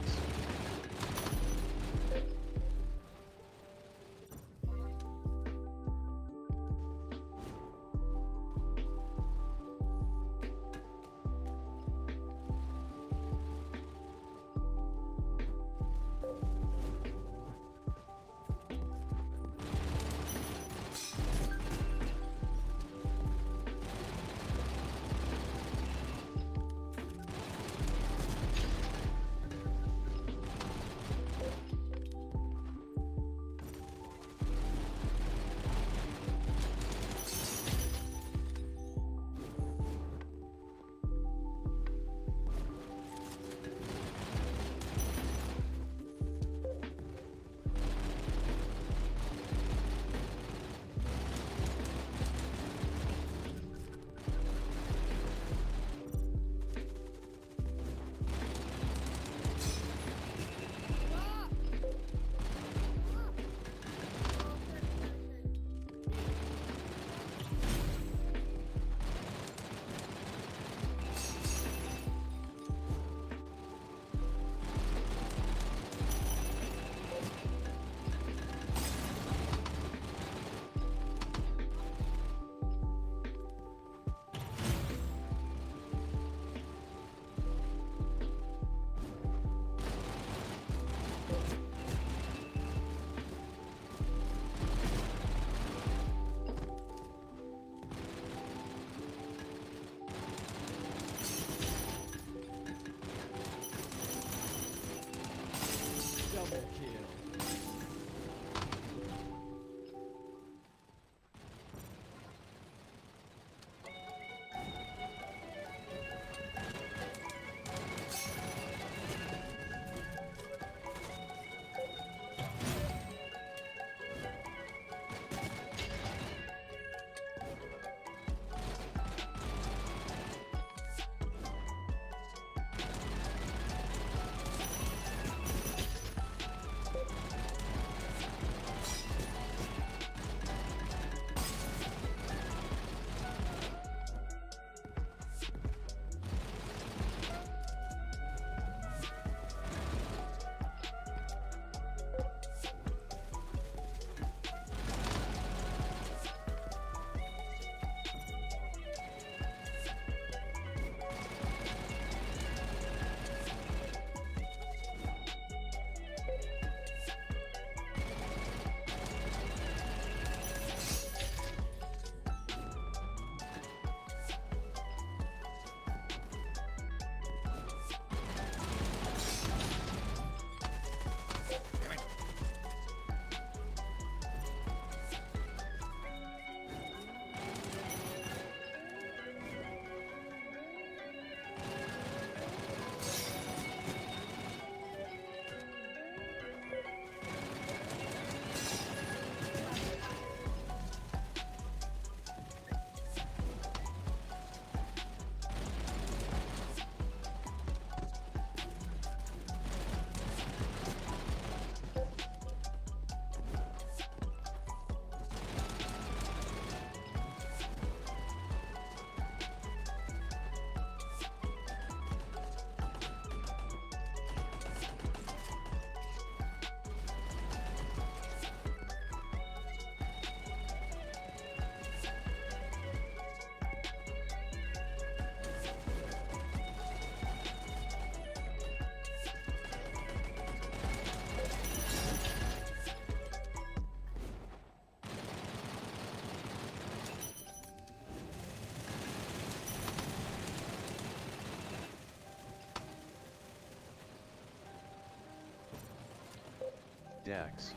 Speaker 2: Dex.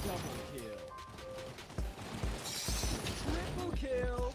Speaker 15: Double kill. Triple kill.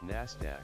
Speaker 2: Nasdaq.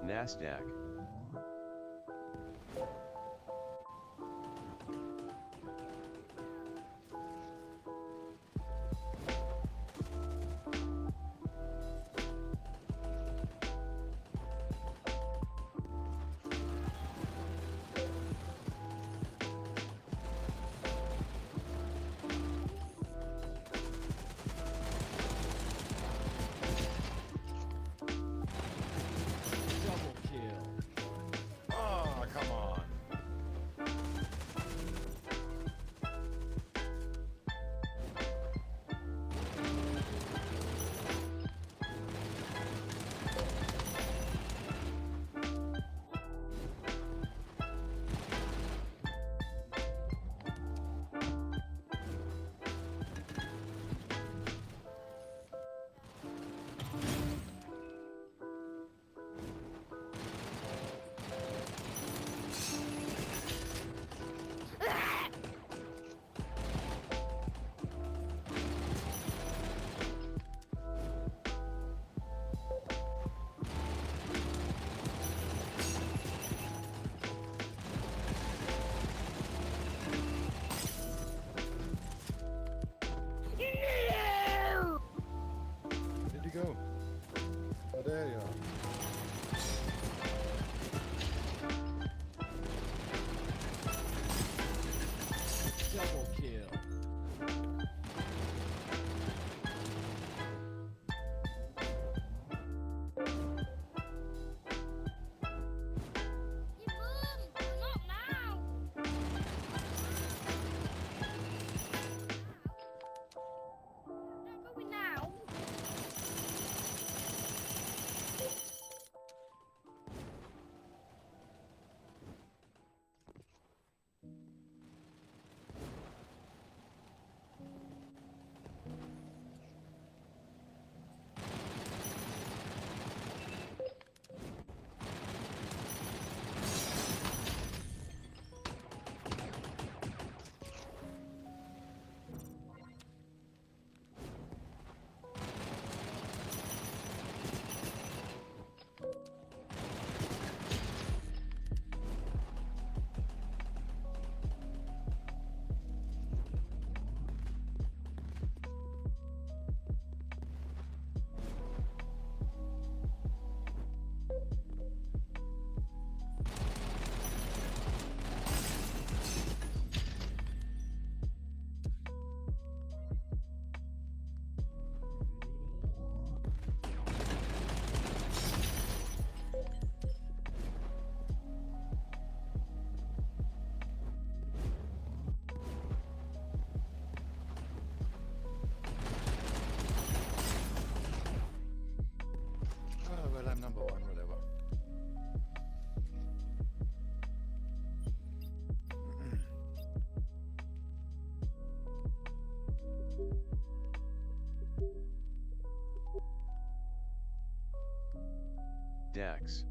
Speaker 2: Nasdaq.
Speaker 15: Double kill.
Speaker 2: DEX.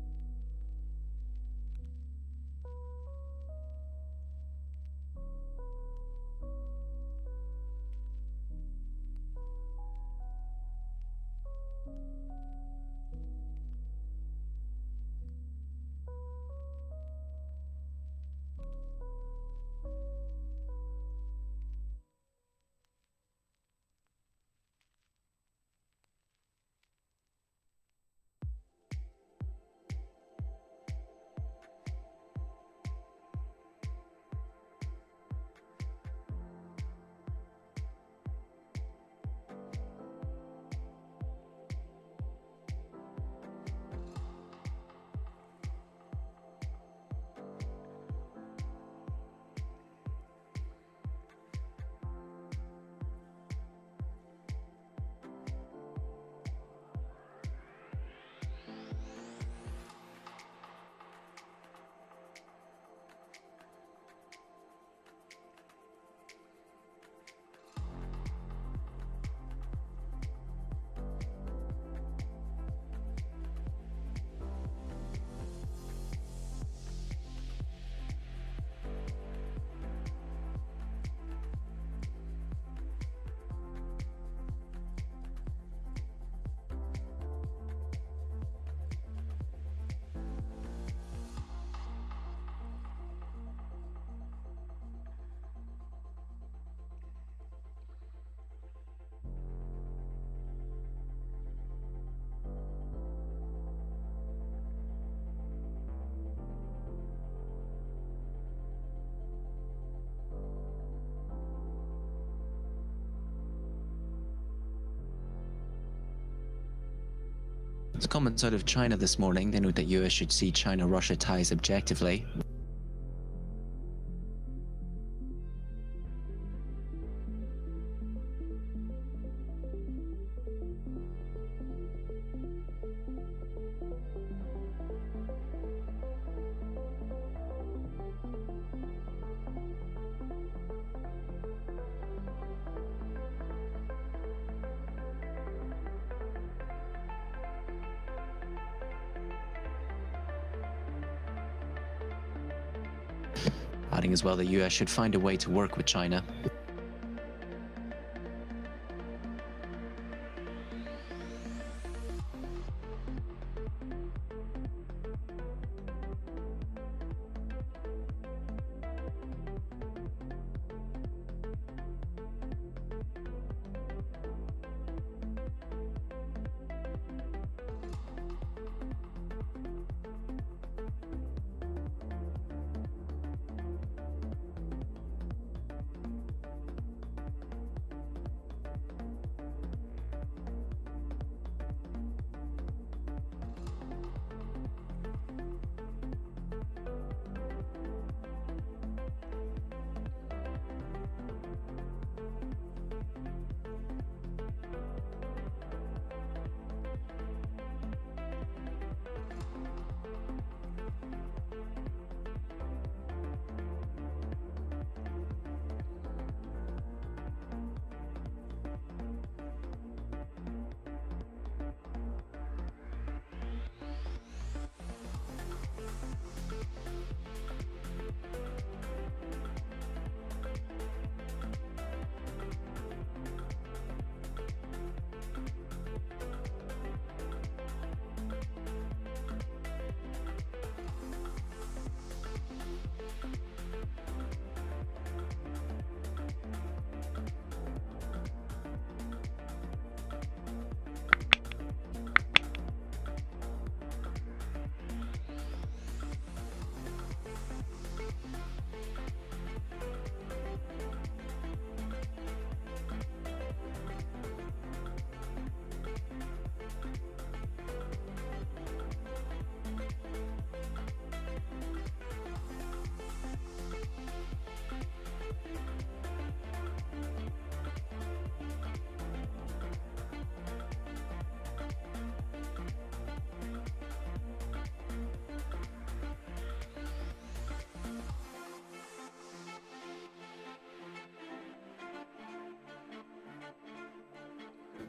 Speaker 13: It's comments out of China this morning. They note that US should see China-Russia ties objectively. Adding as well, the US should find a way to work with China.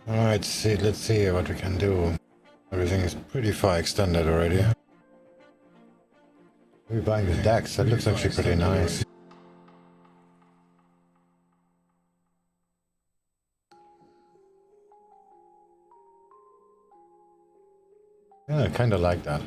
Speaker 1: Alright, let's see what we can do. There everything is pretty far extended already. We're buying the decks, that looks actually pretty nice. Yeah, I kinda like that.